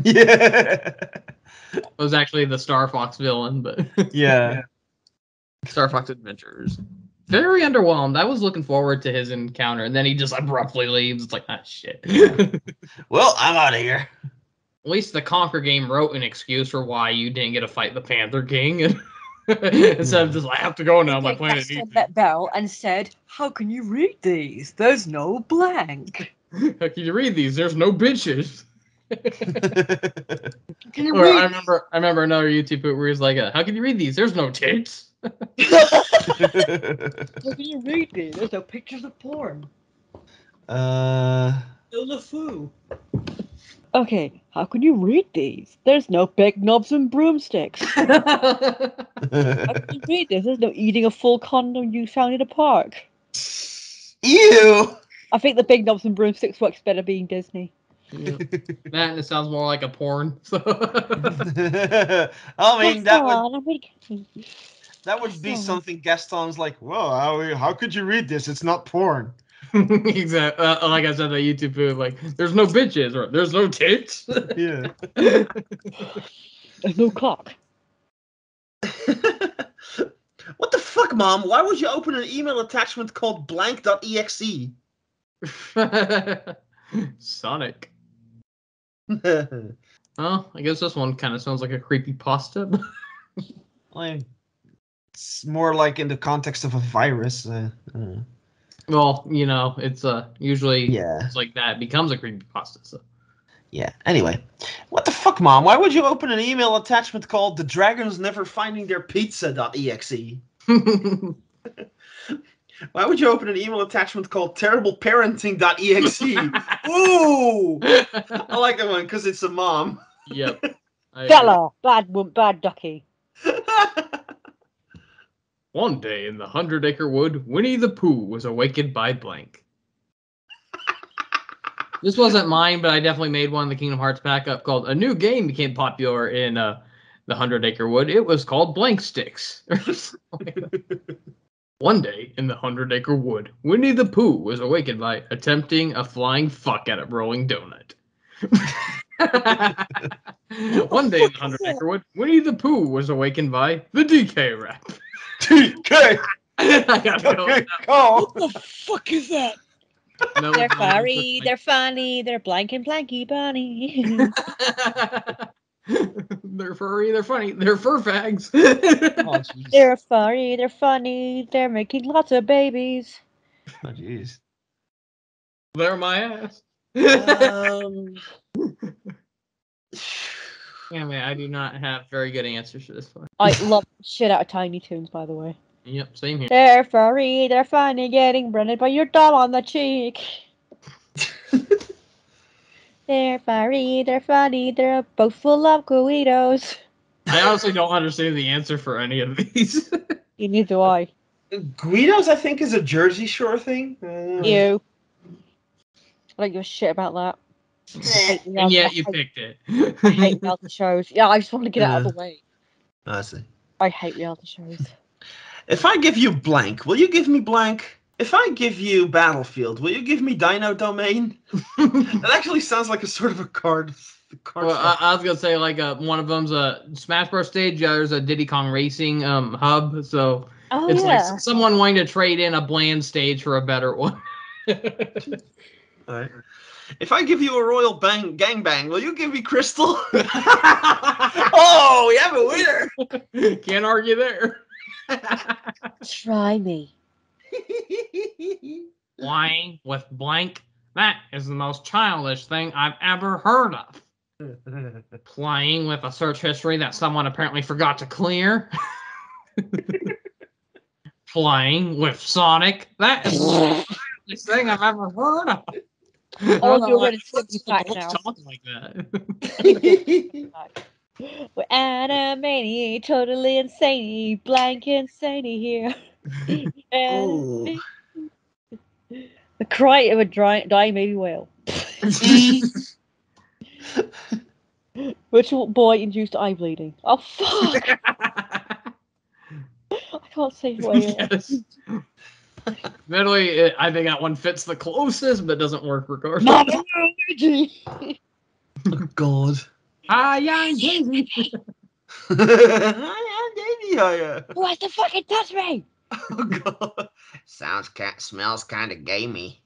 Yeah. It was actually the Star Fox villain, but Yeah. Star Fox Adventures. Very underwhelmed. I was looking forward to his encounter, and then he just abruptly leaves. It's like, ah, shit. Well, I'm out of here. At least the Conquer game wrote an excuse for why you didn't get to fight the Panther King. And instead of just, I have to go now, my planet needs me. That bell and said, "How can you read these? There's no blank." How can you read these? There's no bitches. Can you Or read? I remember another YouTube poop where he's like, how can you read these? There's no tits. How can you read these? There's no pictures of porn. LeFou. Okay, how can you read these? There's no big knobs and broomsticks. How can you read this? There's no eating a full condom you found in a park. Ew. I think the big knobs and broomsticks works better being Disney. Yeah. That and it sounds more like a porn. So. I mean, that would be something Gaston's like, well, how could you read this? It's not porn. Exactly. Like I said, that YouTube food, like, there's no bitches or there's no tits. Yeah. There's no cock. What the fuck, Mom? Why would you open an email attachment called blank.exe? Sonic. Well, I guess this one kind of sounds like a creepypasta. Like, it's more like in the context of a virus. Well, it's usually Yeah. it's like that. It becomes a creepypasta. So. Yeah. Anyway, what the fuck, Mom? Why would you open an email attachment called "The Dragons Never Finding Their Pizza.exe"? Why would you open an email attachment called "TerribleParenting.exe"? Ooh, I like that one because it's a mom. Yep. Bella, bad ducky. One day in the 100-acre wood, Winnie the Pooh was awakened by blank. This wasn't mine, but I definitely made one in the Kingdom Hearts backup called "A New Game Became Popular in the 100-Acre Wood." It was called Blank Sticks. One day in the 100-acre wood, Winnie the Pooh was awakened by attempting a flying fuck at a rolling donut. One day in the 100-acre wood, Winnie the Pooh was awakened by the DK rap. DK! I gotta go. Okay, go! What the fuck is that? No, They're it's not. furry, they're funny, they're blank and blanky bunny. They're furry, they're funny, they're fur fags. Oh, jeez. They're furry, they're funny, they're making lots of babies. Oh, jeez. They're my ass. Yeah, man, I do not have very good answers for this one. I love the shit out of Tiny Toons, by the way. Yep, same here. They're furry, they're funny, getting branded by your thumb on the cheek. They're furry, they're funny, they're both full of Guidos. I honestly don't understand the answer for any of these. Neither do I. Guido's, I think, is a Jersey Shore thing. You. I don't give a shit about that. And yet you picked it. I hate reality shows. Yeah, I just want to get it out of the way. I see. I hate reality shows. If I give you blank, will you give me blank? If I give you Battlefield, will you give me Dino Domain? That actually sounds like a sort of a card. Well, I was gonna say like one of them's a Smash Bros stage, the other's a Diddy Kong Racing hub. So Oh, it's yeah. like someone wanting to trade in a bland stage for a better one. All right. If I give you a Royal Gangbang, will you give me Crystal? Oh, we have a winner. Can't argue there. Try me. Flying with blank. That is the most childish thing I've ever heard of. Playing with a search history that someone apparently forgot to clear. Playing with Sonic. That is the childish thing I've ever heard of. All you're gonna Let's take back now. talk like that. We're Animaniacs, totally insane, blank insane here. Ooh. The cry of a dying baby whale. Which boy induced eye bleeding? Oh fuck! I can't say whale. Yes. Admittedly, I think that one fits the closest, but doesn't work regardless. Mama Luigi! Oh, God. Hi, I'm Daisy. Hi, Davey. Hiya. Who has to fucking touch me? Oh, God. Smells kind of gamey.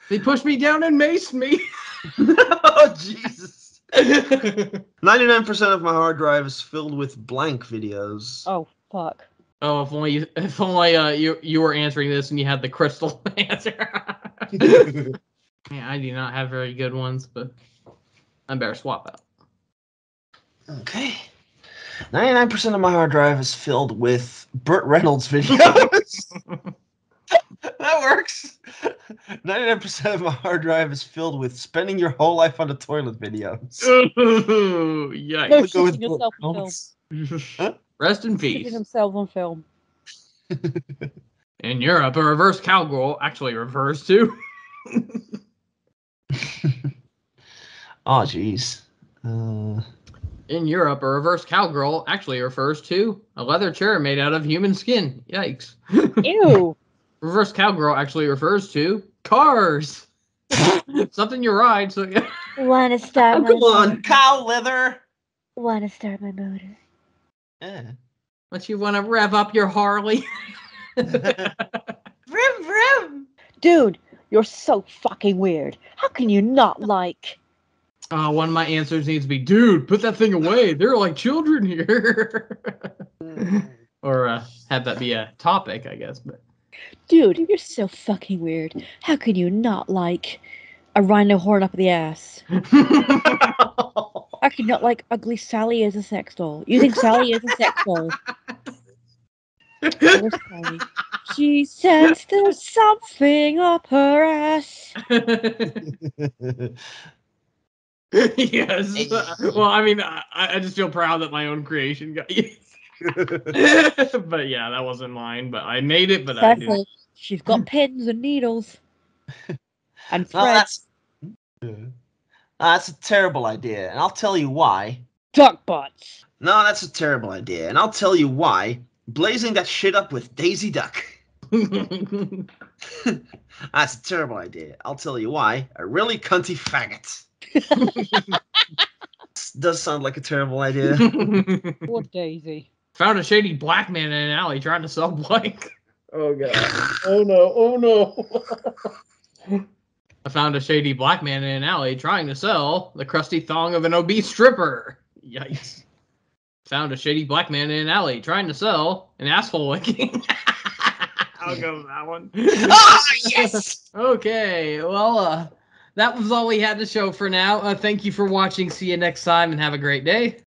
They pushed me down and maced me. Oh, Jesus. 99% of my hard drive is filled with blank videos. Oh fuck! Oh, if only you were answering this and you had the crystal answer. Yeah, I do not have very good ones, but I better swap out. Okay. 99% of my hard drive is filled with Burt Reynolds videos. That works. 99% of my hard drive is filled with spending your whole life on the toilet videos. Ooh, No, yikes. Go shooting with yourself Burt on film. Reynolds. Rest in Shooting peace. themselves on film. In Europe, a reverse cowgirl actually refers to. Oh, jeez. In Europe, a reverse cowgirl actually refers to a leather chair made out of human skin. Yikes. Ew! Reverse cowgirl actually refers to cars. Something you ride. So yeah. Wanna start Oh, my come on, motor? cow leather. Wanna start my motor? Yeah. But you want to rev up your Harley. Vroom, vroom. Dude, you're so fucking weird. How can you not like? One of my answers needs to be, dude, put that thing away. They're like children here. Or have that be a topic, I guess. But Dude, you're so fucking weird. How can you not like a rhino horn up the ass? How can you not like ugly Sally as a sex doll? You think Sally is a sex doll? Poor Sally. She says there's something up her ass. Yes. Well, I mean, I just feel proud that my own creation got used. But yeah, that wasn't mine. But I made it. But I did. Careful. She's got pins and needles. And Well, threads. that's a terrible idea, and I'll tell you why. Duck butts. No, that's a terrible idea, and I'll tell you why. Blazing that shit up with Daisy Duck. That's a terrible idea. I'll tell you why. A really cunty faggot. Does sound like a terrible idea. Poor Daisy. Found a shady black man in an alley trying to sell blank. Oh god. Oh no. Oh no. I found a shady black man in an alley trying to sell the crusty thong of an obese stripper. Yikes. Found a shady black man in an alley trying to sell an asshole licking. I'll go with that one. Ah, yes! Okay, well, that was all we had to show for now. Thank you for watching. See you next time and have a great day.